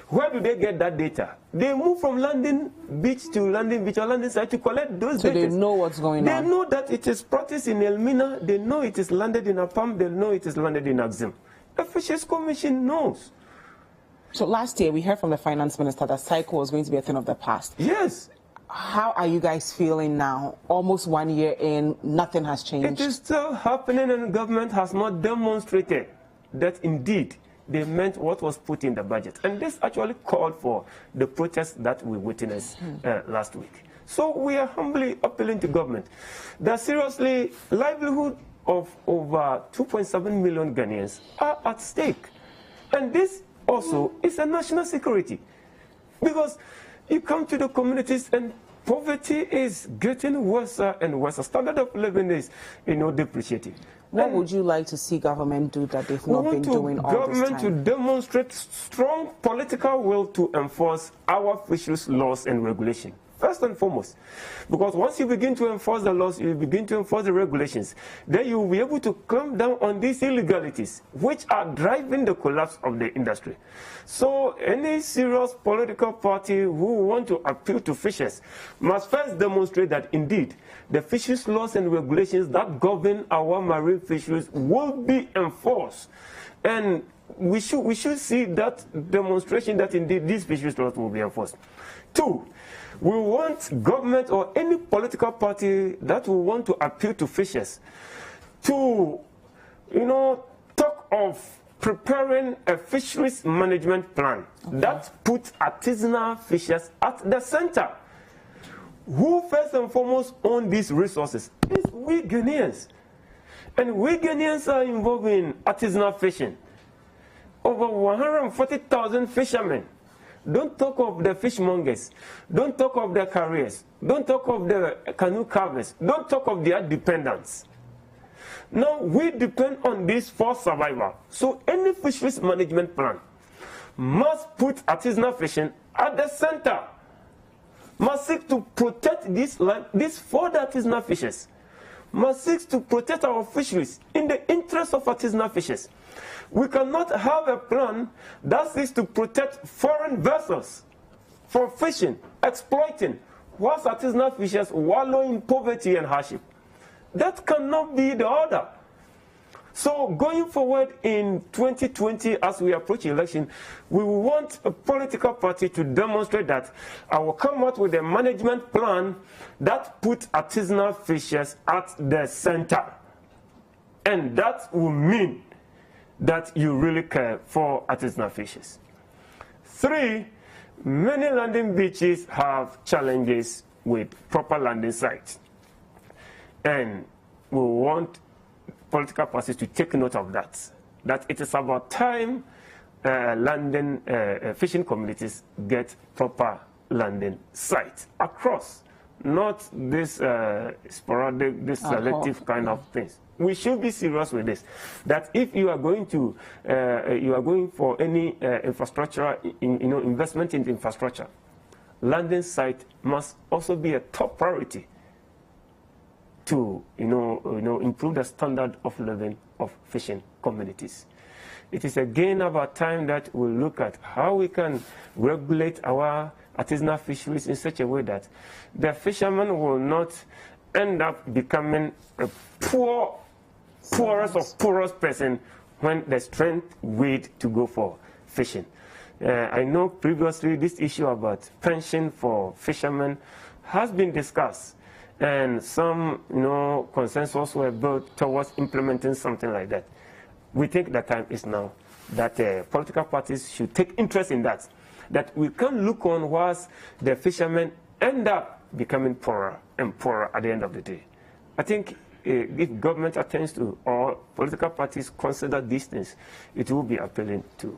Where do they get that data? They move from landing beach to landing beach or landing site to collect those data. So they know what's going on. They know that it is practiced in Elmina. They know it is landed in Apam. They know it is landed in Axim. The Fisheries Commission knows. So last year, we heard from the finance minister that Saiko was going to be a thing of the past. Yes. How are you guys feeling now? Almost 1 year in, nothing has changed. It is still happening, and the government has not demonstrated that indeed they meant what was put in the budget. And this actually called for the protest that we witnessed last week. So we are humbly appealing to government that seriously, livelihood of over 2.7 million Ghanaians are at stake. And this also is a national security. Because you come to the communities and poverty is getting worse and worse. The standard of living is, depreciating. What would you like to see government do that they've not been doing all this time? Government to demonstrate strong political will to enforce our fisheries laws and regulation. First and foremost, because once you begin to enforce the laws, you begin to enforce the regulations, then you will be able to clamp down on these illegalities, which are driving the collapse of the industry. So any serious political party who want to appeal to fishers must first demonstrate that indeed the fisheries laws and regulations that govern our marine fisheries will be enforced. And we should see that demonstration that indeed these fisheries laws will be enforced. Two, we want government or any political party that will want to appeal to fishers to, talk of preparing a fisheries management plan that puts artisanal fishers at the center. Who first and foremost own these resources is we Ghanaians. And we Ghanaians are involved in artisanal fishing. Over 140,000 fishermen. Don't talk of the fishmongers. Don't talk of the carriers. Don't talk of the canoe carvers. Don't talk of their dependents. Now, we depend on this for survival. So any fisheries management plan must put artisanal fishing at the center. Must seek to protect this land, this for the artisanal fishers. Must seek to protect our fisheries in the interest of artisanal fishers. We cannot have a plan that seeks to protect foreign vessels from fishing, exploiting, whilst artisanal fishers wallow in poverty and hardship. That cannot be the order. So going forward in 2020, as we approach election, we want a political party to demonstrate that I will come out with a management plan that puts artisanal fishers at the center. And that will mean that you really care for artisanal fishers. Three, many landing beaches have challenges with proper landing sites. And we want political parties to take note of that. That it is about time landing fishing communities get proper landing sites across, not this sporadic, this selective kind of things. We should be serious with this. That if you are going to, you are going for any infrastructure, investment in infrastructure, landing site must also be a top priority to, improve the standard of living of fishing communities. It is again about time that we look at how we can regulate our artisanal fisheries in such a way that the fishermen will not end up becoming a poorest of poorest person when the strength weight to go for fishing. I know previously this issue about pension for fishermen has been discussed, and some consensus were built towards implementing something like that. We think the time is now that political parties should take interest in that, that we can look on whilst the fishermen end up becoming poorer and poorer at the end of the day. I think if government attends to, or political parties consider these things, it will be appealing to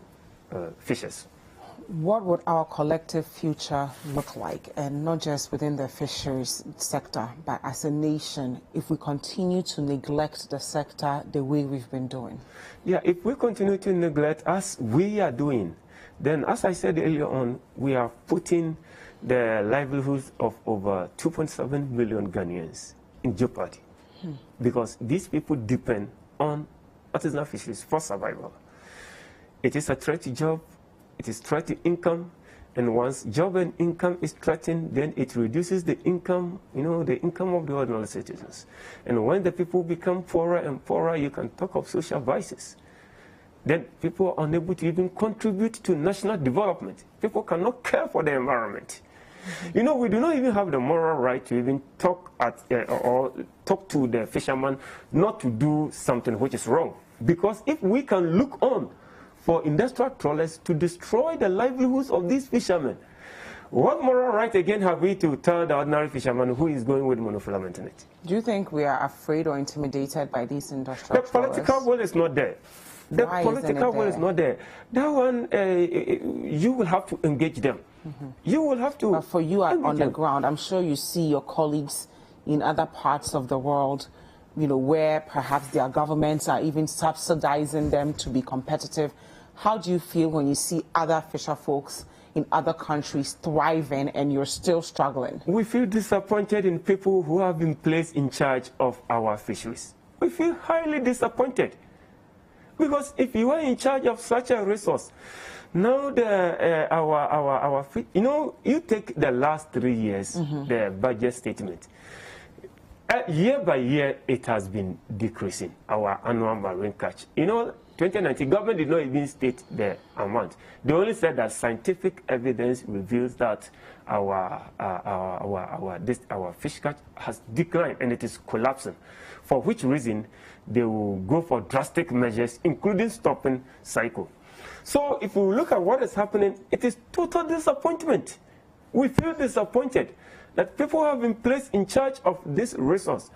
fishers. What would our collective future look like, and not just within the fisheries sector, but as a nation, if we continue to neglect the sector the way we've been doing? Yeah, if we continue to neglect, as we are doing, then as I said earlier on, we are putting the livelihoods of over 2.7 million Ghanaians in jeopardy because these people depend on artisanal fisheries for survival. It is a threat to job, it is a threat to income, and once job and income is threatened, then it reduces the income, the income of the ordinary citizens. And when the people become poorer and poorer, you can talk of social vices. Then people are unable to even contribute to national development. People cannot care for the environment. We do not even have the moral right to even talk or talk to the fisherman not to do something which is wrong. Because if we can look on for industrial trawlers to destroy the livelihoods of these fishermen, what moral right again have we to tell the ordinary fisherman who is going with monofilament in it? Do you think we are afraid or intimidated by these industrial trawlers? The political will is not there. The political will is not there. That one, you will have to engage them. You will have to. But for you on the ground, I'm sure you see your colleagues in other parts of the world, where perhaps their governments are even subsidizing them to be competitive. How do you feel when you see other fisher folks in other countries thriving and you're still struggling? We feel disappointed in people who have been placed in charge of our fisheries. We feel highly disappointed. Because if you are in charge of such a resource, now you take the last 3 years, the budget statement. Year by year, it has been decreasing, our annual marine catch. 2019, government did not even state the amount. They only said that scientific evidence reveals that our fish catch has declined and it is collapsing, for which reason they will go for drastic measures, including stopping Saiko. So if we look at what is happening, it is total disappointment. We feel disappointed that people have been placed in charge of this resource.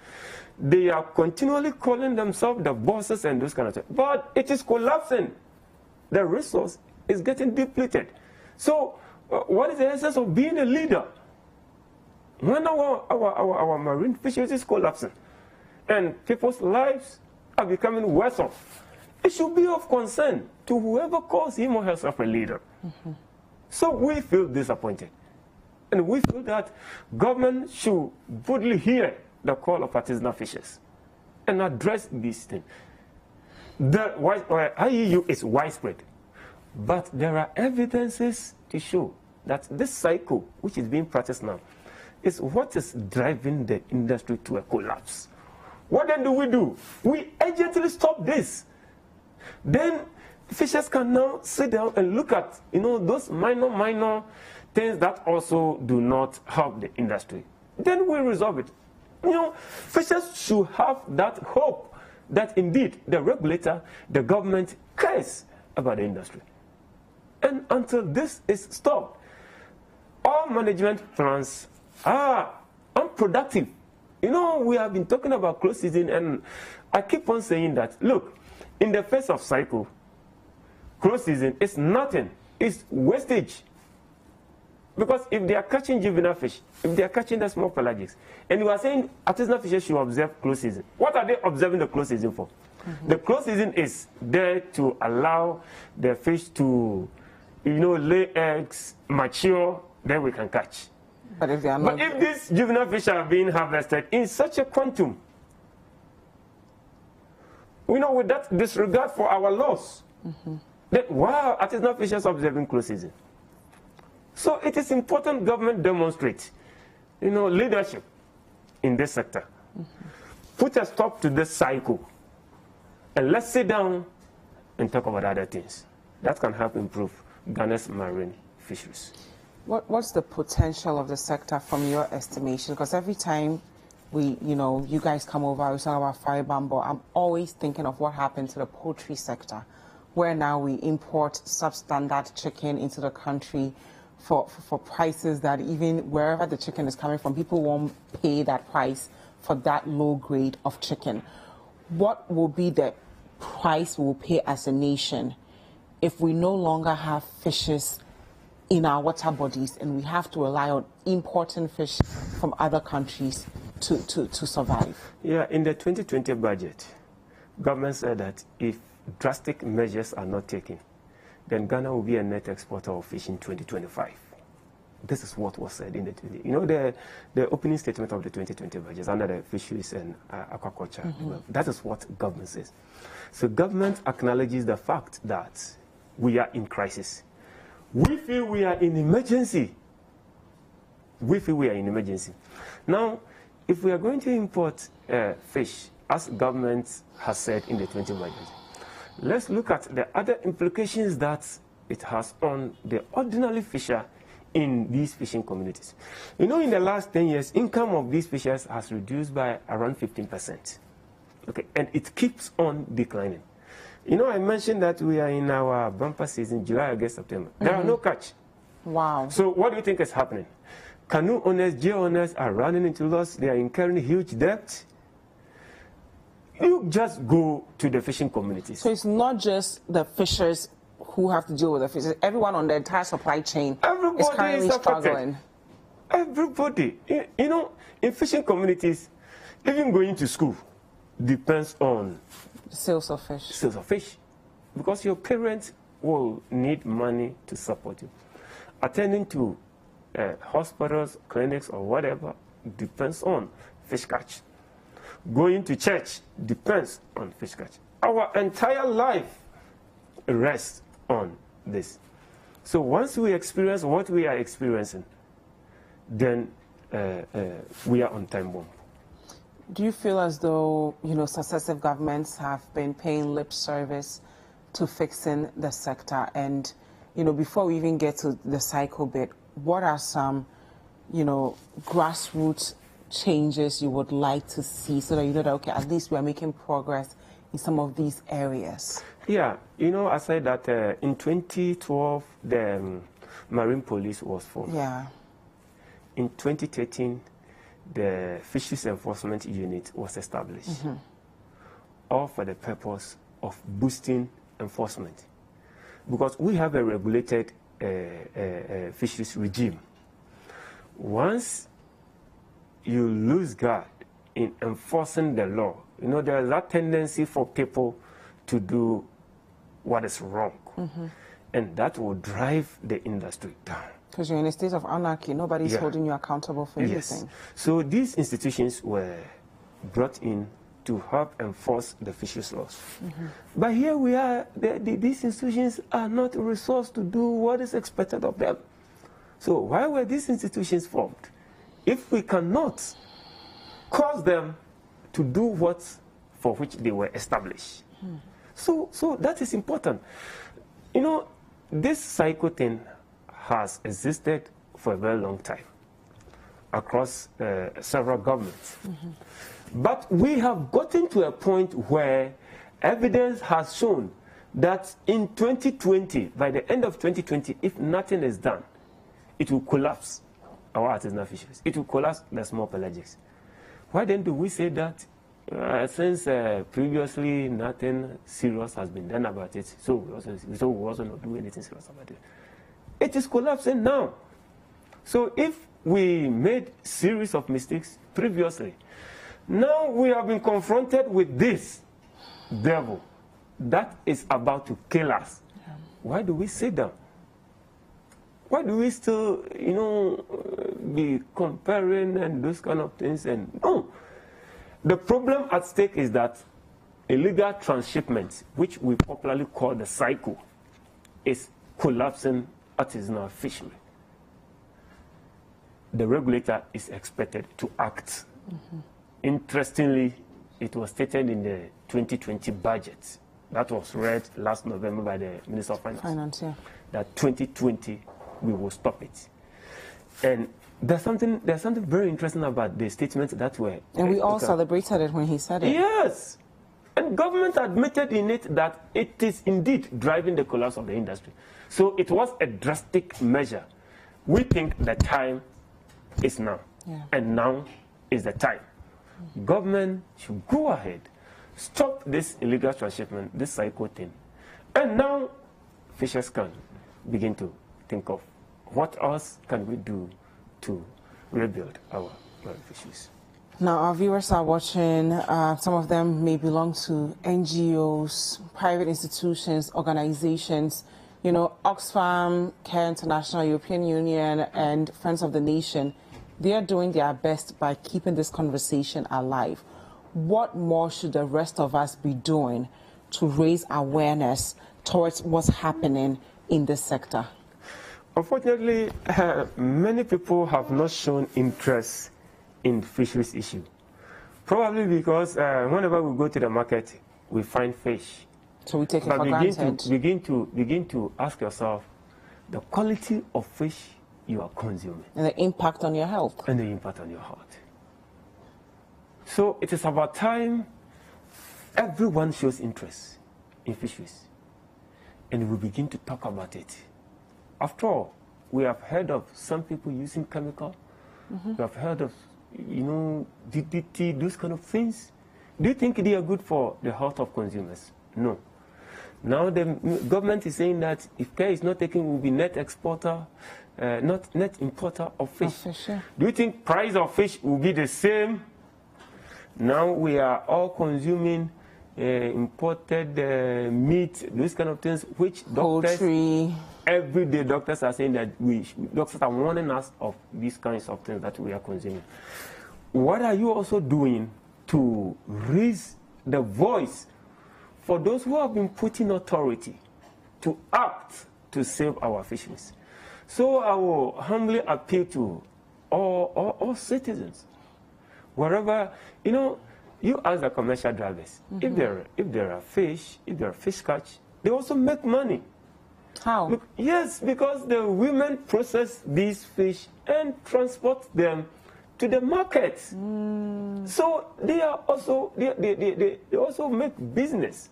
They are continually calling themselves the bosses and those kind of things. But it is collapsing. The resource is getting depleted. So what is the essence of being a leader? When our marine fisheries is collapsing and people's lives are becoming worse off, it should be of concern to whoever calls him or herself a leader. So we feel disappointed. And we feel that government should boldly hear the call of artisanal fishers and address these things. The IEU is widespread, but there are evidences to show that this cycle, which is being practiced now, is what is driving the industry to a collapse. What then do? We urgently stop this. Then fishers can now sit down and look at those minor things that also do not help the industry. Then we resolve it. Fishers should have that hope that indeed the regulator, the government cares about the industry. And until this is stopped, all management plans are unproductive. We have been talking about close season, and I keep on saying that, look, in the face of cycle, close season is nothing. It's wastage. Because if they are catching juvenile fish, if they are catching the small pelagics, and you are saying artisanal fishers should observe close season, what are they observing the close season for? The close season is there to allow the fish to, lay eggs, mature, then we can catch. But if they are not, if these juvenile fish are being harvested in such a quantum, with that disregard for our laws, then why are artisanal fishers observing close season? So it is important government demonstrate, leadership in this sector. Put a stop to this cycle, and let's sit down and talk about other things that can help improve Ghana's marine fisheries. What's the potential of the sector from your estimation? Because every time you guys come over, we talk about fire bamboo, I'm always thinking of what happened to the poultry sector, where now we import substandard chicken into the country for prices that even wherever the chicken is coming from, people won't pay that price for that low grade of chicken. What will be the price we'll pay as a nation if we no longer have fishes in our water bodies and we have to rely on importing fish from other countries to survive? Yeah, in the 2020 budget, government said that if drastic measures are not taken, then Ghana will be a net exporter of fish in 2025. This is what was said in the the opening statement of the 2020 budget under the Fisheries and Aquaculture. That is what government says. So government acknowledges the fact that we are in crisis. We feel we are in emergency. We feel we are in emergency. Now, if we are going to import fish, as government has said in the 20 budget, let's look at the other implications that it has on the ordinary fisher in these fishing communities. In the last 10 years, income of these fishers has reduced by around 15%. Okay, and it keeps on declining. I mentioned that we are in our bumper season, July, August, September. There are no catch. Wow. So what do you think is happening? Canoe owners, geo owners are running into loss. They are incurring huge debt. You just go to the fishing communities. So it's not just the fishers who have to deal with the fishers. Everyone on the entire supply chain is currently struggling. Everybody. In fishing communities, even going to school depends on sales of fish. Sales of fish. Because your parents will need money to support you. Attending to hospitals, clinics, or whatever depends on fish catch. Going to church depends on fish catch. Our entire life rests on this. So once we experience what we are experiencing, then we are on time bomb. Do you feel as though, successive governments have been paying lip service to fixing the sector? And, before we even get to the Saiko bit, what are some, grassroots changes you would like to see so that that, okay, at least we are making progress in some of these areas? Yeah, I said that in 2012, the Marine Police was formed. Yeah. In 2013, the Fisheries Enforcement Unit was established, all for the purpose of boosting enforcement. Because we have a regulated fisheries regime. Once you lose guard in enforcing the law, there is that tendency for people to do what is wrong. And that will drive the industry down. Because you're in a state of anarchy. Nobody's holding you accountable for anything. So these institutions were brought in to help enforce the fisheries laws. But here we are, these institutions are not resourced to do what is expected of them. So why were these institutions formed? If we cannot cause them to do what for which they were established. So that is important. This Saiko thing has existed for a very long time across several governments. But we have gotten to a point where evidence has shown that in 2020, by the end of 2020, if nothing is done, it will collapse our artisanal fisheries. It will collapse the small pelagics. Why then do we say that since previously nothing serious has been done about it, so we also not do anything serious about it? It is collapsing now. So if we made series of mistakes previously, now we have been confronted with this devil that is about to kill us. Why do we sit down? Why do we still, be comparing and those kind of things? And no, the problem at stake is that illegal transshipment, which we popularly call the Saiko, is collapsing artisanal fishery. The regulator is expected to act. Interestingly, it was stated in the 2020 budget that was read last November by the Minister of Finance, that 2020 we will stop it. And there's something very interesting about the statements that were. And we all celebrated it when he said it. Yes. And government admitted in it that it is indeed driving the collapse of the industry. So it was a drastic measure. We think the time is now. And now is the time. Government should go ahead, stop this illegal transshipment, this Saiko thing. And now fishers can begin to think of what else can we do to rebuild our fisheries. Now, our viewers are watching. Some of them may belong to NGOs, private institutions, organizations. You know, Oxfam, Care International, European Union, and Friends of the Nation, they are doing their best by keeping this conversation alive. What more should the rest of us be doing to raise awareness towards what's happening in this sector? Unfortunately, many people have not shown interest in fisheries issue. Probably because whenever we go to the market, we find fish. So we take it for granted. Begin to ask yourself the quality of fish you are consuming. And the impact on your health. And the impact on your heart. So it is about time everyone shows interest in fisheries. And we begin to talk about it. After all, we have heard of some people using chemical. We have heard of, you know, DDT, those kind of things. Do you think they are good for the health of consumers? No. Now the government is saying that if care is not taken, we'll be net exporter, not net importer of fish. Do you think price of fish will be the same? Now we are all consuming imported meat, those kind of things, which doctors, every day doctors are saying that doctors are warning us of these kinds of things that we are consuming. What are you also doing to raise the voice for those who have been put in authority to act to save our fisheries? So I will humbly appeal to all citizens, wherever, you know, you ask the commercial drivers, if there are fish catch, they also make money. How? Look, yes, because the women process these fish and transport them to the market. So they are also they also make business.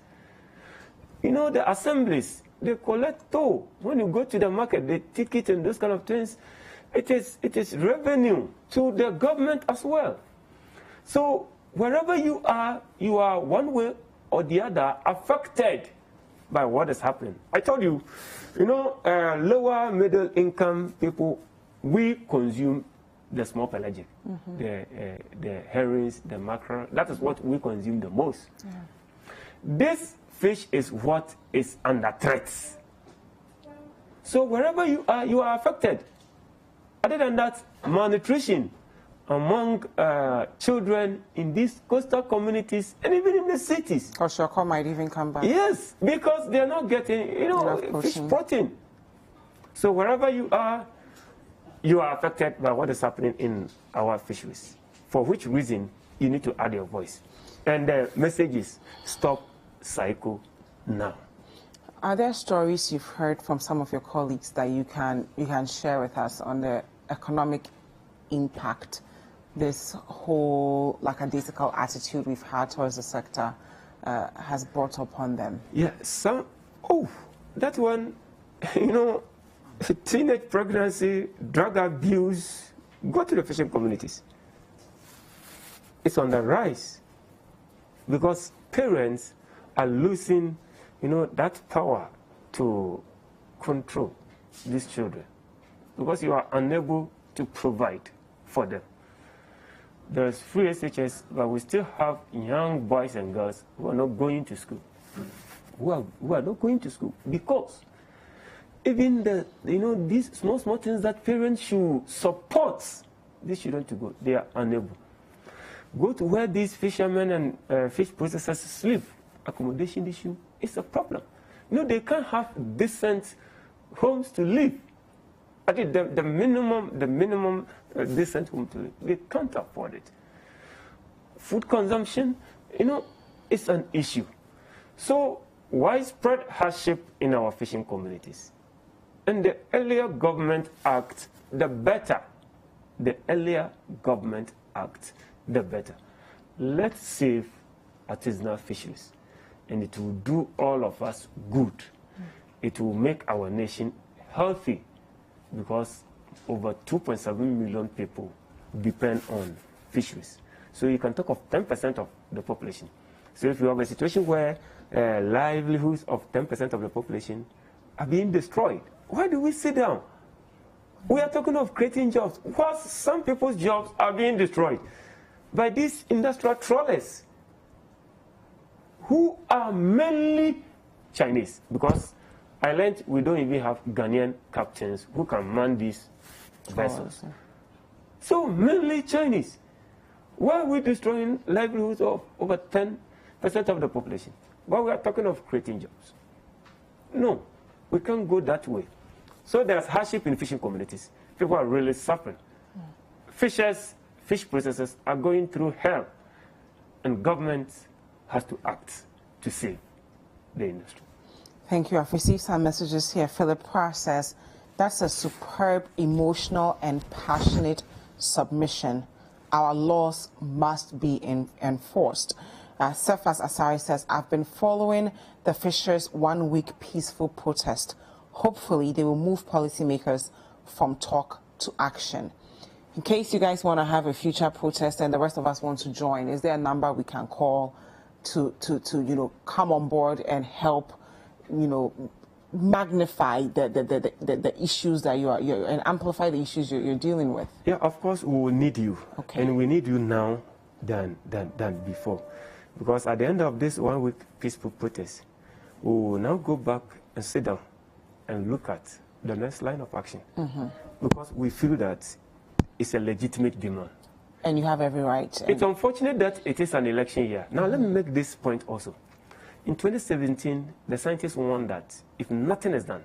You know, the assemblies, they collect toll. When you go to the market, they ticket and those kind of things. It is revenue to the government as well. So wherever you are one way or the other affected by what is happening. I told you, you know, lower middle income people, we consume the small pelagic, the herrings, the mackerel. That is what we consume the most. This fish is what is under threat. So wherever you are affected. Other than that, malnutrition among children in these coastal communities and even in the cities. Kwashiorkor might even come back. Yes, because they're not getting, you know, fish protein. So wherever you are affected by what is happening in our fisheries. For which reason, you need to add your voice. And the message is, stop Saiko now. Are there stories you've heard from some of your colleagues that you can share with us on the economic impact this whole lackadaisical attitude we've had towards the sector has brought upon them? Yeah, that one, you know, teenage pregnancy, drug abuse, go to the fishing communities. It's on the rise because parents are losing, you know, that power to control these children because you are unable to provide for them. There's free SHS, but we still have young boys and girls who are not going to school. Who are not going to school because even these small things that parents should support these children to go, they are unable. Go to where these fishermen and fish processors sleep. Accommodation issue is a problem. You know, they can't have decent homes to live. I think the minimum decent home to live, they can't afford it. Food consumption, you know, it's an issue. So widespread hardship in our fishing communities. And the earlier government act, the better. The earlier government act, the better. Let's save artisanal fisheries. And it will do all of us good. It will make our nation healthy because over 2.7 million people depend on fisheries. So you can talk of 10% of the population. So if you have a situation where livelihoods of 10% of the population are being destroyed, why do we sit down? We are talking of creating jobs. Whilst some people's jobs are being destroyed by these industrial trawlers who are mainly Chinese, because I learned we don't even have Ghanaian captains who can man these vessels. So mainly Chinese. Why are we destroying livelihoods of over 10% of the population? But we are talking of creating jobs. No, we can't go that way. So there's hardship in fishing communities. People are really suffering. Fishers, fish processors are going through hell. And government has to act to save the industry. Thank you. I've received some messages here. Philip Parr says, that's a superb, emotional, and passionate submission. Our laws must be enforced. Cephas Asari says, I've been following the Fishers' 1 week peaceful protest. Hopefully, they will move policymakers from talk to action. In case you guys want to have a future protest and the rest of us want to join, is there a number we can call to come on board and help, magnify the issues that and amplify the issues you're dealing with? Yeah, of course we will need you. Okay. And we need you now than before. Because at the end of this 1 week peaceful protest, we will now go back and sit down and look at the next line of action. Because we feel that it's a legitimate demand. And you have every right. It's unfortunate that it is an election year. Now, let me make this point also. In 2017, the scientists warned that if nothing is done,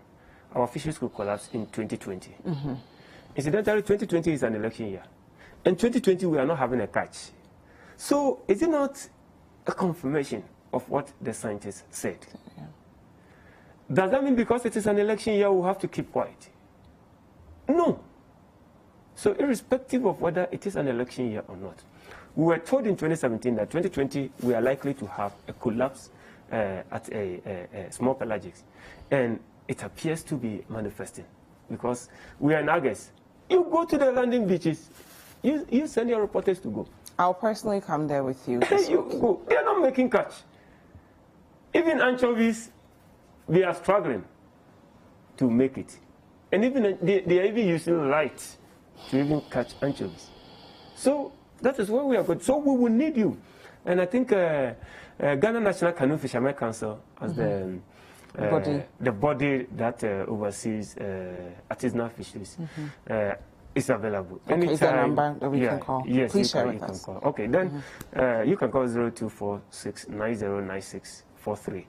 our fisheries could collapse in 2020. Incidentally, 2020 is an election year. In 2020, we are not having a catch. So, is it not a confirmation of what the scientists said? Does that mean because it is an election year, we have to keep quiet? No. So irrespective of whether it is an election year or not, we were told in 2017 that 2020 we are likely to have a collapse at a small pelagics. And it appears to be manifesting because we are in August. You go to the landing beaches, you send your reporters to go. I'll personally come there with you. You go. They are not making catch. Even anchovies, they are struggling to make it. And even they are even using light to even catch anchovies. So that is where we are going. So we will need you. And I think Ghana National Canoe Fishermen Council as the body that oversees artisanal fisheries is available. Okay, is there a number that we can call? Yes, please share with us. Call. Okay, then you can call 0246909643.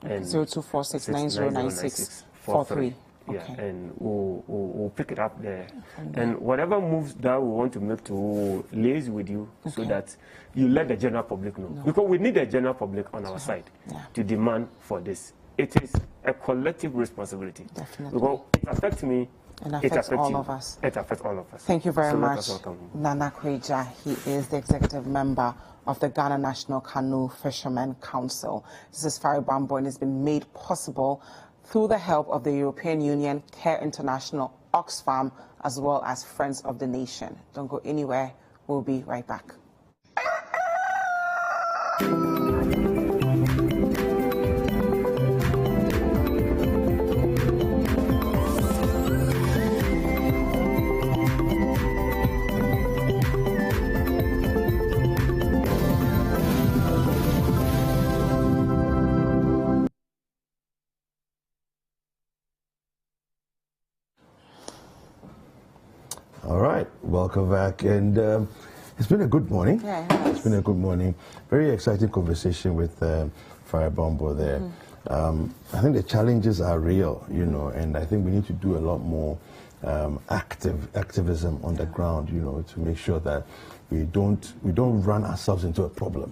0246909643. Yeah, and we'll pick it up there. And whatever moves that we want to make to liaise with you so that you let the general public know. Because we need the general public on our side to demand for this. It is a collective responsibility. Definitely. Because it affects me. And affects all of us. It affects all of us. Thank you very much, Nana Kweja. He is the executive member of the Ghana National Canoe Fishermen Council. This is Fari Bambo and it's been made possible through the help of the European Union, Care International, Oxfam, as well as Friends of the Nation. Don't go anywhere. We'll be right back. All right, welcome back, and it's been a good morning. Yeah, it's been a good morning. Very exciting conversation with Fari Bambo there. I think the challenges are real, and I think we need to do a lot more activism on the ground, to make sure that we don't run ourselves into a problem.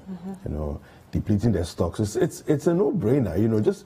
Depleting their stocks. It's a no-brainer. Just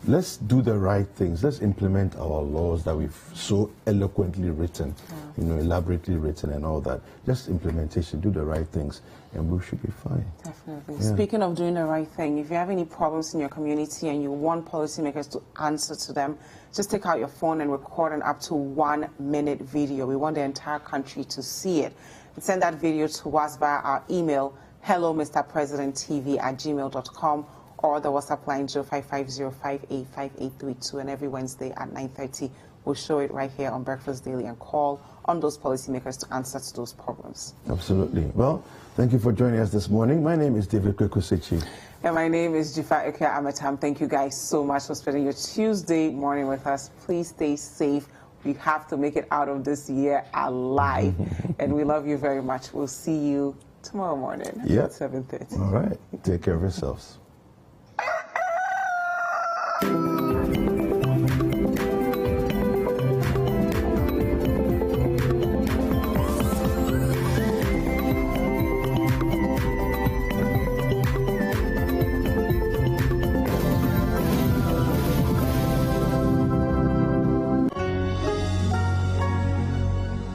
let's do the right things. Let's implement our laws that we've so eloquently written, elaborately written and all that. Just implementation, do the right things, and we should be fine. Definitely. Yeah. Speaking of doing the right thing, if you have any problems in your community and you want policymakers to answer to them, just take out your phone and record an up to 1 minute video. We want the entire country to see it. And send that video to us via our email, hellomrpresidenttv@gmail.com, or the WhatsApp line 0550585832, and every Wednesday at 9:30 we'll show it right here on Breakfast Daily and call on those policymakers to answer to those problems. Absolutely. Well, thank you for joining us this morning. My name is David Kwekusechi. And my name is Dziffa and David. Thank you guys so much for spending your Tuesday morning with us. Please stay safe. We have to make it out of this year alive. And we love you very much. We'll see you tomorrow morning at 7:30. All right. Take care of yourselves.